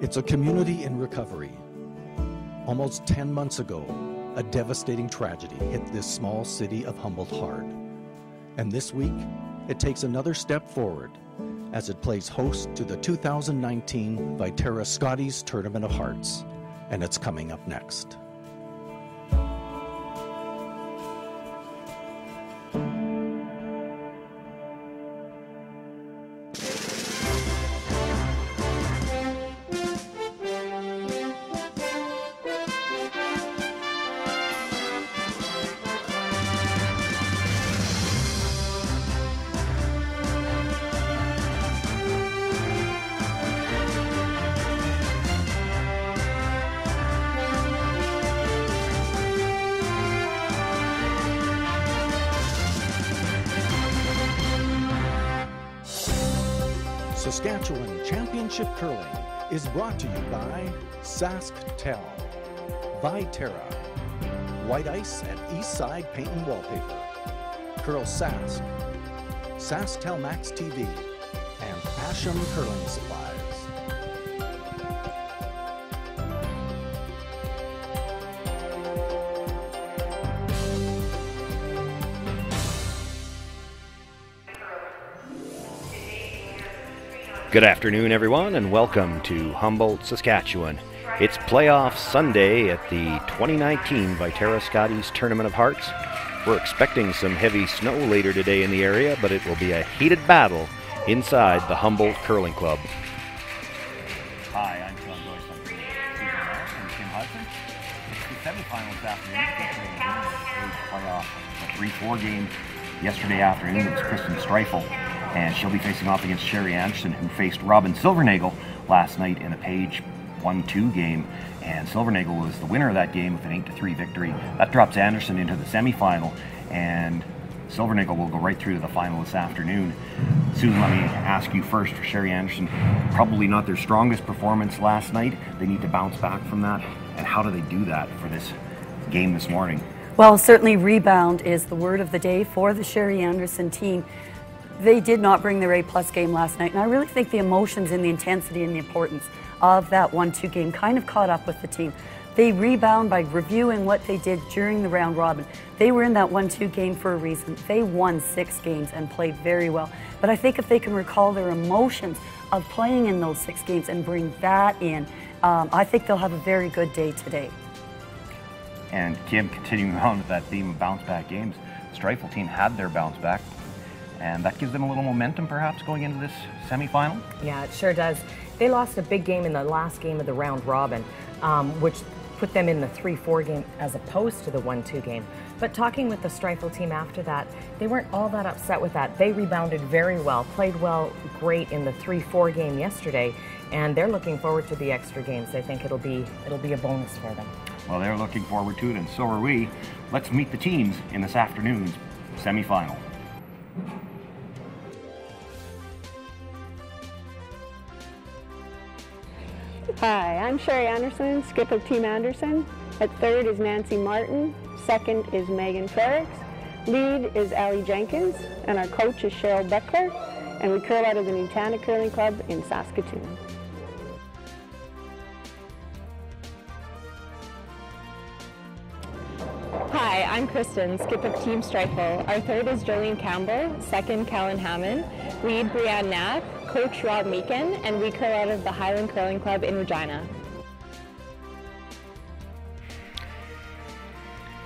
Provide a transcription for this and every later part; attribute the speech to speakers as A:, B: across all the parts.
A: It's a community in recovery. Almost 10 months ago, a devastating tragedy hit this small city of Humboldt hard. And this week, it takes another step forward as it plays host to the 2019 Viterra Scotties Tournament of Hearts. And it's coming up next. Saskatchewan Championship Curling is brought to you by SaskTel, Viterra, White Ice and Eastside Paint and Wallpaper, CurlSask, SaskTel Max TV, and Asham Curling Supplies.
B: Good afternoon, everyone, and welcome to Humboldt, Saskatchewan. It's playoff Sunday at the 2019 Viterra Scotties Tournament of Hearts. We're expecting some heavy snow later today in the area, but it will be a heated battle inside the Humboldt Curling Club.
C: Hi, I'm Sean Joyce. I'm here with Susan Harris and Tim Hudson. It's the semifinals this afternoon. Playoff, a 3-4 game yesterday afternoon. It was Kristen Streifel, and she'll be facing off against Sherry Anderson, who faced Robin Silvernagel last night in a Page 1-2 game. And Silvernagel was the winner of that game with an 8-3 victory. That drops Anderson into the semifinal, and Silvernagel will go right through to the final this afternoon. Susan, let me ask you first for Sherry Anderson. Probably not their strongest performance last night. They need to bounce back from that. And how do they do that for this game this morning?
D: Well, certainly rebound is the word of the day for the Sherry Anderson team. They did not bring their A-plus game last night, and I really think the emotions and the intensity and the importance of that 1-2 game kind of caught up with the team. They rebound by reviewing what they did during the round robin. They were in that 1-2 game for a reason. They won 6 games and played very well. But I think if they can recall their emotions of playing in those 6 games and bring that in, I think they'll have a very good day today.
C: And Kim, continuing on with that theme of bounce-back games, the Streifel team had their bounce-back, and that gives them a little momentum perhaps going into this semifinal?
E: Yeah, it sure does. They lost a big game in the last game of the round robin, which put them in the 3-4 game as opposed to the 1-2 game. But talking with the Streifel team after that, they weren't all that upset with that. They rebounded very well, played well, great in the 3-4 game yesterday, and they're looking forward to the extra games. They think it'll be a bonus for them.
C: Well, they're looking forward to it, and so are we. Let's meet the teams in this afternoon's semifinal.
F: Hi, I'm Sherry Anderson, skip of Team Anderson. At third is Nancy Martin, second is Megan Frericks, lead is Allie Jenkins, and our coach is Cheryl Beckler, and we curl out of the Nutana Curling Club in Saskatoon.
G: Hi, I'm Kristen, skip of Team Streifel. Our third is Jolene Campbell, second Callan Hammond, lead Brianne Knapp, coach Rob Meekin, and we curl out of the Highland Curling Club in Regina.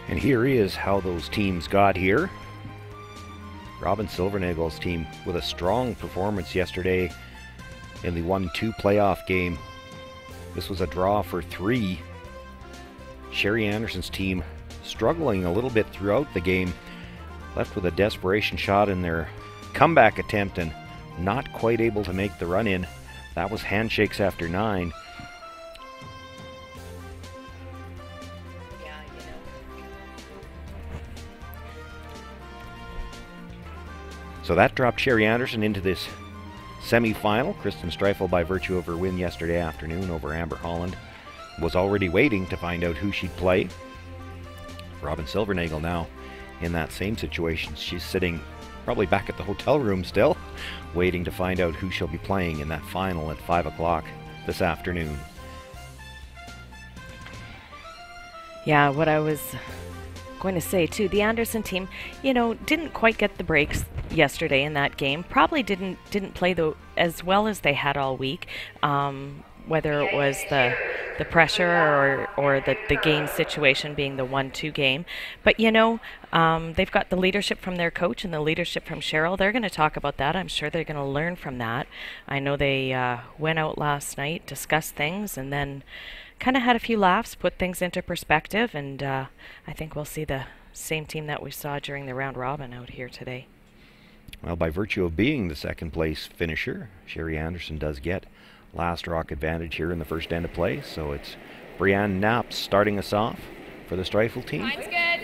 B: And here is how those teams got here. Robin Silvernagel's team with a strong performance yesterday in the 1-2 playoff game. This was a draw for 3. Sherry Anderson's team struggling a little bit throughout the game, left with a desperation shot in their comeback attempt and not quite able to make the run in. That was handshakes after 9. So that dropped Sherry Anderson into this semi-final. Kristen Streifel, by virtue of her win yesterday afternoon over Amber Holland, was already waiting to find out who she'd play. Robin Silvernagel now in that same situation. She's sitting probably back at the hotel room still, waiting to find out who she'll be playing in that final at 5 o'clock this afternoon.
E: Yeah, what I was going to say too, the Anderson team, you know, didn't quite get the breaks yesterday in that game. Probably didn't play as well as they had all week. Whether it was the pressure or the game situation being the 1-2 game. But, you know, they've got the leadership from their coach and the leadership from Cheryl. They're going to talk about that. I'm sure they're going to learn from that. I know they went out last night, discussed things, and then kind of had a few laughs, put things into perspective, and I think we'll see the same team that we saw during the round robin out here today.
B: Well, by virtue of being the second place finisher, Sherry Anderson does get last rock advantage here in the first end of play. So it's Brianne Knapp starting us off for the Streifel team.
H: Mine's good.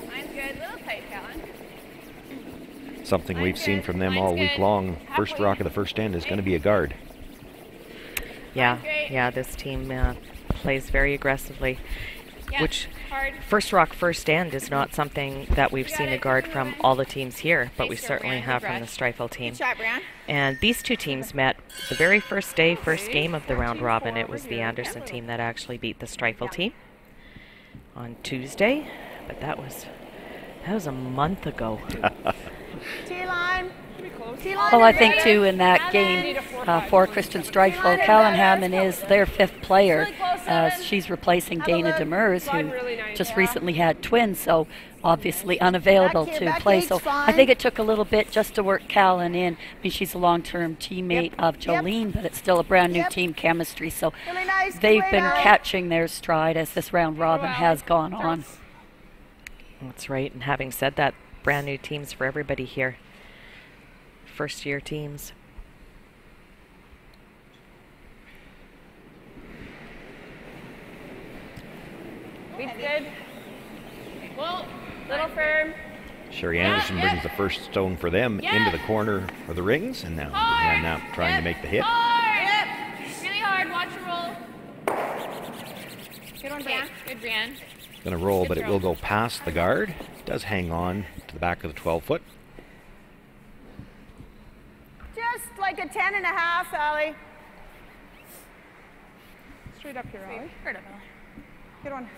H: Mine's good. Little tight, Callan.
B: Something we've seen from them all week long. First rock of the first end is going to be a guard.
E: Yeah, this team plays very aggressively.
H: Yeah,
E: which
H: hard.
E: first rock, first end is not something that we've seen a guard from all the teams here, but we certainly have from the Streifel team.
H: Good shot, Brian.
E: And these two teams met the very first day, first game of the round robin. It was the Anderson team that actually beat the Streifel team on Tuesday, but that was a month ago.
H: T-line.
D: Well, I think, too, in that game for Kristen Streifel, Callan Hammond is their fifth player. She's replacing Dana Demers, who just recently had twins, so obviously unavailable to play. So I think it took a little bit just to work Callan in. I mean, she's a long-term teammate of Jolene, but it's still a brand-new team chemistry. So they've been catching their stride as this round robin has gone on.
E: That's right, and having said that, brand-new teams for everybody here. First-year teams.
H: Lead's good. Well, little firm.
B: Sherry Anderson brings the first stone for them into the corner of the rings, and now Brianne Knapp trying to make the hit.
H: Hard. Yep. Really hard. Watch her roll. Good one, Brianne. Good, Brianne.
B: Going to roll, but it will go past the guard. It does hang on to the back of the 12-foot.
H: Just like a 10 and a half, Allie. Straight up here, Allie. Straight up, Allie. Good one.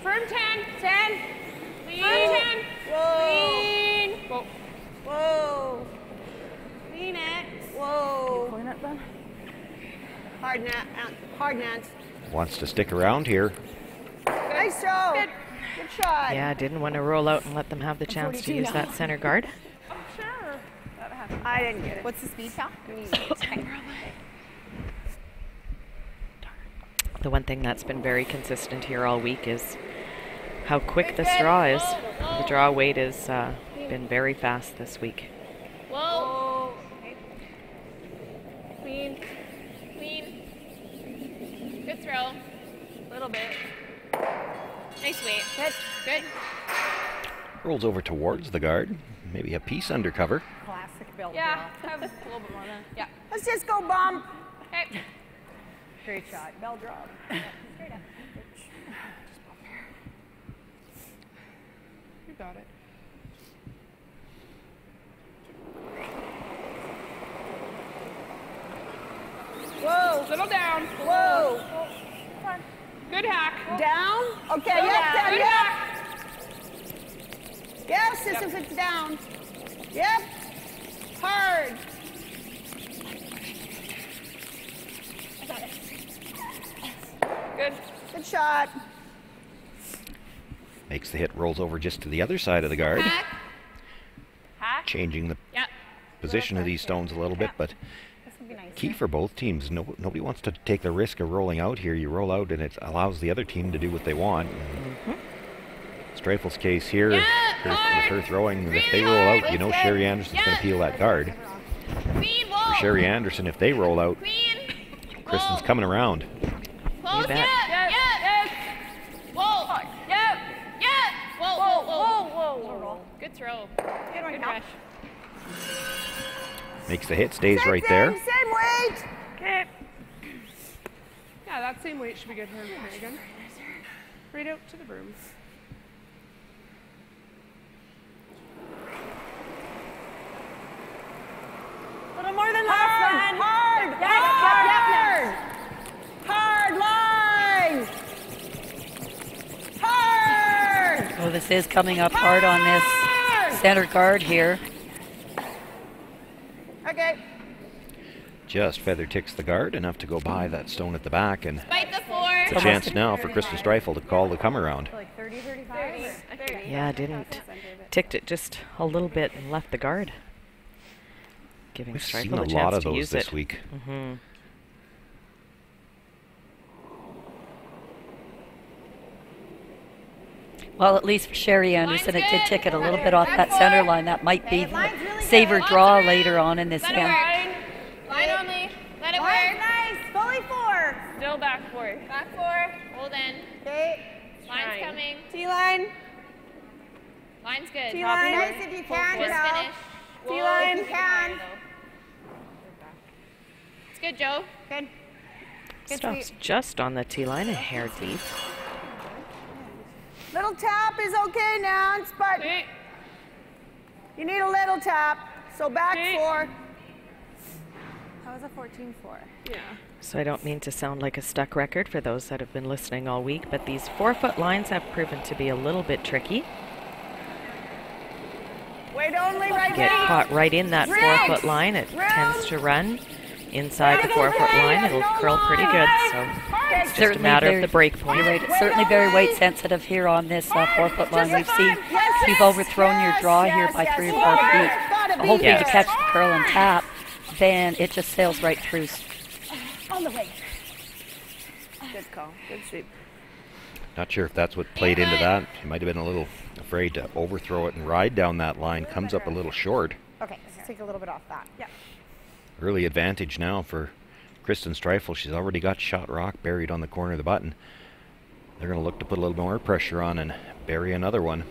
H: Firm 10. 10. Lean. Firm 10. Whoa. Lean. Whoa. Whoa. Lean it. Whoa. Pulling it then. Hard, Nance.
B: Wants to stick around here.
H: Nice show. Good. Good shot.
E: Yeah, didn't want to roll out and let them have the chance to use that center guard.
H: Oh, sure. I didn't get it. What's the speed, pal?
E: The one thing that's been very consistent here all week is how quick this draw is. The draw weight has been very fast this week.
H: Whoa. Clean. Clean. Good throw. A little bit. Nice weight. Good. Good.
B: Rolls over towards the guard. Maybe a piece under cover.
H: Classic belt. Yeah. Have a little bit more than. Yeah. Let's just go bump. Okay. Great shot. Bell drop. Straight up. Just bump here. You got it. Whoa. Little down. Whoa. Good hack. Down? Okay, yep, down, good hack. Yes, system sits down. Yep. Hard. I got it. Good. Good shot.
B: Makes the hit, rolls over just to the other side of the guard.
H: Hack.
B: Changing the position of these stones a little bit, but key for both teams. Nobody wants to take the risk of rolling out here. You roll out and it allows the other team to do what they want. Streifel's case here, with her throwing, and if they roll out, you know Sherry Anderson's going to peel that guard. For Sherry Anderson, if they roll out, Kristen's coming around.
E: You bet.
H: Whoa. Good throw. Good rush.
B: Makes the hit, stays right there.
H: Same weight. Okay.
I: Yeah, that same weight should be good here again. Right out to the broom.
H: A little more than last one. Hard.
D: This is coming up hard on this center guard here.
H: Okay.
B: Just feather ticks the guard, enough to go by that stone at the back, and
H: Spike the floor.
B: a chance now for Kristen Streifel to call the come around.
G: Like 30, 35? 30.
E: Yeah, didn't. Ticked it just a little bit and left the guard. Giving
B: We've
E: Streifel
B: seen
E: a
B: a
E: chance
B: lot of
E: to
B: those
E: use
B: this
E: it.
B: week.
D: Well, at least for Sherry Anderson, it did tick it a little bit off that center line. That might be the saver draw later on in this
H: Let
D: game.
H: it work. Line only. Let it work.
G: Nice. Fully 4.
I: Still back 4.
H: Back 4. Hold in.
G: Okay.
H: Line's coming.
G: T-line.
H: Line's good.
G: T-line. Nice if you can,
H: Just
G: Cal.
H: finish.
G: T-line.
H: If you can. It's good, Joe.
G: Good.
E: Stops just on the T-line, a hair deep.
G: Little tap is okay, Nance, but
I: Okay.
G: you need a little tap. So back
I: Okay.
G: 4.
H: That was a 14-4.
I: Yeah.
E: So I don't mean to sound like a stuck record for those that have been listening all week, but these 4-foot lines have proven to be a little bit tricky.
G: Wait only right
E: Get
G: now.
E: caught right in that 4-foot line, it tends to run inside the 4-foot line. It'll curl pretty good, so it's just a matter of the break point.
D: You're right. It's certainly very weight sensitive here on this 4-foot line. We've seen you've overthrown your draw here by 3 or 4 feet, hoping to
E: Yes.
D: catch the curl and tap. Then it just sails right through.
G: On the way. Good call. Good sweep.
B: Not sure if that's what played into that. He might have been a little afraid to overthrow it and ride down that line. Comes up a little short.
G: Okay, let's take a little bit off that. Yeah.
B: Early advantage now for Kristen Streifel. She's already got shot rock buried on the corner of the button. They're going to look to put a little more pressure on and bury another one.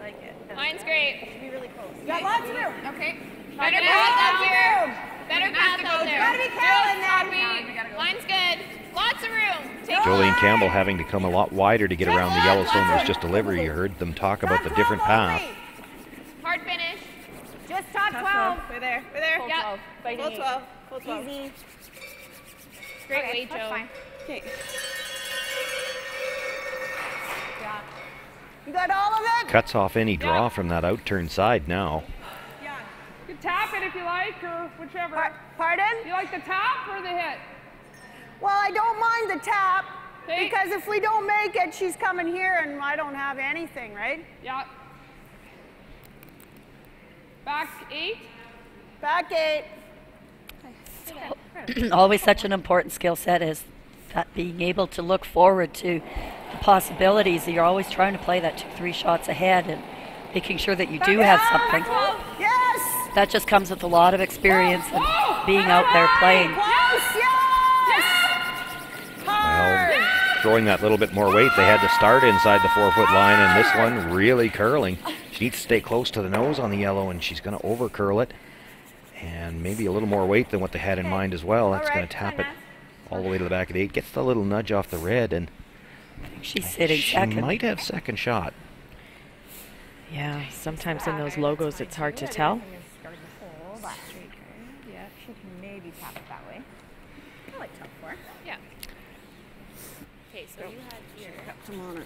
G: Like it.
H: Line's great.
G: Be really close. You got lots of room.
H: Okay. Better path out there. Better path out there.
G: Gotta be careful in that.
H: Copy. Line's good. Lots of room. Take
B: Jolene Campbell having to come a lot wider to get around the Yellowstone was just delivery. You heard them talk about the different path.
H: hard finish.
G: Just top 12.
H: We're there. We're there.
G: Full
H: Yep.
G: 12.
H: Full 12. Full 12.
G: Easy.
H: Great
G: Okay,
H: weight,
G: that's
H: Joe.
G: fine.
H: Okay.
G: Yeah. You got all of it?
B: Cuts off any draw from that out-turn side now.
I: Yeah. You can tap it if you like, or whichever.
G: Pardon?
I: You like the tap or the hit?
G: Well, I don't mind the tap
I: Okay.
G: because if we don't make it, she's coming here and I don't have anything, right?
I: Yeah. Back 8.
G: Back 8.
D: Always such an important skill set is that being able to look forward to the possibilities. You're always trying to play that 2-3 shots ahead and making sure that you do have something.
G: Yes!
D: That just comes with a lot of experience and being out there playing.
G: Close, yes!
B: Well, throwing that little bit more weight, they had to start inside the 4-foot line, and this one really curling. She needs to stay close to the nose on the yellow, and she's going to over curl it. And maybe a little more weight than what they had in mind as well. That's going to tap it all the way to the back of the 8. Gets the little nudge off the red, and
D: She's sitting
B: she
D: second.
B: might have second shot.
E: Yeah, sometimes in those logos it's hard to tell.
G: Yeah, she can maybe tap it that way. I like top 4.
H: Yeah. Okay, so you had here.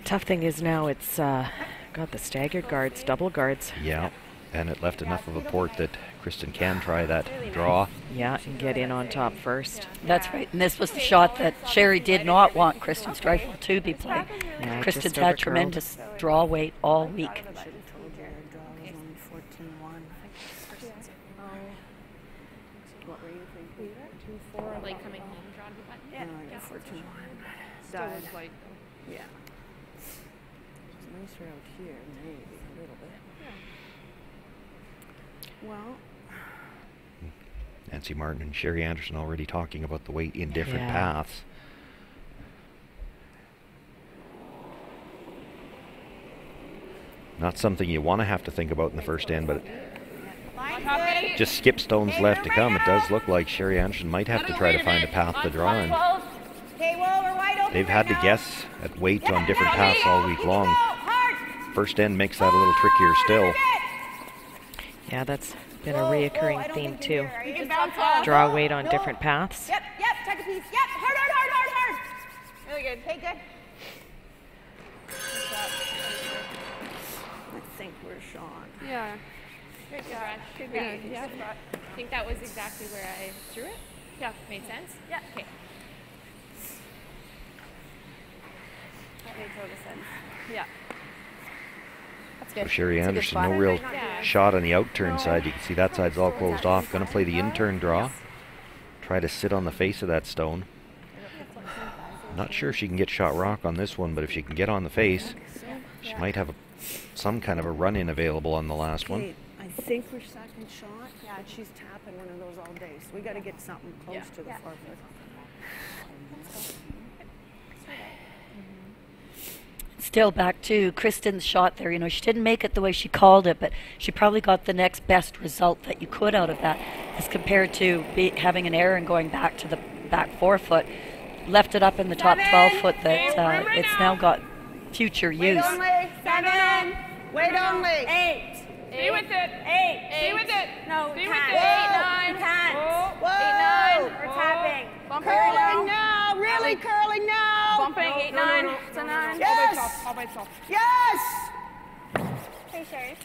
E: Tough thing is now it's got the staggered guards, double guards.
B: Yeah, and it left enough of a port that Kristen can try that draw.
E: Yeah, and get in on top first.
D: That's right. And this was the shot that Sherry did not want Kristen Streifel to be playing.
E: Yeah,
D: Kristen's
E: just
D: had
E: overcurled.
D: tremendous draw weight all week.
H: Like coming home, drawn the button.
G: Yeah, 14-1.
I: Still was like,
G: Yeah. It's nicer out here, maybe a little bit. Well,
B: Nancy Martin and Sherry Anderson already talking about the weight in different
E: Yeah.
B: paths. Not something you want to have to think about in the first end, but just skip stones left to come. It does look like Sherry Anderson might have to try to find a path to draw in.
G: okay, well, we're wide open.
B: They've had to guess at weight on different paths all week long. First end makes that a little trickier still.
E: Yeah, that's been a reoccurring theme too.
G: You can bounce off.
E: Draw weight on different paths.
G: Yep, take a piece. Yep, hard. Really good. Okay, good.
F: think we're shot.
I: Yeah. Good job.
H: Could
I: Yeah.
H: be.
I: Yeah.
H: I think that was exactly where I threw it.
I: Yeah.
H: Made sense?
I: Yeah.
H: Okay.
I: That made total sense. Yeah. That's good.
B: Sherry
I: That's a good
B: Anderson,
I: spot.
B: no real
H: Yeah.
B: shot on the outturn side. You can see that side's all closed off. Going to play the in-turn draw. Try to sit on the face of that stone. Not sure if she can get shot rock on this one, but if she can get on the face, she might have some kind of a run-in available on the last one.
F: Okay, I think we're second shot. Yeah, she's tapping one of those all day, so we got to get something close to the 4 foot.
D: Still back to Kristen's shot there. You know, she didn't make it the way she called it, but she probably got the next best result that you could out of that, as compared to having an error and going back to the back 4 foot. Left it up in the top 12 foot that it's now got future use.
F: Wait only. 7. Wait only. 8.
I: Stay with it.
H: 8.
I: Stay with it.
H: No,
I: Stay
H: we
I: with
H: can't.
I: it.
H: 8, 9. We can't.
I: Whoa.
H: 8, 9. We're tapping.
I: Bumping
F: Curling
I: now.
F: now. Really curling now.
I: Bumping.
H: 8, 9. It's a 9.
F: Yes.
I: All by itself.
F: Yes.
H: Hey, Sherry.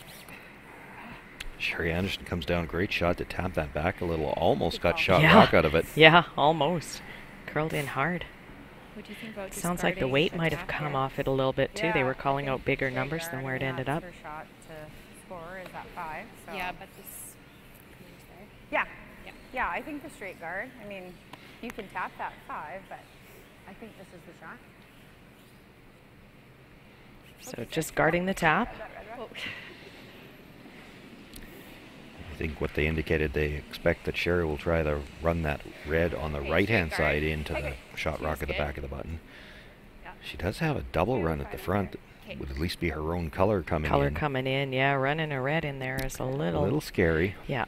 B: Sherry Anderson comes down, great shot to tap that back a little. Almost got shot
E: Yeah.
B: rock out of it.
E: Yeah, almost. Curled in hard.
H: What do you think about
E: Sounds like the weight might have come off it a little bit too. They were calling out bigger numbers than where it ended up.
J: Her shot to score is at 5. So.
H: Yeah, but this.
J: Yeah. Yeah, I think the straight guard. I mean, you can tap that 5, but I think this is the shot.
E: So just guarding the tap.
B: I think what they indicated, they expect that Sherry will try to run that red on the right-hand side into the shot rock at the back of the button. She does have a double run at the front. Would at least be her own color coming in.
E: Coming in, yeah. Running a red in there is a little
B: scary.
E: Yeah.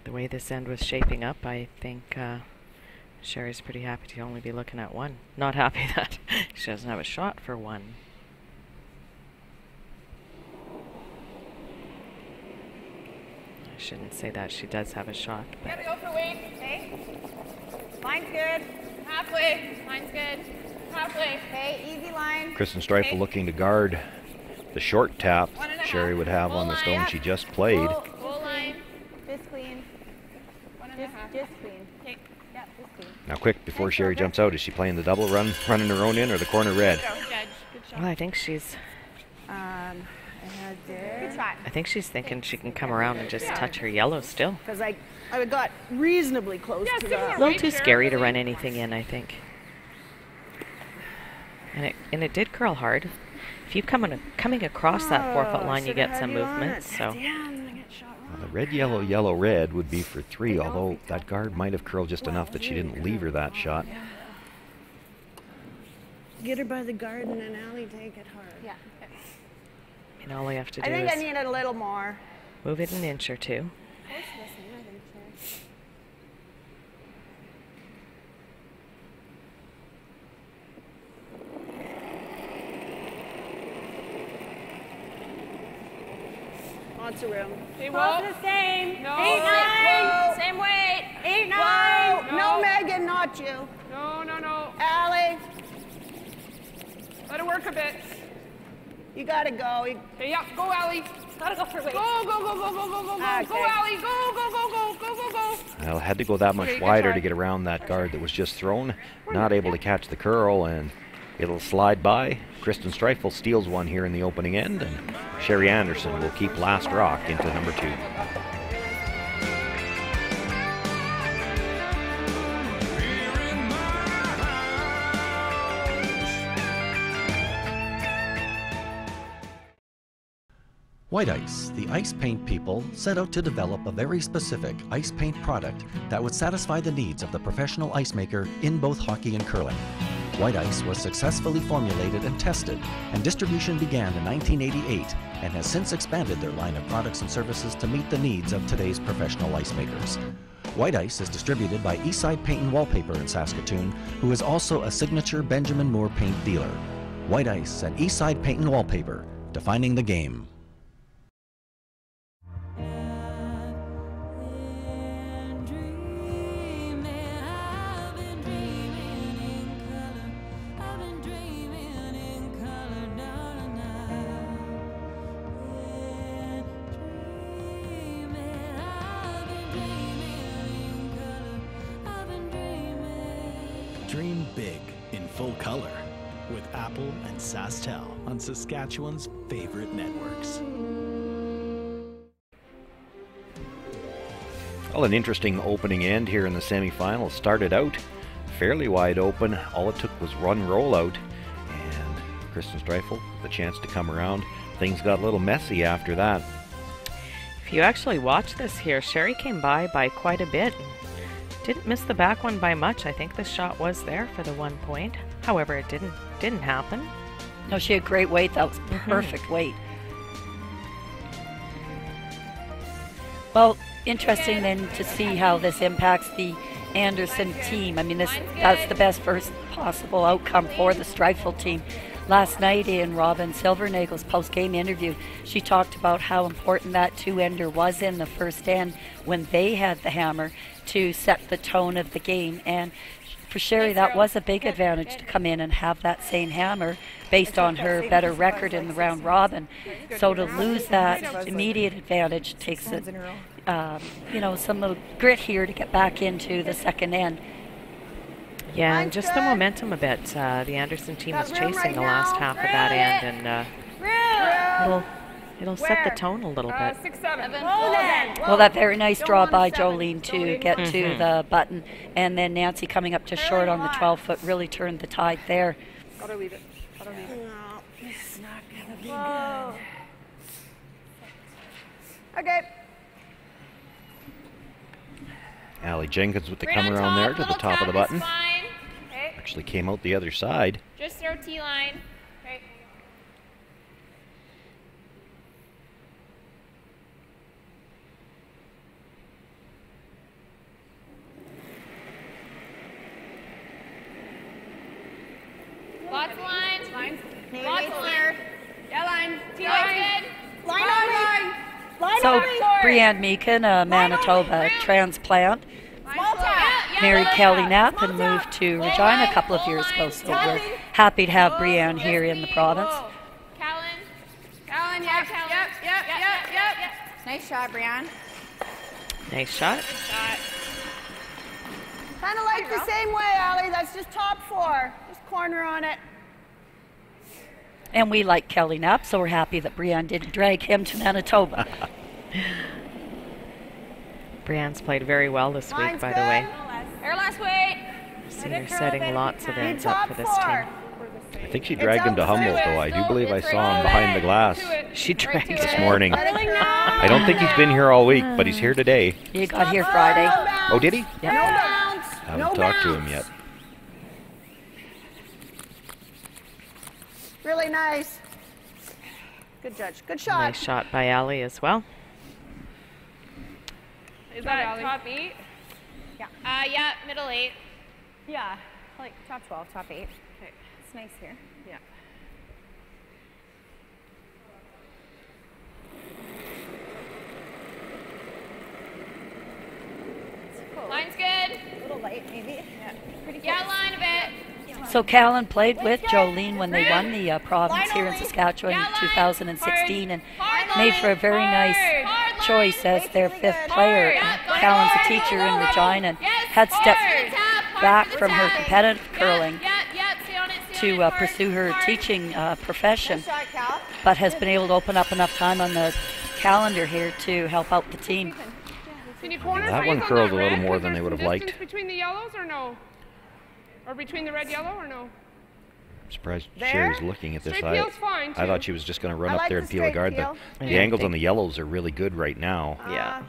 E: The way this end was shaping up, I think Sherry's pretty happy to only be looking at 1. Not happy that she doesn't have a shot for 1. I shouldn't say that. She does have a shot. But
H: Gotta go for weight. Okay. Line's good. Halfway. Line's good. Halfway. Okay, easy line.
B: Kristen Streifel looking to guard the short tap Sherry would have on the stone she just played.
H: Full line.
J: Just clean.
H: 1.5.
J: Just clean.
H: Okay.
J: Yeah, just clean.
B: Now quick, before Sherry jumps out, is she playing the double run, running her own in, or the corner red?
H: Go, Judge. Good shot.
E: well, I think she's
J: Good shot.
E: I think she's thinking she can come around and just touch her yellow still.
F: Because I got reasonably close to
E: A
F: that.
E: little too scary to run anything in, I think. And it did curl hard. If you coming across that 4 foot line, you get some movement. So
B: Well, the red, yellow, yellow, red would be for 3, although that guard might have curled just enough that she didn't leave her that shot.
F: Get her by the garden and Allie take it hard.
H: Yeah.
E: and all we have to
F: I
E: do
F: think I
E: is
F: need it a little more.
E: move it an inch or 2.
F: Lots of room.
I: Hey,
H: Both
I: whoa.
H: the same.
I: No.
H: 8, 9. Same weight. 8, 9.
F: No, Megan, not you.
I: No, no, no.
F: Allie,
I: Let it work a bit.
F: you gotta go.
I: Okay, yeah, go, Allie.
H: Gotta go for weight.
I: Go, go, go, go, go, go, go, go.
F: Okay.
I: Go, Allie. Go, go, go, go, go, go, go.
B: Well, had to go that much
I: Okay, good
B: wider
I: try.
B: to get around that guard that was just thrown. Not able to catch the curl, and it'll slide by. Kristen Streifel steals one here in the opening end, and Sherry Anderson will keep last rock into number 2.
A: White Ice, the ice paint people, set out to develop a very specific ice paint product that would satisfy the needs of the professional ice maker in both hockey and curling. White Ice was successfully formulated and tested, and distribution began in 1988 and has since expanded their line of products and services to meet the needs of today's professional ice makers. White Ice is distributed by Eastside Paint and Wallpaper in Saskatoon, who is also a signature Benjamin Moore paint dealer. White Ice and Eastside Paint and Wallpaper, defining the game.
K: Dream big in full color with Apple and SaskTel on Saskatchewan's favorite networks.
B: Well, an interesting opening end here in the semifinals. Started out fairly wide open. All it took was one rollout, and Kristen Streifel the chance to come around. Things got a little messy after that.
E: If you actually watch this here, Sherry came by quite a bit. Didn't miss the back one by much. I think the shot was there for the 1 point. However, it didn't happen.
D: No, she had great weight. That was perfect weight. Well, interesting then to see how this impacts the Anderson team. I mean, that's the best first possible outcome for the Streifel team. Last night in Robin Silvernagel's post-game interview, she talked about how important that two-ender was in the first end when they had the hammer to set the tone of the game. And for Sherry, that was a big advantage to come in and have that same hammer based on her better record in the round robin. So to lose that immediate advantage takes it, some little grit here to get back into the second end.
E: Yeah, and just the momentum a bit. The Anderson team was chasing the last half of that end, and it'll set the tone a little bit.
H: 6, 7.
D: Well, that very nice draw by Jolene to get to the button, and then Nancy coming up just short on the 12-foot really turned the tide there.
H: Gotta leave it. Gotta leave it.
J: No, it's not gonna be good. Okay.
B: Allie Jenkins with the come around there to the top of the button. Actually came out the other side.
H: Just throw T-line. Okay. Lots of lines. Lots of lines. Yeah, line. T-line. Line on line.
D: So Brianne Meekin, a Manitoba transplant, married Kelly Knapp and moved to Regina a couple of years ago. So we're happy to have Brianne here in the province.
H: Callan, yep.
J: Nice shot, Brianne.
E: Nice shot.
J: Kind of like the same way, Allie. That's just top 4. Just corner on it.
D: And we like Kelly Knapp, so we're happy that Brianne didn't drag him to Manitoba.
E: Brianne's played very well this week, by the way.
H: Air last weight.
E: Seen her setting lots of ends up for this team.
B: I think she dragged him to Humboldt, though. I do believe I saw him behind the glass.
E: She dragged him
B: this morning. I don't think he's been here all week, but he's here today.
D: He got here Friday.
B: Oh, did he?
D: Yep.
B: I haven't talked to him yet.
J: Really nice. Good judge. Good shot.
E: Nice shot by Allie as well.
H: Is that top 8?
J: Yeah.
H: Yeah, middle 8.
J: Yeah, like top 12, top 8. Okay. It's nice here.
H: Yeah.
J: Cool.
H: Line's good.
J: A little light, maybe. Yeah. Pretty
H: Yeah,
J: close.
H: line a bit.
D: So Callan played with Jolene when they won the province here in Saskatchewan in 2016 and made for a very nice choice as their 5th player. Callan's a teacher in Regina and had stepped back from her competitive curling to pursue her teaching profession, but has been able to open up enough time on the calendar here to help out the team.
B: That one curled a little more than they would have liked.
I: Between the yellows or no? Or between the red yellow or no?
B: I'm surprised Sherry's looking at this.
I: Straight peel's fine,
B: I thought she was just going to run up there and peel a guard. The angles on the yellows are really good right now.
E: Yeah.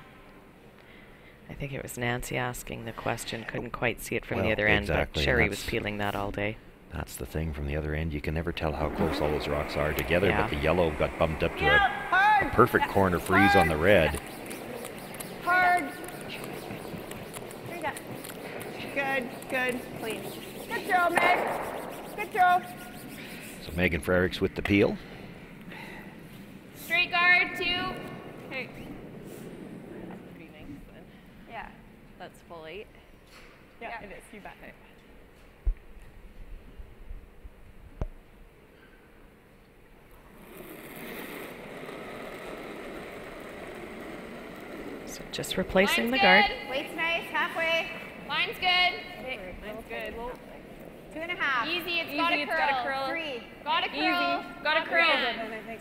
E: I think it was Nancy asking the question. Couldn't quite see it from the other end, but Sherry was peeling that all day.
B: That's the thing from the other end. You can never tell how close all those rocks are together, but the yellow got bumped up to a perfect corner freeze on the red.
J: Hard. Good, good, clean. Good throw, Meg. Good throw.
B: So Megan Frericks with the peel.
H: Straight guard, 2.
J: Okay.
L: That's pretty nice then.
J: Yeah.
L: That's full 8.
J: Yeah,
L: it is. You bet.
E: So just replacing the guard.
J: Weight's nice, halfway.
H: Line's good.
L: Line's good.
J: 2.5.
H: Easy, it's
I: Easy,
H: gotta
I: it's
H: curl.
I: gotta curl.
J: 3.
H: Gotta curl.
I: Gotta curl.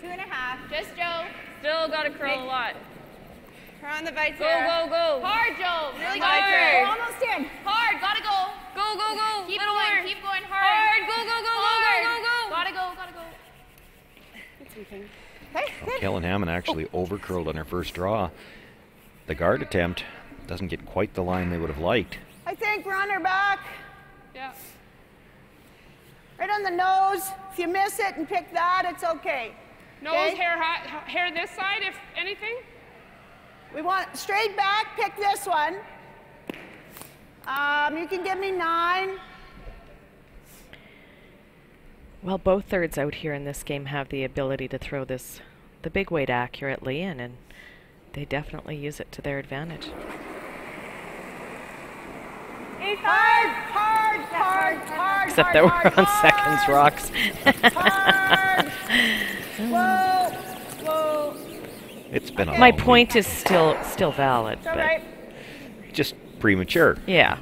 J: 2.5.
H: Just Joe.
I: Still gotta curl a lot.
J: Turn on the Vicer.
I: Go, go, go.
H: Hard, Joe. Really
I: Hard.
H: good.
J: Go almost in.
H: Hard, gotta go.
I: Go, go, go.
H: Keep
I: Little
H: going,
I: more.
H: keep going hard.
I: Hard. Go, go, go,
H: Hard.
I: go, go, go, go.
H: Gotta go, gotta go.
J: Okay.
B: Kellen Hammond actually overcurled on her first draw. The guard attempt doesn't get quite the line they would have liked.
J: I think we're on her back.
I: Yeah.
J: Right on the nose. If you miss it and pick that, it's okay.
I: Nose,
J: Okay.
I: hair this side, if anything.
J: We want straight back, pick this one. You can give me 9.
E: Well, both thirds out here in this game have the ability to throw the big weight accurately, and they definitely use it to their advantage.
J: Hard, hard, hard, hard.
E: Except that we're on seconds rocks.
J: Hard. Whoa, whoa.
B: It's been a
E: My
B: long
E: point
B: week.
E: is still valid,
J: It's all
E: but
J: right.
B: Just premature.
E: yeah.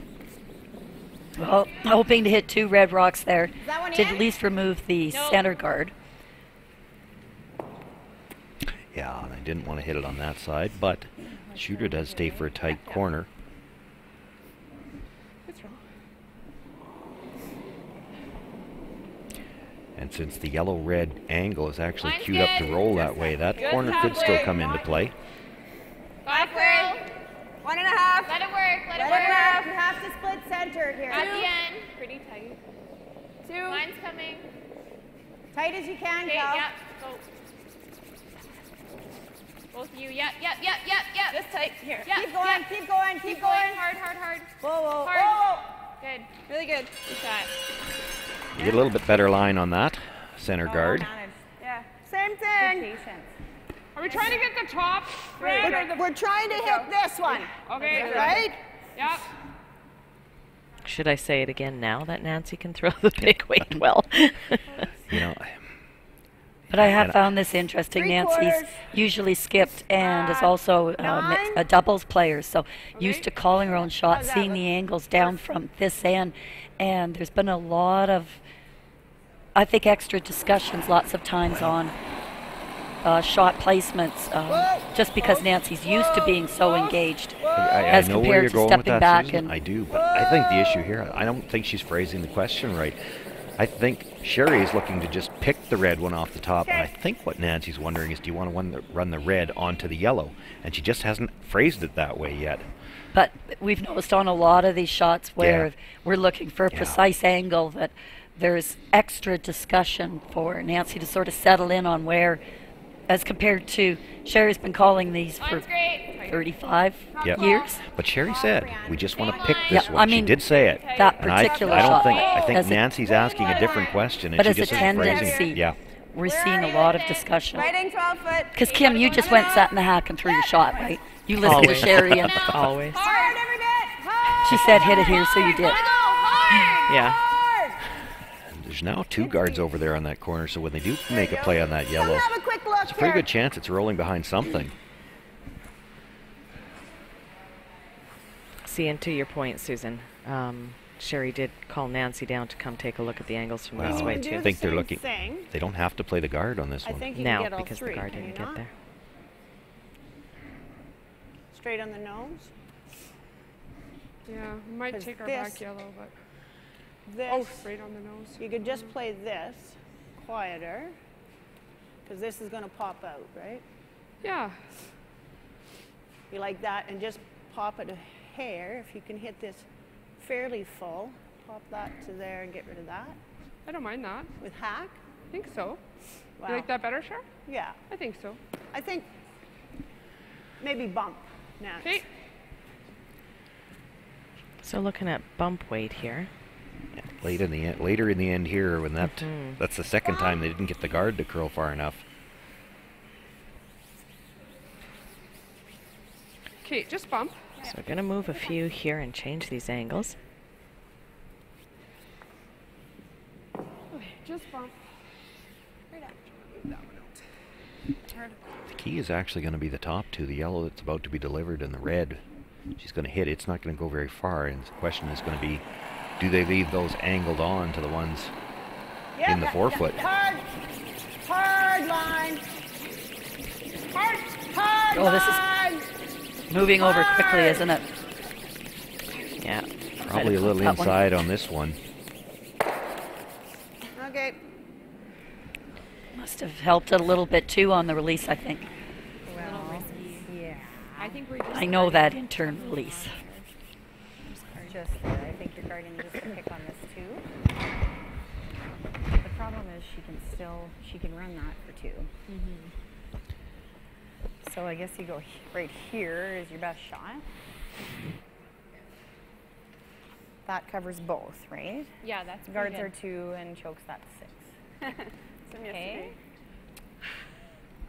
D: Well, hoping to hit 2 red rocks there
J: that one
D: to
J: in?
D: at least remove the
H: No.
D: center guard.
B: Yeah, and I didn't want to hit it on that side, but the shooter does stay for a tight corner.
I: What's wrong?
B: And since the yellow-red angle is actually
H: Line's
B: queued up to
H: good.
B: roll that way, that
H: Good
B: corner could still
H: halfway.
B: come into play.
H: Gotta curl.
J: 1.5.
H: Let it work, let it
J: Let
H: work.
J: it out. You have to split center here.
H: At the end.
L: Pretty tight.
J: 2.
H: Line's coming.
J: Tight as you can,
H: Okay,
J: Cal.
H: yep, go. Both of you, yep.
L: Just tight here.
H: Yep,
J: Keep going,
H: yep.
J: keep going,
H: Keep
J: keep
H: going.
J: going.
H: Hard.
J: Whoa, whoa,
H: Hard.
J: whoa.
H: Good.
L: Really good.
H: Good shot.
B: You get a little bit better line on that center guard.
J: Yeah. Same thing.
L: Patience.
I: Are we trying to get the top red or the...
J: We're trying to hit this one.
I: Okay.
J: Right?
I: Yep.
E: Should I say it again now that Nancy can throw the big weight well?
B: You know,
D: But I have
B: And-
D: found this interesting.
J: 3/4.
D: Nancy's usually skipped and is also a doubles player, so used to calling her own shots,
J: How's that
D: seeing
J: look?
D: the angles down from this end. And there's been a lot of, I think, extra discussions lots of times on shot placements, just because Nancy's used to being so engaged.
B: I
D: As
B: know where
D: compared
B: you're
D: to
B: going with
D: stepping
B: that,
D: back
B: Susan.
D: and-
B: I do, but I think the issue here, I don't think she's phrasing the question right. I think Sherry is looking to just pick the red one off the top, and I think what Nancy's wondering is, do you want to run the red onto the yellow? And she just hasn't phrased it that way yet.
D: But we've noticed on a lot of these shots where
B: Yeah.
D: we're looking for a
B: Yeah.
D: precise angle that there's extra discussion for Nancy to sort of settle in on where, as compared to Sherry's been calling these for
H: Line's great.
D: 35
B: Yep.
D: years.
B: But Sherry said, we just want to pick
D: Yeah,
B: this
D: I
B: one. She
D: mean,
B: did say it.
D: that
B: And I
D: particular
B: don't
D: shot.
B: think, I think
D: As a-
B: Nancy's asking a different question, and
D: But
B: she
D: as a
B: just isn't phrasing
D: tendency,
B: it. Yeah.
D: we're seeing a lot of discussion.
J: Righting 12 foot.
D: Because Kim, you just went, sat in the hack and threw your shot, right? You listened
E: Always.
D: to Sherry and
E: Always.
J: Hard every bit. Hard.
D: she said hit it here, so you did.
H: Gotta go hard.
E: Yeah.
J: Hard.
B: There's now 2 guards over there on that corner, so when they do make a play on that
J: Come
B: yellow,
J: have a quick look
B: it's a pretty
J: here.
B: good chance it's rolling behind something.
E: See, and to your point, Susan, Sherry did call Nancy down to come take a look at the angles from this
B: Well,
E: way
J: can do
E: too.
B: I
J: the
B: think they're
J: same
B: looking.
J: thing.
B: They don't have to play the guard on this
J: I
B: one.
J: think you
E: Now,
J: can get all
E: because
J: 3.
E: the guard
J: can
E: didn't
J: you
E: get
J: not?
E: there.
J: Straight on the nose.
I: Yeah, we might
J: 'Cause
I: take our
J: this-
I: back yellow, but...
J: This.
I: Oh, straight on the nose.
J: You could just play this quieter, because this is going to pop out, right?
I: Yeah.
J: You like that, and just pop it a hair. If you can hit this fairly full, pop that to there and get rid of that
I: I don't mind that.
J: with hack.
I: I think so.
J: Wow.
I: You like that better, Cher?
J: Yeah,
I: I think so.
J: I think maybe bump now.
I: Okay.
E: So looking at bump weight here.
B: Yeah, later in the end here, when that's the second time they didn't get the guard to curl far enough.
I: Okay, just bump.
E: So we're going to move a few here and change these angles.
I: Okay, just bump.
B: The key is actually going to be the top 2, the yellow that's about to be delivered and the red. She's going to hit it. It's not going to go very far, and the question is going to be, do they leave those angled on to the ones in the forefoot?
J: Hard line. Hard
D: Oh,
J: line.
D: this is moving over quickly, isn't it?
E: Yeah.
B: Probably a little inside on this one.
J: Okay.
D: Must have helped it a little bit too on the release, I think.
H: Well, yeah. I think we're just.
D: I know that in turn release.
H: Just there. I think you're guarding just a pick on this too. The problem is she can run that for 2. So I guess you go right here is your best shot. That covers both, right?
L: Yeah, that's
H: Guards
L: pretty
H: are
L: good.
H: 2 and chokes that 6. Okay.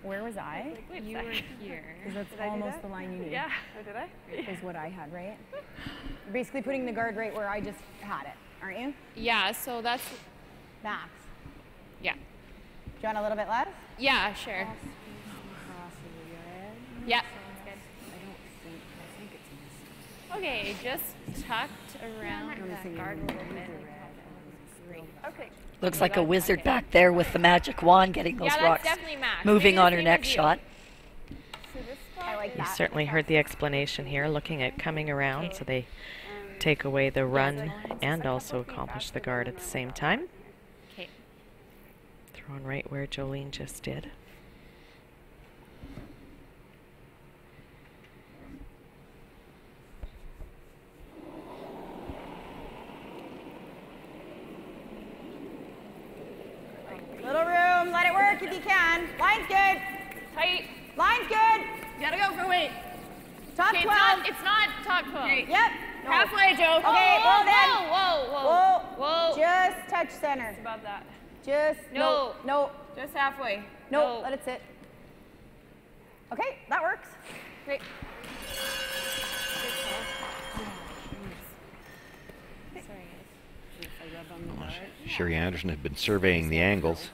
H: Where was I?
L: You were here.
H: Because that's almost the line you need.
L: Yeah. Oh, did I?
H: Is what I had, right? You're basically putting the guard right where I just had it, aren't you?
L: Yeah, so that's,
H: Max.
L: yeah.
H: Do you want a little bit less?
L: Yeah, sure. Yeah. Okay, just tucked around that guard a little bit. Okay.
D: Looks like a wizard back there with the magic wand getting those
L: Yeah,
D: rocks
L: that's definitely Max.
D: moving
L: Maybe
D: on
L: the
D: her
L: same
D: next
L: as you.
D: shot.
H: I like
E: You
H: that.
E: certainly heard the explanation here, looking at coming around so they take away the run and also accomplish the guard at the same time.
L: Okay.
E: Thrown right where Jolene just did.
H: Little room, let it work if you can. Line's good.
L: Tight.
H: Line's good.
L: You gotta go for weight.
H: Top
L: Okay,
H: 12.
L: it's not top 12.
H: Yep. No.
L: Halfway, Joe.
H: Okay,
L: whoa,
H: well then.
L: Whoa.
H: Whoa. Just touch center.
L: It's above that.
H: Just.
L: No.
H: No.
L: Just halfway.
H: No. Let it sit. Okay, that works.
L: Great.
B: Sherry Anderson had been surveying the angles.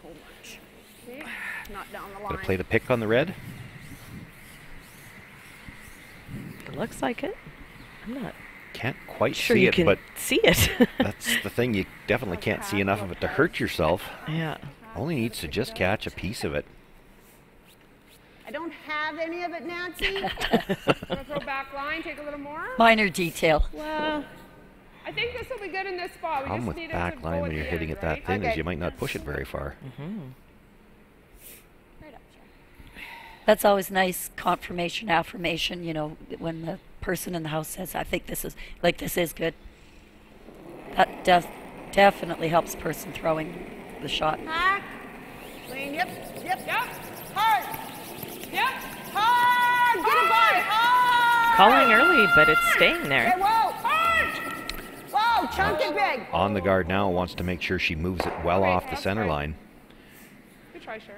H: Not down the
B: Gonna
H: line.
B: play the pick on the red.
E: It looks like it. I'm not
B: Can't quite
E: sure
B: see
E: you
B: it,
E: can
B: but
E: see it.
B: that's the thing. You definitely can't see enough of it to hurt yourself.
E: Yeah.
B: Only needs to just catch a piece of it.
J: I don't have any of it, Nancy.
I: Wanna throw back line, take a little more?
D: Minor detail.
I: Well, I think this will be good in this spot. We
B: Problem
I: just
B: with
I: need
B: back
I: it to go
B: line
I: at
B: when
I: the
B: you're hitting
I: end,
B: it that
I: right?
B: thin is
J: Okay.
B: you might not push it very far.
L: Right up, Joe.
D: That's always nice confirmation, affirmation, you know, when the person in the house says, I think this is good. That definitely helps the person throwing the shot.
J: Hack. Clean. Yep. Hard.
L: Yep.
J: Hard. Get it, boy. Hard.
E: Calling early, but it's staying
J: Okay,
E: there.
J: whoa. Hard. Whoa, chunk it big.
B: On the guard now, wants to make sure she moves it well
I: Okay,
B: off the
I: that's
B: center
I: right.
B: line.
I: Good try, sure.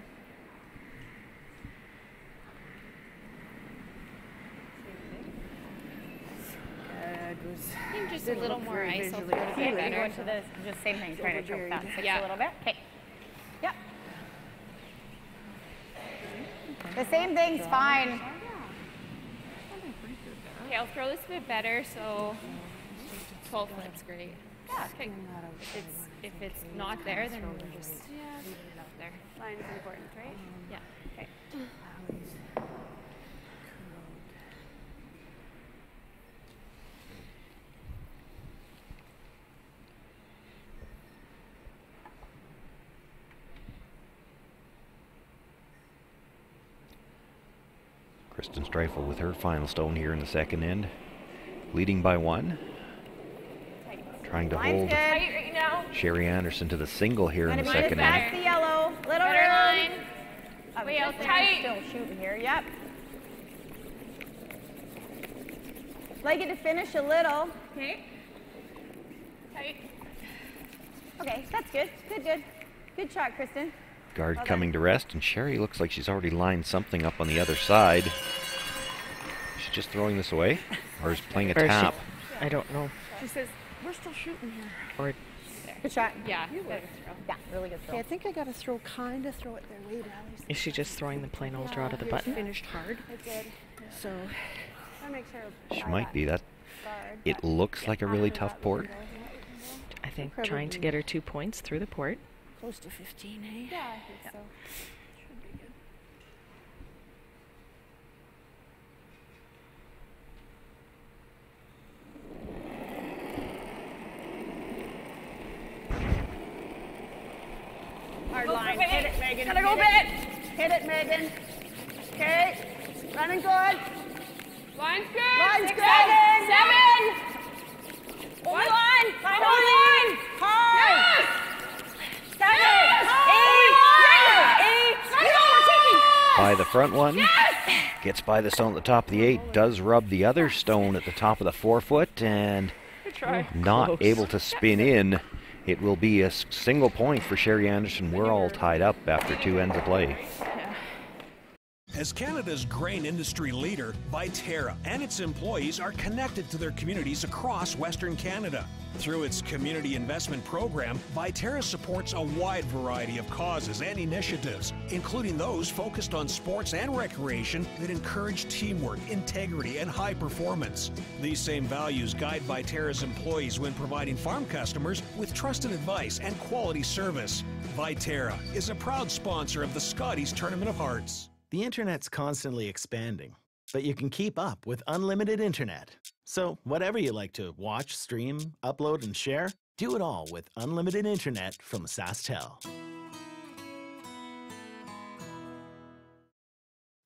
L: I think just a little more ice will feel a bit
H: Go
L: better.
H: into this, just same thing, trying to choke that 6
L: Yeah.
H: a little bit. Okay. Yep. The same thing's fine.
L: Okay, I'll throw this a bit better, so 12 flip's great. Yeah. Okay. If it's not there, then we'll just leave it out there.
H: Line is important, right?
L: Yeah.
H: Okay.
B: Kristen Streifel with her final stone here in the second end. Leading by 1. Trying to hold
L: Tight right now.
B: Sherry Anderson to the single here in the second
H: Pass
B: end.
H: the yellow. Little
L: Better
H: room.
L: line.
H: Way out there.
L: Tight.
H: Still shooting here. Yep. Like it to finish a little.
L: Okay. Tight.
H: Okay, that's good. Good. Good shot, Kristen.
B: Guard
H: Well
B: coming to rest, and Sherry looks like she's already lined something up on the other side. She's just throwing this away, or is playing a
E: Or is she-
B: tap.
E: I don't know.
I: She says, we're still shooting here.
E: Or
H: Good shot.
L: Yeah. Good throw.
H: Yeah, really good
J: Okay,
H: throw.
J: I think I got to throw it their way down.
E: is she just throwing the plain old draw to the
J: Here's
E: button?
J: finished hard. I did. So, I make sure.
B: She might be that.
J: Guard.
B: It looks like a really tough port.
E: think, trying to get her 2 points through the port.
J: Close to 15, eh?
I: Yeah, I think so. Should be good.
J: Hard line. Hit it, Megan.
H: Gotta go bit.
J: Hit it, Megan. Okay. Running good.
I: Line's good.
J: Line's good.
H: 7. Only line.
J: Final
H: Only
J: line.
H: line.
J: Hard.
H: Yes.
J: 7.
B: By the front one. Gets by the stone at the top of the 8. Does rub the other stone at the top of the 4-foot and not able to spin in. It will be a single point for Sherry Anderson. We're all tied up after 2 ends of play.
M: As Canada's grain industry leader, Viterra and its employees are connected to their communities across Western Canada. Through its community investment program, Viterra supports a wide variety of causes and initiatives, including those focused on sports and recreation that encourage teamwork, integrity, and high performance. These same values guide Viterra's employees when providing farm customers with trusted advice and quality service. Viterra is a proud sponsor of the Scotties Tournament of Hearts.
K: The internet's constantly expanding, but you can keep up with unlimited internet. So whatever you like to watch, stream, upload, and share, do it all with unlimited internet from SaskTel.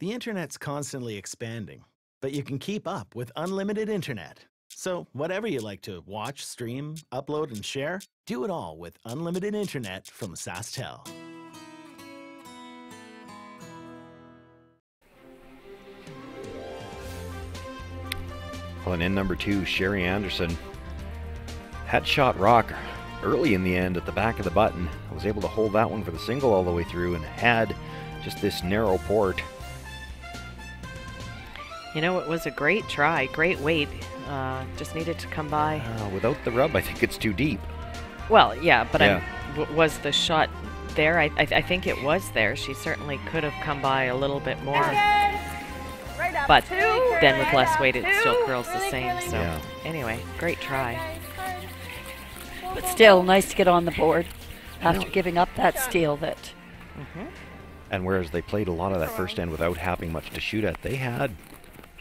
K: The internet's constantly expanding, but you can keep up with unlimited internet. So whatever you like to watch, stream, upload, and share, do it all with unlimited internet from SaskTel.
B: Well, and in number 2, Sherry Anderson had shot rock early in the end at the back of the button. Was able to hold that one for the single all the way through and had just this narrow port.
E: You know, it was a great try, great weight. Just needed to come by.
B: Without the rub, I think it's too deep.
E: Well, yeah, but was the shot there? I think it was there. She certainly could have come by a little bit more. But then with less weight, it still curls the same. So anyway, great try.
D: But still, nice to get on the board after giving up that steal.
B: And whereas they played a lot of that first end without having much to shoot at, they had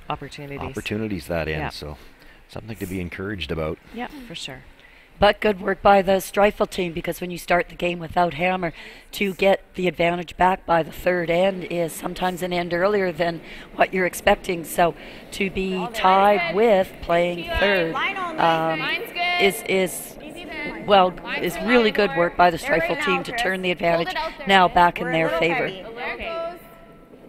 B: opportunities that end. So something to be encouraged about.
E: Yeah, for sure.
D: But good work by the Streifel team, because when you start the game without hammer, to get the advantage back by the third end is sometimes an end earlier than what you're expecting. So to be tied with playing third is really good work by the Streifel team to turn the advantage now back in their favor.
L: If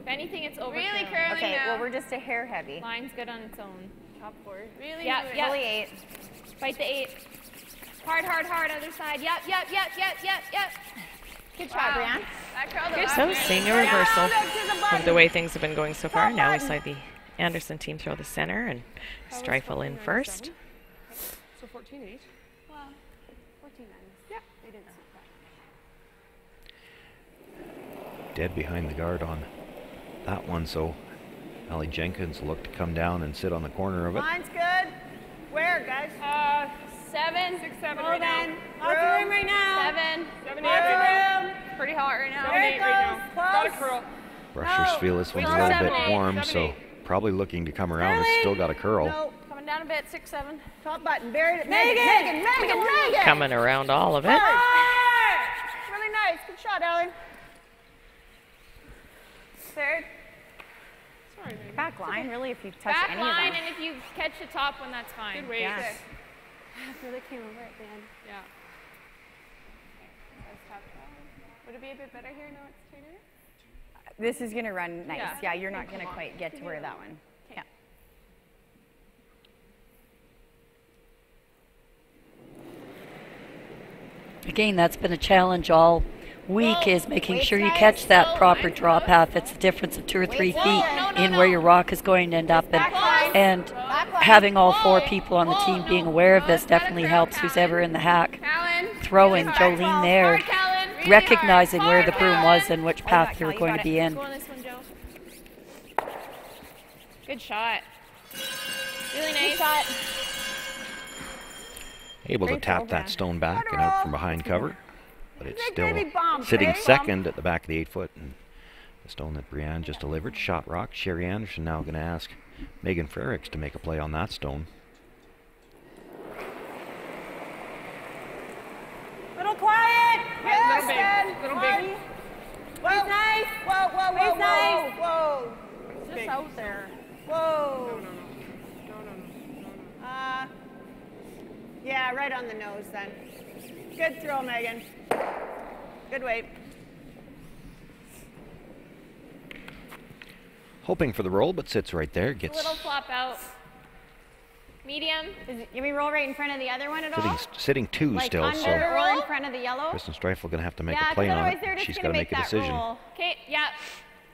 L: anything, it's over.
H: Really curling
G: Okay,
H: now.
G: well, we're just a hair heavy.
L: Line's good on its own. Top 4.
H: Really
L: Yeah,
H: good.
L: yeah.
G: Fully 8.
L: Fight the 8. Hard, other side. Yep.
H: Good
L: Wow.
H: shot, Brianne. That curled
L: Good.
H: up.
E: So seeing a reversal
H: Down to the
E: of
H: button.
E: the way things have been going so far.
H: Top
E: Now we
H: button.
E: saw the Anderson team throw the center and Streifel in first.
I: So 14-8.
H: Well, 14 minus.
I: Yeah.
H: They didn't see that.
B: Dead behind the guard on that one, so Allie Jenkins looked to come down and sit on the corner of it.
J: Line's good. Where, guys?
H: 7.
I: 6, 7
J: Hold
I: right now.
J: on. Lots of room right now.
H: 7.
I: 7, 8
J: Lots
I: right
J: of
I: now.
J: room.
H: Pretty hot right now.
I: 7, 8 right now. Got a
J: Close.
I: curl.
B: Brushers feel this one's a little bit warm, so probably looking to come around. It's still got a curl.
J: No.
H: Coming down a bit. 6, 7.
J: Top button. Buried it. Megan.
E: Coming around all of it.
J: Really nice. Good shot, Ellen.
H: Third.
I: Sorry, baby.
G: Back line, really, if you touch
L: Back
G: any
L: line,
G: of them.
L: and if you catch the top one, that's fine.
I: Good weight.
G: Yes.
H: Really came over at the end.
I: Yeah.
H: That's top 12. Would it be a bit better here? No, it's tighter.
G: This is going to run nice.
H: Yeah.
G: Yeah, you're not going to quite get to where that one. Yeah.
D: Again, that's been a challenge all week, is making sure you catch that proper draw path. It's the difference of 2 or 3 feet in where your rock is going to end up. And having all 4 people on the team being aware of this definitely helps who's ever in the hack throwing. Jolene there, recognizing where the broom was and which path they were going to be in.
L: Go on this one, Joe. Good shot. Really nice.
H: Good shot.
B: Able to tap that stone back and out from behind cover, but it's still sitting second at the back of the 8-foot. And the stone that Brianne just delivered, shot rock. Sherry Anderson now going to ask Megan Frericks to make a play on that stone.
J: Little quiet.
I: Yes, little big.
J: Whoa. He's nice. Whoa, whoa, whoa, whoa,
H: nice.
J: whoa.
H: It's just out there.
J: Whoa. Yeah, right on the nose then. Good throw, Megan. Good weight.
B: Hoping for the roll, but sits right there. Gets
L: little flop out. Medium.
H: Can we roll right in front of the other one at all?
B: sitting two
H: like
B: still,
H: under,
B: so
H: roll in front of the yellow?
B: Kristen Streifel going to have to make a play on it. She's got to make a decision.
L: Okay, yeah.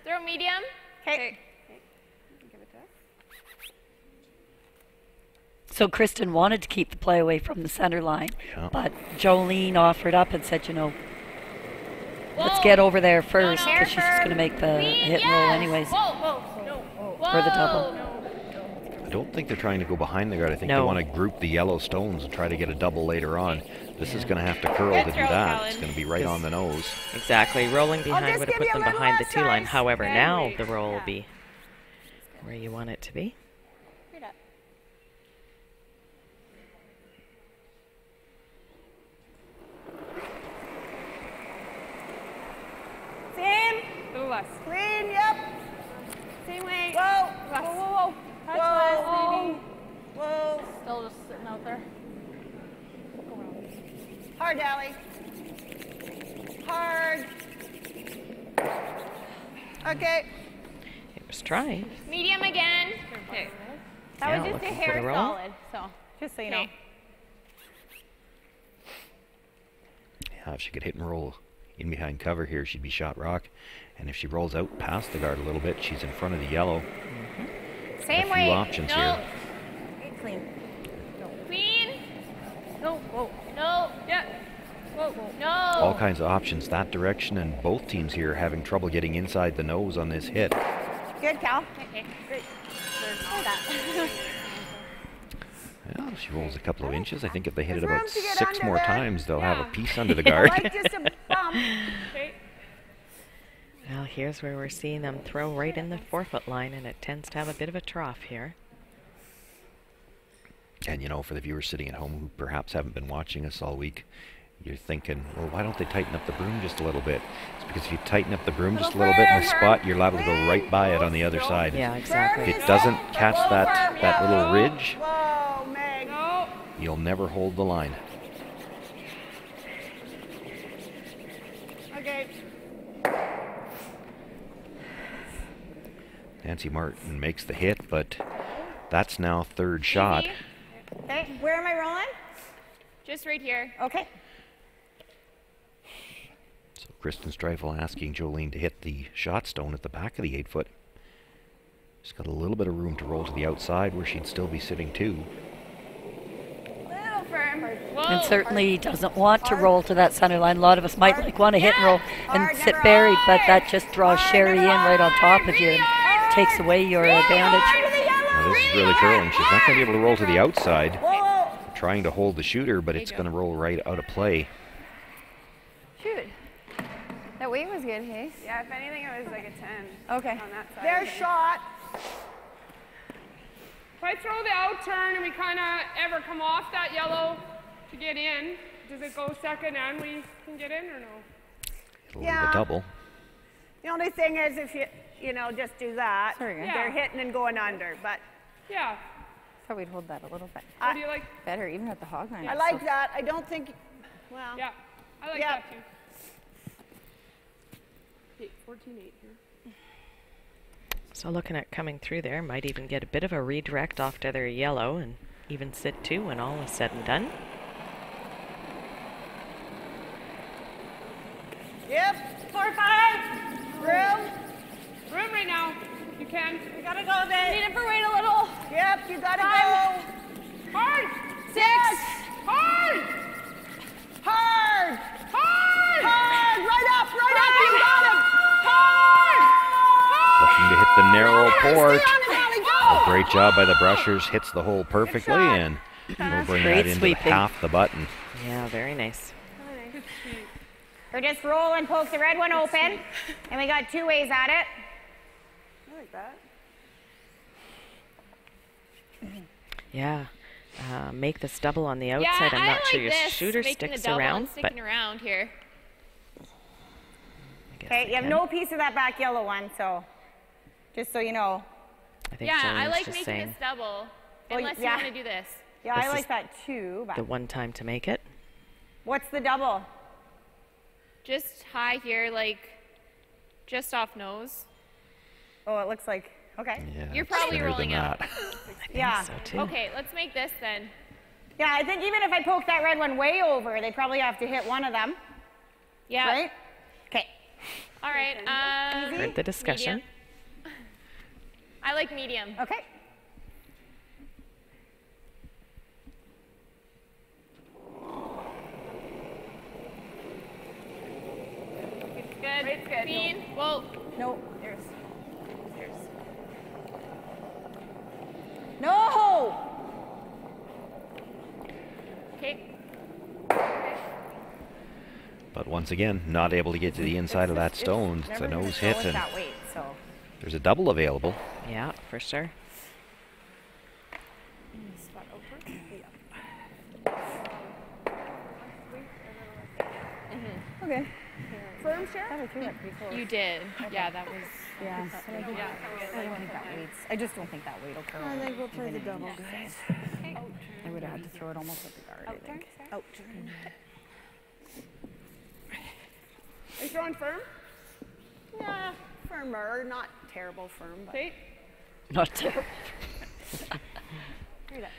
L: Throw medium.
H: Okay.
D: So Kristen wanted to keep the play away from the center line, but Jolene offered up and said, you know, let's get over there first because she's just going to make the hit and roll anyways. For the double.
B: I don't think they're trying to go behind the guard. I think they want to group the yellow stones and try to get a double later on. This is going to have to curl to do that. It's going to be right on the nose.
E: Exactly. Rolling behind would have put them behind the 2 line. However, now the roll will be where you want it to be.
H: Same.
I: A little less.
J: Clean, yep.
H: Same way.
J: Whoa.
H: Whoa, whoa, whoa. Touch
J: Whoa.
H: less, maybe.
J: Whoa.
H: Still just sitting out there.
J: Hard, Allie. Hard. Okay.
E: It was trying.
L: Medium again. Okay.
H: That was just a hair solid, so just so you know.
B: Yeah, if she could hit and roll in behind cover here, she'd be shot rock. And if she rolls out past the guard a little bit, she's in front of the yellow.
L: Same
B: a few options here.
H: Clean.
L: Clean.
H: No. Whoa.
L: No. Yeah. Whoa. No.
B: All kinds of options that direction, and both teams here having trouble getting inside the nose on this hit.
J: Good, Cal.
L: Okay.
J: Great.
B: Well, she rolls a couple of inches. I think if they hit it about 6 more times, they'll have a piece under the guard.
J: Like just a bump.
L: Okay.
E: Well, here's where we're seeing them throw right in the 4-foot line, and it tends to have a bit of a trough here.
B: And, you know, for the viewers sitting at home who perhaps haven't been watching us all week, you're thinking, well, why don't they tighten up the broom just a little bit? It's because if you tighten up the broom just a little bit in the spot, you're liable to go right by it on the other side.
E: Yeah, exactly.
B: If it doesn't catch that little ridge, you'll never hold the line.
J: Okay.
B: Nancy Martin makes the hit, but that's now 3rd shot.
H: Okay, where am I rolling?
L: Just right here.
H: Okay.
B: So Kristen Streifel asking Jolene to hit the shot stone at the back of the 8-foot. She's got a little bit of room to roll to the outside where she'd still be sitting 2.
H: Little firm.
D: And certainly doesn't want to roll to that center line. A lot of us might like want to hit and roll and sit buried, but that just draws Sherry in right on top of you and takes away your advantage.
B: Now this is really curling. She's not going to be able to roll to the outside. Trying to hold the shooter, but it's going to roll right out of play.
H: Shoot. That weight was good, hey?
I: Yeah, if anything, it was like a 10.
H: Okay.
I: On that side.
J: Their shot.
I: If I throw the out turn and we kind of ever come off that yellow to get in, does it go second and we can get in or no?
B: It'll leave a double.
J: The only thing is if you know, just do that.
H: Sorry,
J: They're hitting and going under, but.
I: Yeah.
H: Thought we'd hold that a little bit.
I: What do you like?
H: Better, even at the hog line.
J: I like that. I don't think, well.
I: Yeah, I like that too. 14-8 here.
E: So looking at coming through there, might even get a bit of a redirect off to their yellow and even sit 2 when all is said and done.
J: Yep. 4-5.
I: Room right now. You can.
J: You gotta go there.
H: Need it for weight a little.
J: Yep, you gotta go.
I: Hard.
J: 6.
I: Hard.
J: Hard.
I: Hard.
J: Hard. Right up. You got him. Hard.
B: Looking to hit the narrow port.
J: Stay on it, Allie, go.
B: A great job by the brushers. Hits the hole perfectly and We'll bring that into half the button.
E: Yeah, very nice.
H: Or just roll and poke the red one open. And we got 2 ways at it.
J: I like that.
E: Yeah. Make this double on the outside. I'm not sure your shooter sticks around.
L: Sticking around here.
H: Okay, you have no piece of that back yellow one, so just so you know.
E: I think
L: I like making this double. Unless you want to do this.
H: Yeah, I like that too. But
E: the one time to make it.
H: What's the double?
L: Just high here, like just off nose.
H: Oh, it looks like, okay.
B: Yeah,
L: you're probably rolling out.
H: Yeah.
E: So too.
L: Okay, let's make this then.
H: Yeah, I think even if I poke that red one way over, they probably have to hit one of them.
L: Yeah.
H: Right? Okay.
L: All right.
E: Heard the discussion.
L: Medium. I like medium.
H: Okay.
L: Good.
H: It's good.
L: Clean. Well,
H: no. There's. No!
L: Okay.
B: But once again, not able to get to the inside of that stone. It's a nose hit, and there's a double available.
E: Yeah, for sure.
H: Okay.
J: Firm share?
L: You did. Yeah, that was.
H: Yeah. I don't think that waits. I just don't think that weight will curl.
J: I think we'll play the double, guys.
H: I would have had to throw it almost at the guard, I think.
J: Out.
I: Are you throwing firm?
J: Yeah, firmer, not terrible firm. But
I: Okay.
E: Not terrible.
J: Hear that.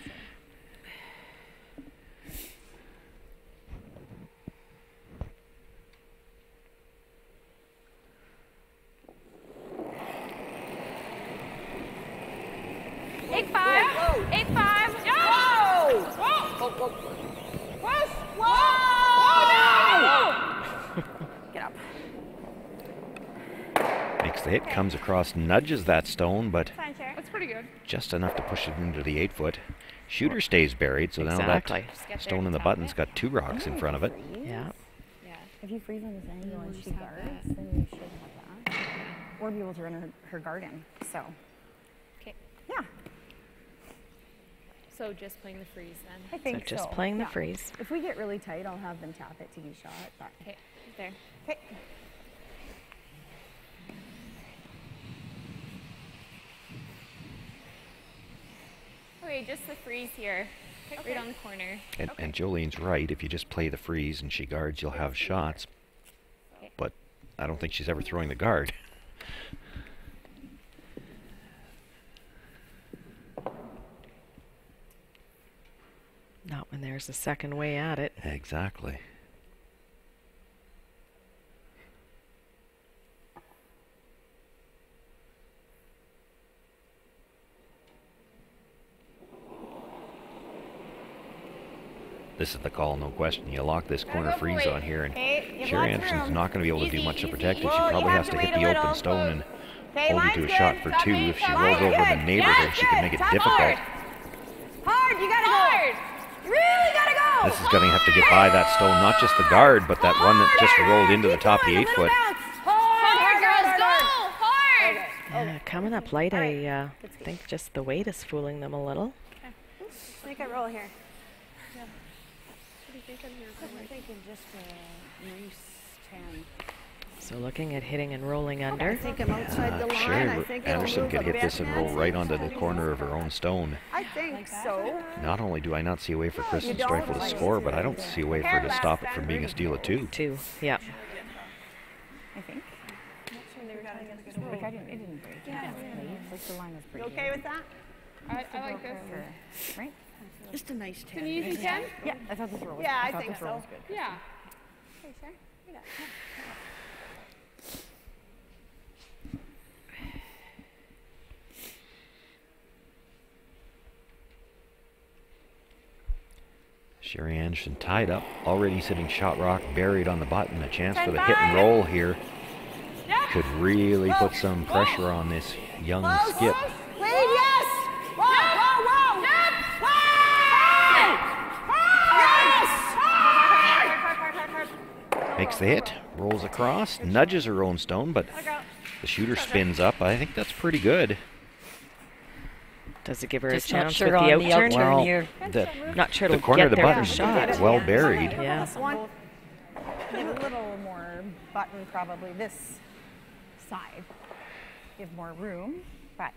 H: 8-5. 8-5.
I: Yeah.
H: Whoa!
I: Whoa!
H: Whoa!
I: Close!
H: Whoa! Get up.
B: Makes the hit, comes across, nudges that stone, but
I: That's pretty good.
B: just enough to push it into the 8-foot. Shooter stays buried, so now that stone in the button's got 2 rocks in front of it.
E: Yeah.
D: If you freeze on this angle and she guards, then you should have that. Or be able to run her guard in. So.
L: Okay.
D: Yeah.
L: So just playing the freeze then.
D: I think
E: so. Just playing the freeze.
D: If we get really tight, I'll have them tap it to be shot. But.
L: Okay. There.
H: Okay.
L: Okay, just the freeze here. Right on the corner.
B: And Jolene's right. If you just play the freeze and she guards, you'll have shots. But I don't think she's ever throwing the guard.
E: Not when there's a second way at it.
B: Exactly. This is the call, no question. You lock this corner freeze on here, and Sherry Anderson's not going to be able to do much to protect it. She probably has to hit the open stone and hold it to a shot for 2. If she rolls over in the neighborhood, she can make it difficult.
H: Hard, you gotta go. You really gotta go.
B: This is going to have to get by that stone, not just the guard, but that one that just rolled into the top of the 8-foot.
L: Hard, girls, go! Hard!
E: Yeah, coming up light, I think just the weight is fooling them a little.
J: Make it roll here.
H: I'm thinking just a nice 10.
E: So looking at hitting and rolling under.
J: I think I'm outside the line.
B: Sherry
J: I think
B: Anderson could hit this and roll right onto the corner of her own stone.
J: I think so.
B: Not only do I not see a way for Kristen Streifel to score, but I don't see a way for her to stop it from being a steal of 2.
E: 2, yeah.
D: I think. Like it didn't break. Yeah. Like the line was
J: You
D: pretty.
J: okay with that?
I: I like this.
D: Right?
J: Just a nice 10.
I: An easy 10?
D: Yeah, I thought this roll was
J: Yeah, I
D: thought
J: think
D: this roll
J: so.
D: was good.
I: Yeah.
J: Okay, sure. Do that.
B: Sherry Anderson tied up, already sitting shot rock, buried on the button. A chance for the hit and roll here. Could really put some pressure on this young skip.
H: Lead, yes. Whoa, whoa, whoa.
B: Makes the hit, rolls across, nudges her own stone, but the shooter spins up. I think that's pretty good.
E: Does it give her
D: Just
E: a chance
D: sure
E: with the
D: on the
E: outturn?
D: outturn here.
E: Not sure
B: the
E: it'll
B: corner
E: get
B: of the
E: there
B: button
E: for shot.
B: is well buried.
E: Yeah.
H: Give a little more button, probably this side. Give more room, but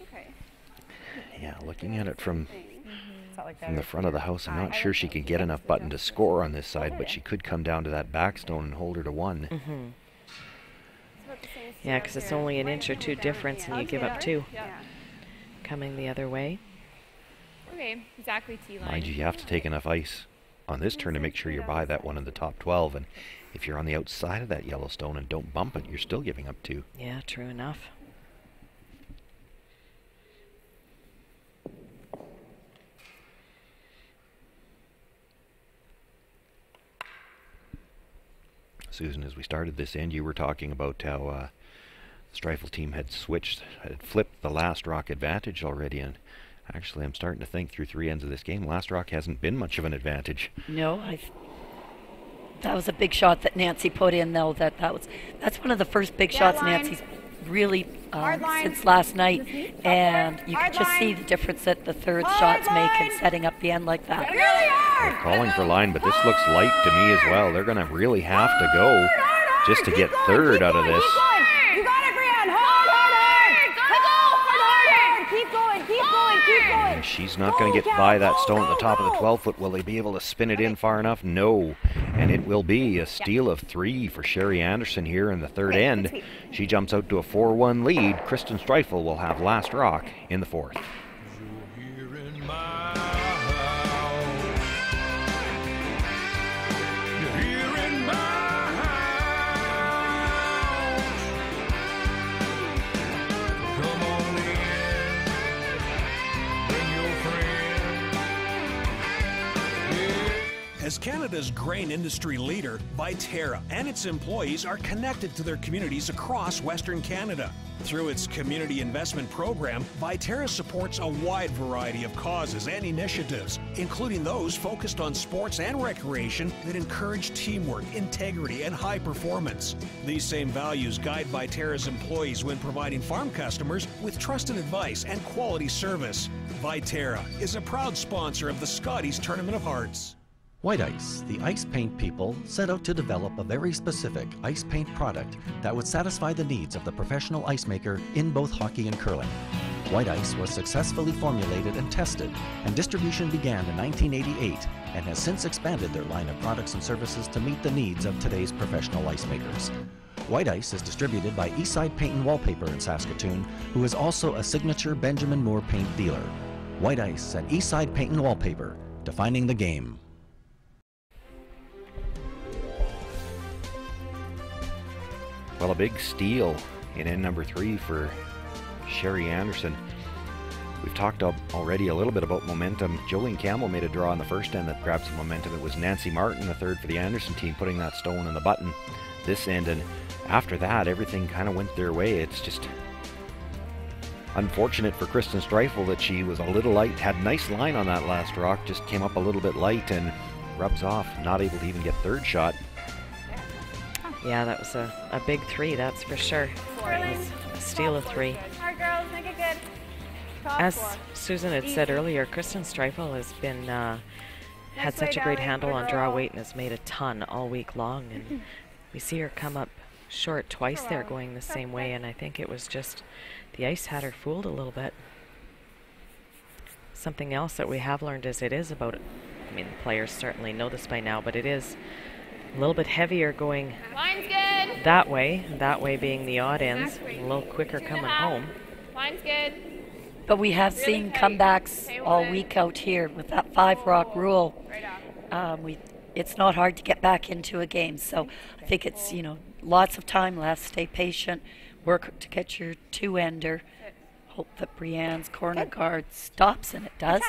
H: okay.
B: Yeah, looking at it from
H: Like
B: the front of the house, I'm not sure she could get enough button to score on this side, but she could come down to that backstone and hold her to 1.
E: Yeah, because it's only an inch or 2 difference, and you give up 2. Coming the other way.
L: Okay, exactly T-line.
B: Mind you, you have to take enough ice on this turn to make sure you're by that one in the top 12, and if you're on the outside of that yellow stone and don't bump it, you're still giving up 2.
E: Yeah, true enough.
B: Susan, as we started this end, you were talking about how the Streifel team had flipped the last rock advantage already, and actually I'm starting to think through 3 ends of this game, last rock hasn't been much of an advantage.
D: No, that was a big shot that Nancy put in, though. That's one of the first big shots Nancy's really since last night, and you can just see the difference that the third shots make in setting up the end like that.
B: They're calling for line, but this looks light to me as well. They're going to really have to go just to get third out of this.
H: You got it, Brianne. Hard. Keep going.
B: And she's not going to get by that stone at the top of the 12-foot. Will they be able to spin it in far enough? No. And it will be a steal of 3 for Sherry Anderson here in the third end. She jumps out to a 4-1 lead. Kristen Streifel will have last rock in the 4th.
M: As Canada's grain industry leader, Viterra and its employees are connected to their communities across Western Canada. Through its community investment program, Viterra supports a wide variety of causes and initiatives, including those focused on sports and recreation that encourage teamwork, integrity, and high performance. These same values guide Viterra's employees when providing farm customers with trusted advice and quality service. Viterra is a proud sponsor of the Scotties Tournament of Hearts.
A: White Ice, the ice paint people, set out to develop a very specific ice paint product that would satisfy the needs of the professional ice maker in both hockey and curling. White Ice was successfully formulated and tested, and distribution began in 1988 and has since expanded their line of products and services to meet the needs of today's professional ice makers. White Ice is distributed by Eastside Paint and Wallpaper in Saskatoon, who is also a signature Benjamin Moore paint dealer. White Ice and Eastside Paint and Wallpaper, defining the game.
B: Well, a big steal in end number 3 for Sherry Anderson. We've talked already a little bit about momentum. Jolene Campbell made a draw in the first end that grabbed some momentum. It was Nancy Martin, the third for the Anderson team, putting that stone in the button this end. And after that, everything kind of went their way. It's just unfortunate for Kristen Streifel that she was a little light. Had a nice line on that last rock, just came up a little bit light and rubs off. Not able to even get third shot.
E: Yeah, that was a big 3, that's for sure. It was a steal of 3.
H: All right, girls, make it good.
E: As Susan had said earlier, Kristen Streifel has been had such a great handle on draw weight and has made a ton all week long. And we see her come up short twice there going the same way, and I think it was just the ice had her fooled a little bit. Something else that we have learned is it is about, I mean, the players certainly know this by now, but it is a little bit heavier going that way being the odd ends, a little quicker coming home.
L: Line's good.
D: But we have seen comebacks all week out here with that 5-rock rule. It's not hard to get back into a game, so I think it's, lots of time left. Stay patient, work to get your 2-ender. Hope that Brianne's corner guard stops, and it does.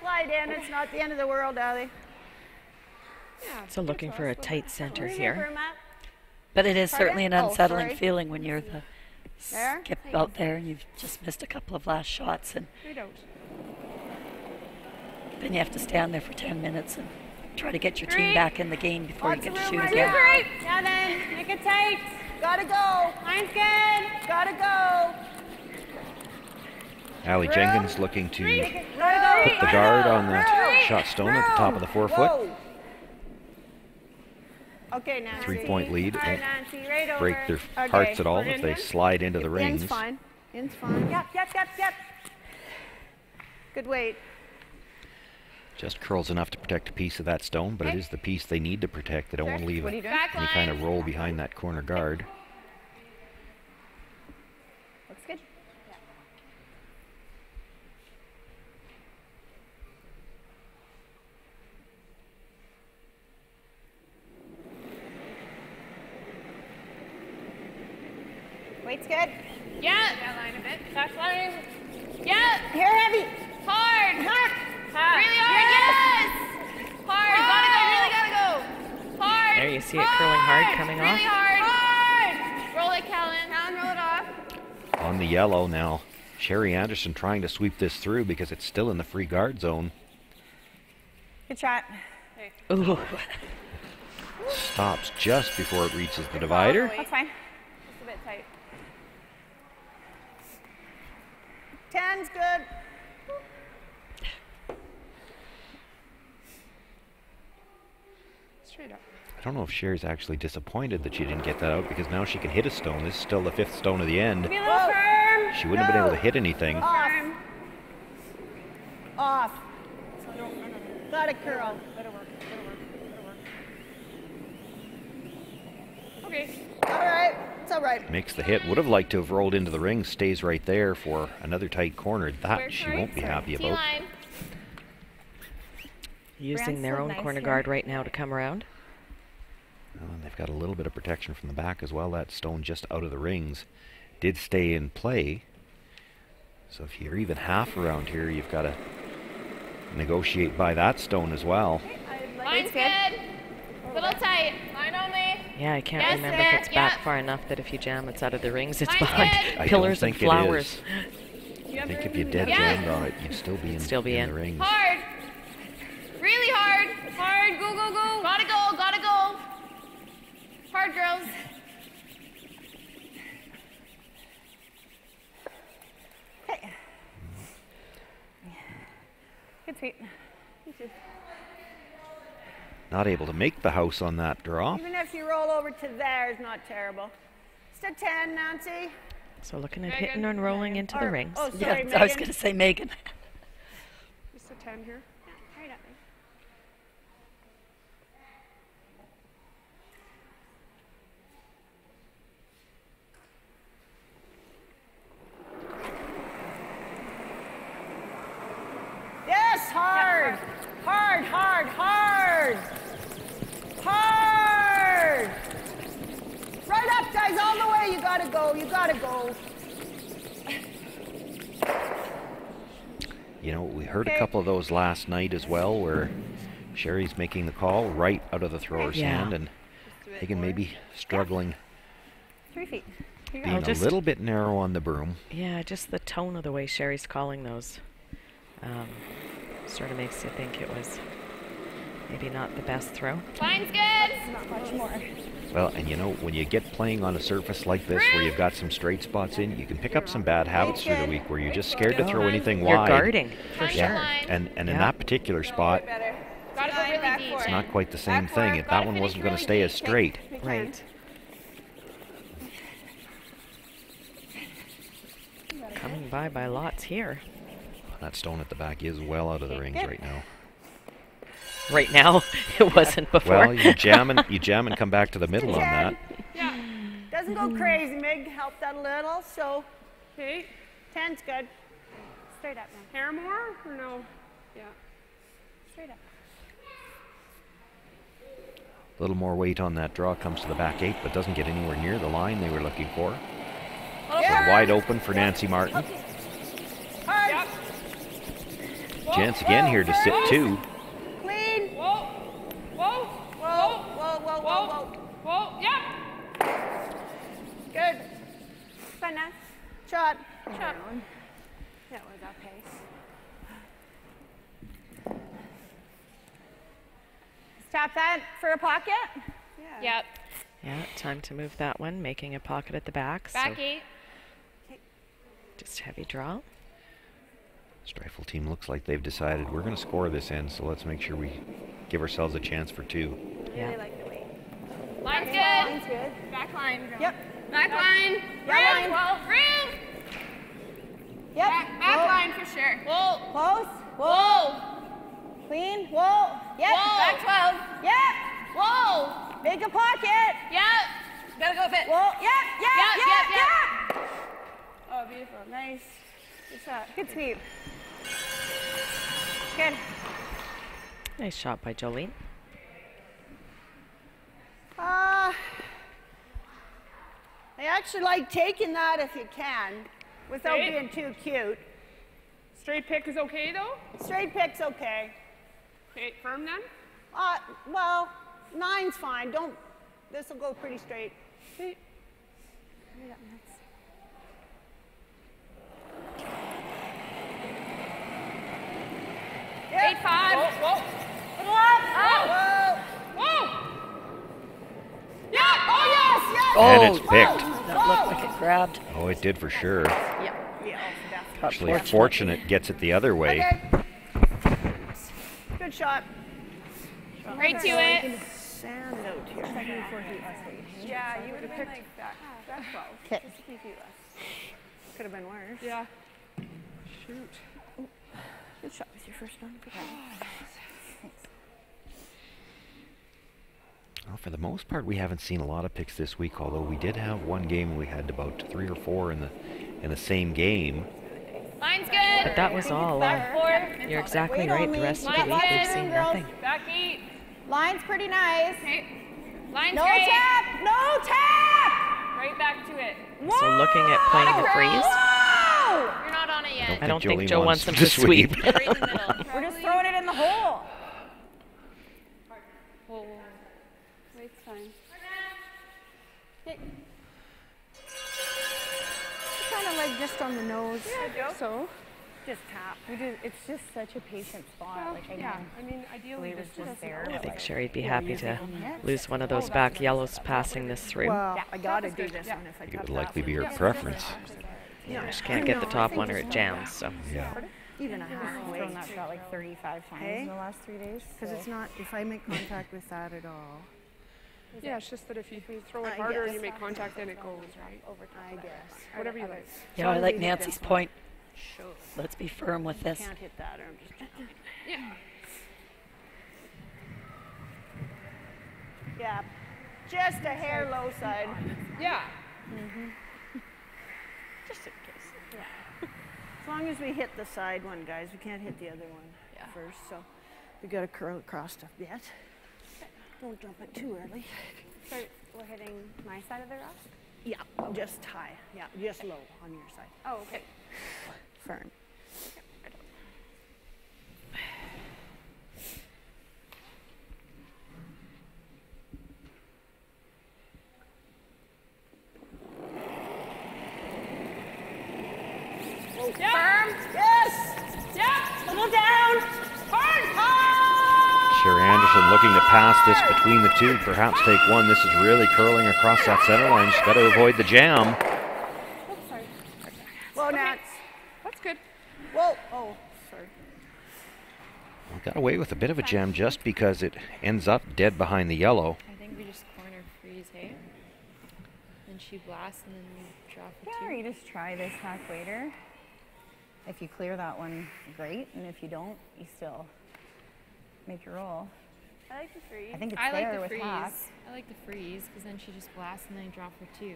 J: Slide in, it's not the end of the world, Allie.
E: So looking for a tight center here.
D: But it is certainly an unsettling feeling when you're the skip out there and you've just missed a couple of last shots, and then you have to stand there for 10 minutes and Try to get your team back in the game before you get to shoot
J: right
D: again.
J: now. Yeah, then make it tight. Gotta go. Line's good. Gotta go.
B: Allie Jenkins looking to put the guard on that shot stone at the top of the 4-foot.
J: Okay, Nancy.
B: 3-point lead.
J: All right,
B: Won't
J: Nancy, right over.
B: break their hearts at all if they slide into the rings.
J: In's fine. In's fine. Yep. Good weight.
B: Just curls enough to protect a piece of that stone, but it is the piece they need to protect. They don't want to leave any kind of roll behind that corner guard.
J: Looks good. Weight's good.
H: Yeah. That line a bit. Back line. Yeah.
J: Here heavy.
H: Hard. Really hard. Yes. Hard. Gotta go. Really gotta go. Hard.
E: There you see it curling hard coming off.
H: Really hard. Roll it, Callan. Roll it off.
B: On the yellow now, Sherry Anderson trying to sweep this through because it's still in the free guard zone.
J: Good shot.
E: Ooh.
B: Stops just before it reaches the divider.
J: That's fine.
H: Just a bit tight.
J: 10's good.
H: Straight up.
B: I don't know if Sherry's actually disappointed that she didn't get that out because now she can hit a stone. This is still the 5th stone of the end.
H: Be a little firm.
B: She wouldn't have been able to hit anything.
J: Off. Got it, curl.
H: Okay.
J: All right. It's all right.
B: Makes the hit. Would have liked to have rolled into the ring. Stays right there for another tight corner. That she won't be happy about.
H: T-line.
E: Using their own corner guard right now to come around.
B: Well, and they've got a little bit of protection from the back as well. That stone just out of the rings did stay in play. So if you're even half around here, you've got to negotiate by that stone as well.
H: Line's good. Little tight. Line only.
E: Yeah, I can't remember if it's back far enough that if you jam, it's out of the rings. It's
H: Line's
E: behind
H: good.
E: pillars and flowers.
B: I think if you dead jammed on it, you'd still be in the rings.
H: Hard. Really hard. Hard. Go, go, go. Gotta go. Gotta go. Hard, girls.
J: Okay. Good sweep.
B: Not able to make the house on that draw.
J: Even if you roll over to there, it's not terrible. Just a 10, Nancy.
E: So looking at hitting and rolling into the rings.
J: Oh, sorry,
D: I was going to say Megan.
H: Just a 10 here.
J: Right up, Megan. Yes, hard. Hard, hard, hard. Hard. Right up, guys, all the way. You gotta go. You gotta go.
B: You know, we heard a couple of those last night as well where Sherry's making the call right out of the thrower's hand and Megan maybe struggling.
J: 3 feet.
B: Being a little bit narrow on the broom.
E: Yeah, just the tone of the way Sherry's calling those sort of makes you think it was maybe not the best throw.
H: Line's good.
J: Not much more.
B: Well, and you know, when you get playing on a surface like this where you've got some straight spots in, you can pick up some bad habits through the week where you're just scared to throw anything wide.
E: You're guarding, for sure.
B: And in that particular spot,
H: Gotta go really deep.
B: it's not quite the same thing. If that one wasn't going to stay as straight.
E: Right. Coming by lots here.
B: That stone at the back is well out of the rings right now.
E: Right now, it wasn't before.
B: Well, you jam and come back to the middle on that.
J: Yeah. Doesn't go crazy. Meg helped that a little, so.
I: Okay.
J: 10's good. Straight up now.
I: Hair more or no? Yeah.
J: Straight up.
B: A little more weight on that draw comes to the back 8, but doesn't get anywhere near the line they were looking for.
J: Yeah.
B: So wide open for Nancy Martin.
J: Hard.
B: Chance again here to sit 2.
J: Clean.
I: Whoa. Whoa.
J: Whoa. Whoa, whoa, whoa, whoa.
I: Whoa. Yeah.
J: Good. Fun, Nat. Shot.
H: Shot.
J: That was our pace.
H: Tap that for a pocket.
J: Yeah.
L: Yep.
E: Yeah, time to move that one, making a pocket at the back.
L: Back
E: so
L: 8.
E: just heavy draw.
B: Streifel team looks like they've decided we're going to score this end, so let's make sure we give ourselves a chance for 2.
E: Yeah.
H: Really like the weight.
L: Line's good.
H: Line's good.
L: Back line. Girl.
H: Yep.
L: Back line.
H: Yeah,
L: Room.
H: line.
L: Room.
H: Yep.
L: Back line for sure. Whoa.
H: Close.
L: Whoa.
H: Clean. Whoa. Yep.
L: Whoa.
H: Back 12. Yep.
L: Whoa.
H: Make a pocket.
L: Yep. Gotta go fit.
H: Whoa. Yep. Yep.
L: Yep,
H: Yep.
L: yep,
H: Yep. Oh, beautiful. Nice. Good shot. Good sweep. Good.
E: Nice shot by Jolene.
J: I actually like taking that if you can, without
I: Straight?
J: being too cute.
I: Straight pick is okay though?
J: Straight pick's okay.
I: Okay, firm then?
J: Well, 9's fine. This will go pretty straight.
I: Okay.
J: Yep.
L: 8-5.
I: Whoa.
L: Oh.
I: Whoa. Yeah. Oh yes. Yes.
B: And it's picked.
D: That looked like it grabbed.
B: Oh, it did for sure.
J: Yeah.
B: Actually, fortunate gets it the other way.
J: Okay. Good shot.
L: Right to it.
J: Sand out here.
H: Yeah, you would have picked like that.
J: That's 12.
H: Okay.
J: Could have been worse.
I: Yeah. Shoot.
J: Good shot with your first one. Good
B: Well, for the most part, we haven't seen a lot of picks this week, although we did have one game we had about 3 or 4 in the same game.
L: Line's good.
E: But that was all.
L: Back 4.
E: You're exactly right. The rest of the
L: Line's
E: week, we've
L: good.
E: seen nothing.
I: Back 8.
H: Line's pretty nice.
L: Okay. Line's
H: No
L: great.
H: tap. No tap.
I: Right back to it.
E: So looking at playing a freeze.
H: Whoa.
L: You're not on it yet.
E: I don't think
B: Jolene
E: Joe wants him to sweep.
L: Right in the middle.
H: We're just throwing it in the hole.
L: Whoa.
H: Weight's fine. Okay.
J: Kind of like just on the nose.
H: Yeah,
J: So, just tap.
H: It's just such a patient spot. Like
I: Yeah. I mean, ideally
H: was
I: this
H: just
I: is
H: there.
E: I think Sherry'd be happy to lose one of those back yellows passing this through.
J: Well, I gotta do this one if I
B: It
J: tap
B: would
J: that
B: likely
J: one.
B: be your preference.
E: Just can't get the top one or it jams. So
B: Yeah.
J: Even a half
H: I've
J: weight.
H: thrown that shot like 35 times
J: Hey?
H: in the last 3 days.
J: Because it's not, if I make contact with that at all,
I: Yeah, it's just that if you throw it
J: I
I: harder and
J: guess.
I: you make contact, then it goes, right?
J: I guess.
I: Whatever you like.
D: Yeah, I like Nancy's point.
J: Sure.
D: Let's be firm with this.
J: Can't hit that or I'm just jamming.
I: Yeah.
J: Yeah. Just a hair low side.
I: Yeah.
J: Just in case. Yeah. As long as we hit the side one, guys, we can't hit the other one first. So we got to curl across a bit. Don't jump it too early.
H: So we're hitting my side of the rock?
J: Yeah, just high. Yeah, just low on your side.
H: Oh, okay.
J: Firm.
I: Yeah.
J: Yes!
I: Yeah.
J: Little down!
I: Hard.
B: Sherry Anderson looking to pass this between the two, perhaps take one. This is really curling across that center line. She's got to avoid the jam.
I: Oops, sorry.
J: Whoa, Nats.
I: That's good.
J: Whoa. Oh, sorry.
B: We got away with a bit of a jam just because it ends up dead behind the yellow.
L: I think we just corner freeze, hey? And she blasts and then we draw for
H: Yeah, or
L: 2.
H: you just try this hack waiter. If you clear that one, great. And if you don't, you still make your roll.
L: I like the freeze.
H: I think it's
L: I like
H: there
L: the
H: with
L: freeze.
H: hack.
L: I like the freeze because then she just blasts and then I draw for 2.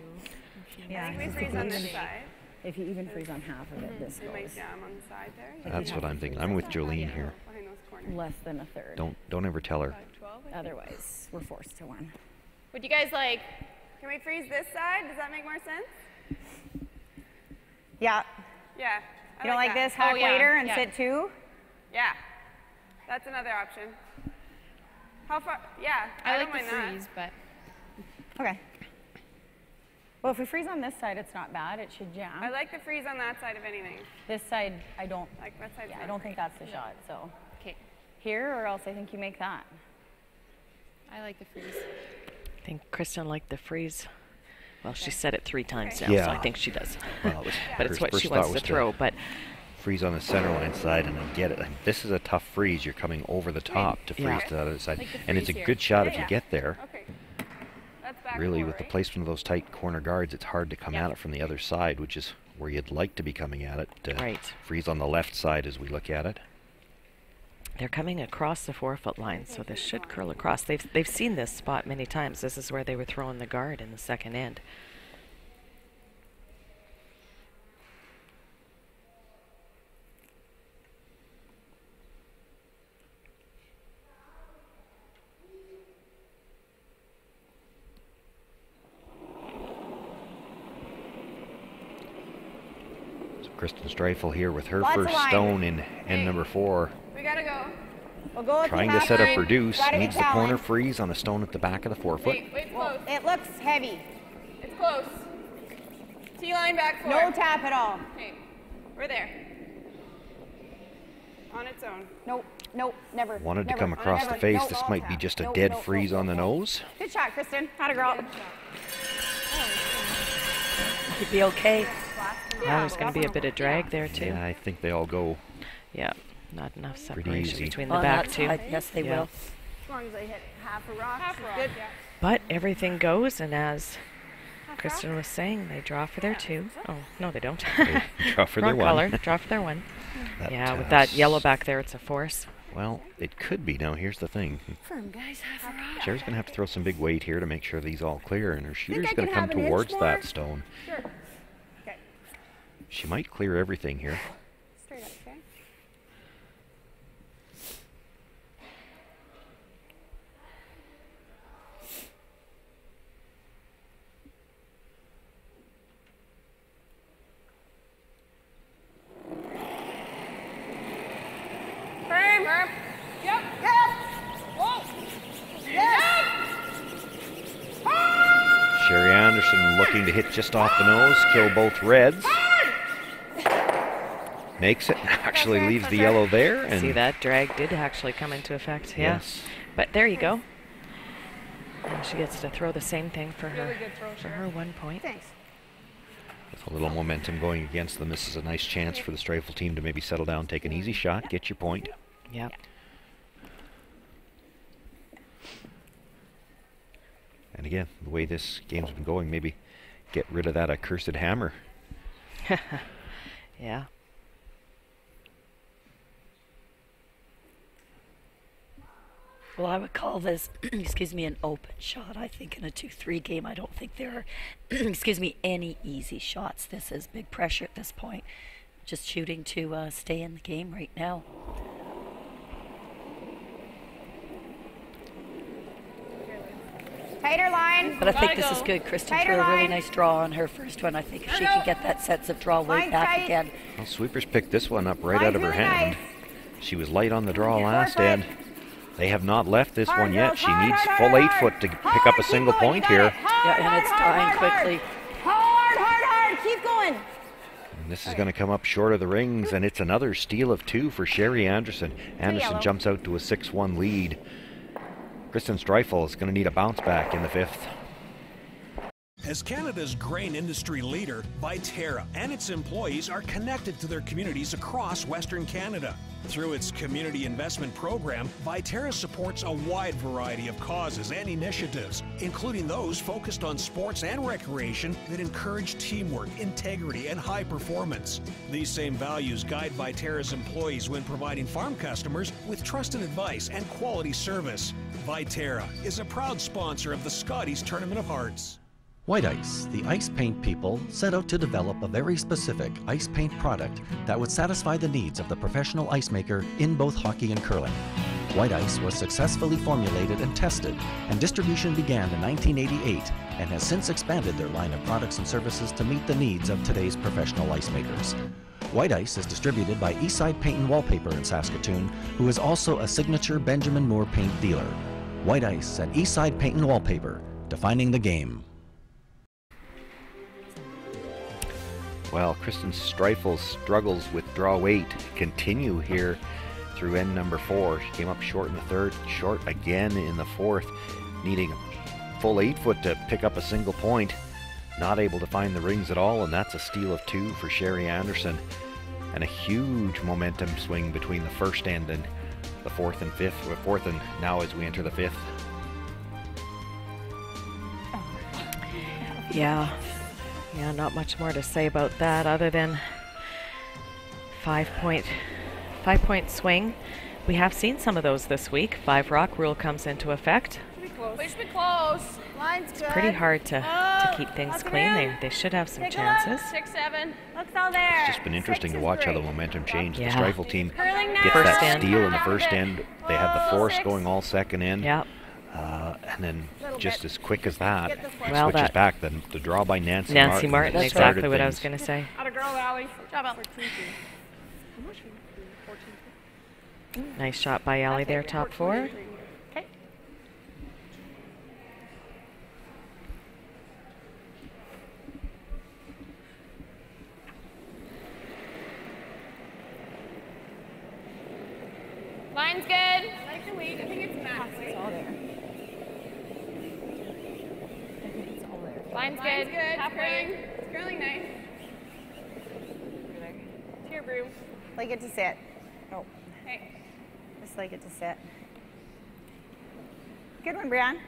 H: Yeah,
I: I think we
H: if
I: freeze
H: you
I: on this
H: even-
I: side.
H: If you even freeze on half of it, this
I: We might
H: goes
I: jam on the side there.
B: That's what I'm thinking. I'm with Jolene here.
I: Behind those corners.
H: less than a third.
B: Don't ever tell her.
I: 5-12, I think.
H: Otherwise, we're forced to win.
L: What do you guys like?
H: Can we freeze this side? Does that make more sense? Yeah.
N: Yeah.
H: You don't like this? Hack waiter and sit 2?
N: Yeah. That's another option. How far? Yeah.
L: I
N: don't
L: like the
N: mind
L: freeze, but.
H: Okay. Well, if we freeze on this side, it's not bad. It should jam.
N: I like the freeze on that side of anything.
H: This side, I don't.
N: Like that side's
H: Yeah, I
N: not
H: don't think
N: great.
H: that's the shot. So.
L: Okay.
H: Here, or else I think you make that.
L: I like the freeze.
E: I think Kristen liked the freeze. Well, she said it 3 times now,
B: Yeah.
E: so I think she does.
B: Well,
E: but it's what she wants to throw. But
B: freeze on the center line side, and I get it. This is a tough freeze. You're coming over the top to freeze to the other side,
L: Like
B: and it's a
L: here.
B: good shot if you get there.
N: Okay. That's back
B: Really,
N: four,
B: with the
N: right?
B: placement of those tight corner guards, it's hard to come at it from the other side, which is where you'd like to be coming at it.
E: Right.
B: Freeze on the left side as we look at it.
E: they're coming across the 4-foot line, so this should curl across. They've seen this spot many times. This is where they were throwing the guard in the second end.
B: Kristen Streifel here with her
N: Lots of
B: first
N: line.
B: stone in end number 4.
N: We gotta go. We'll go with
B: Trying
N: the
B: to set up
N: half
B: for
N: line.
B: deuce.
N: Gotta
B: Needs
N: get
B: the corner
N: Talon.
B: freeze on a stone at the back of the 4-foot.
N: Wait, close. It looks heavy. It's close. T-line back 4. No tap at all. Okay, we're there. On its own. Nope, never.
B: Wanted to
N: never,
B: come across the
N: never.
B: face.
N: No,
B: This
N: all
B: might be
N: tap.
B: just a
N: Nope,
B: dead
N: nope,
B: freeze
N: nope,
B: on the
N: nope.
B: nose.
N: Good shot, Kristen. How'd it girl?
D: You'd be okay.
E: Yeah, there's going to be a bit of drag there, too.
B: Yeah, I think they all go.
E: Yeah, not enough
B: Pretty
E: separation
B: easy.
E: between the
D: On
E: back
D: that
E: two.
D: side, yes, they will.
N: As long as I hit half a rock. Half rock, good. Yeah.
E: But everything goes, and as Kristen was saying, they draw for their 2. Oh, no, they don't.
B: They draw for their
E: Wrong
B: 1.
E: color. Draw for their 1.
B: That,
E: Yeah, with that yellow back there, it's a force.
B: Well, it could be. Now, here's the thing.
N: Firm, guys. Half a rock.
B: Sherry's going to have to throw some big weight here to make sure these all clear, and her shooter's
N: I
B: going to
N: can
B: come
N: have an inch
B: towards
N: more?
B: that stone.
N: Sure. Okay.
B: She might clear everything here.
N: Straight up, okay? Firm. Firm. Yep. Yep. Whoa. Yes.
B: Sherry Anderson looking to hit just off the nose, kill both reds. Makes it, actually leaves the yellow there. And
E: See, that drag did actually come into effect. Yeah.
B: Yes.
E: But there you go. And she gets to throw the same thing for her,
N: Really good throw,
E: for her 1 point.
N: Thanks.
B: with a little momentum going against them, this is a nice chance for the Streifel team to maybe settle down, take an easy shot, get your point.
E: Yep.
B: And again, the way this game's been going, maybe get rid of that accursed hammer.
E: Yeah.
D: Well, I would call this, excuse me, an open shot. I think in a 2-3 game, I don't think there are, excuse me, any easy shots. This is big pressure at this point. Just shooting to stay in the game right now.
N: Tighter line.
D: But I think this is good. Kristen threw a really nice draw on her first one. I think if she can get that sense of draw weight back again.
B: Well, Sweepers picked this one up right out of her hand. She was light on the draw last, and they have not left this one yet. She needs full 8 foot to pick up a single point here.
D: Yeah, and it's dying quickly.
N: Hard. Keep going.
B: And this is going to come up short of the rings, and it's another steal of 2 for Sherry Anderson. Anderson jumps out to a 6-1 lead. Kristen Streifel is going to need a bounce back in the 5th.
M: As Canada's grain industry leader, Viterra and its employees are connected to their communities across Western Canada. Through its community investment program, Viterra supports a wide variety of causes and initiatives, including those focused on sports and recreation that encourage teamwork, integrity, and high performance. These same values guide Viterra's employees when providing farm customers with trusted advice and quality service. Viterra is a proud sponsor of the Scotties Tournament of Hearts.
A: White Ice, the ice paint people, set out to develop a very specific ice paint product that would satisfy the needs of the professional ice maker in both hockey and curling. White Ice was successfully formulated and tested, and distribution began in 1988 and has since expanded their line of products and services to meet the needs of today's professional ice makers. White Ice is distributed by Eastside Paint and Wallpaper in Saskatoon, who is also a signature Benjamin Moore paint dealer. White Ice and Eastside Paint and Wallpaper, defining the game.
B: Well, Kristen Streifel's struggles with draw weight continue here through end number 4. She came up short in the 3rd, short again in the 4th. needing a full 8-foot to pick up a single point. Not able to find the rings at all, and that's a steal of 2 for Sherry Anderson. And a huge momentum swing between the first end and the fourth and now as we enter the 5th.
E: Yeah, not much more to say about that other than 5-point swing. We have seen some of those this week. 5 rock rule comes into effect.
H: We should be close. Line's good.
E: It's pretty hard to keep things clean. They should have some chances.
H: 6, 7. Looks all there.
B: It's just been interesting to watch how the momentum changed.
E: Yeah.
B: The Streifel team
H: Curling
B: gets
H: now.
B: that steal in the first end. They had the force going all second end.
E: Yeah.
B: And then just as quick as that,
E: Well,
B: switches back. The draw by Nancy Martin.
E: That's exactly what I was going to say.
I: Out of girl, Allie.
H: Good job, Allie.
E: Nice shot by Allie there, top 4.
H: Okay. Line's good. I like the weight. I think it's max. It's all there. Line's good. Top curling. It's curling nice. To your broom.
N: Like it to sit.
H: Oh. Hey.
N: Just like it to sit. Good one, Brianne.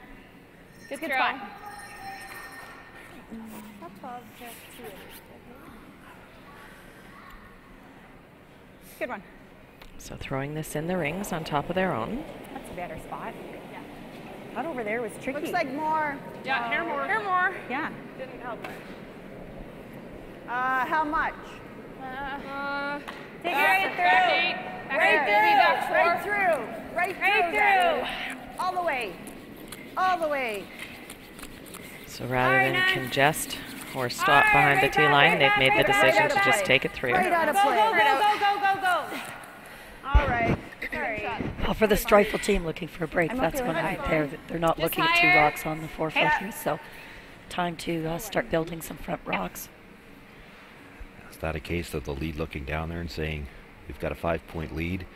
H: Good
N: throw.
H: spot.
N: Good one.
E: So throwing this in the rings on top of their own.
N: That's a better spot. Yeah. That over there was tricky.
I: Looks like more. Yeah, hair more. Hair more.
N: Yeah.
I: Didn't help.
N: How much?
H: Take it through.
N: Right through. All the way. All the way.
E: So rather than congest or stop behind the tee line, they've made the decision to just take it through.
N: Right out of play. Go. All right. Sorry.
D: Well, for the Streifel team looking for a break, that's when I think they're not looking at 2 rocks on the 4 footer, so time to start building some front rocks.
B: Is that a case of the lead looking down there and saying, we've got a 5-point lead,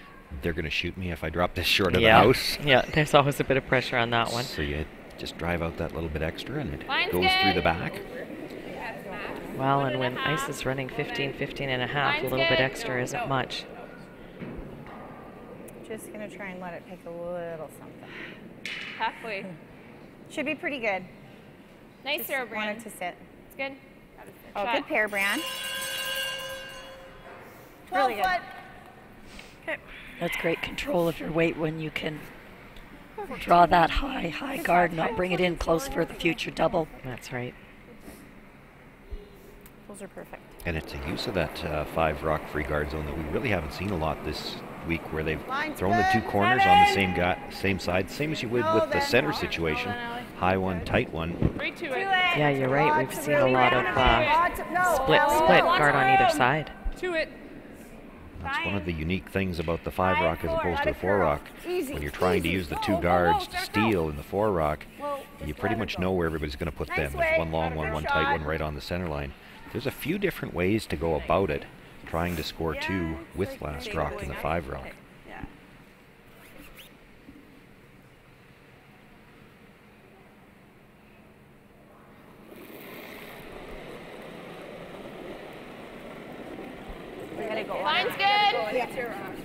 B: they're going to shoot me if I drop this short of the house?
E: Yeah, there's always a bit of pressure on that one.
B: So you just drive out that little bit extra and it goes through the back.
E: Well, and when ice is running 15 and a half, a little bit extra isn't much.
N: Just going to try and let it take a little something.
H: Halfway.
N: Should be pretty good.
H: Nice throw, Brian.
N: Want it to sit.
H: It's good.
N: Oh, good pair, Brian.
H: 12
N: Really good.
H: foot.
N: Okay.
D: That's great control of your weight when you can draw that high guard, not bring it in close for the future double.
E: That's right.
N: Those are perfect.
B: And it's a use of that 5 rock free guard zone that we really haven't seen a lot this week, where they've thrown the 2 corners on the same side, same as you would with the center situation. High one, tight one.
E: Yeah, you're right. We've seen a lot of split guard on either side.
I: To it.
B: That's one of the unique things about the 5 rock as opposed to the 4 rock. When you're trying to use the 2 guards to steal in the 4 rock, you pretty much know where everybody's going to put them. There's one long one, one tight one right on the center line. There's a few different ways to go about it, trying to score 2 with last rock in the 5 rock.
H: Line's good.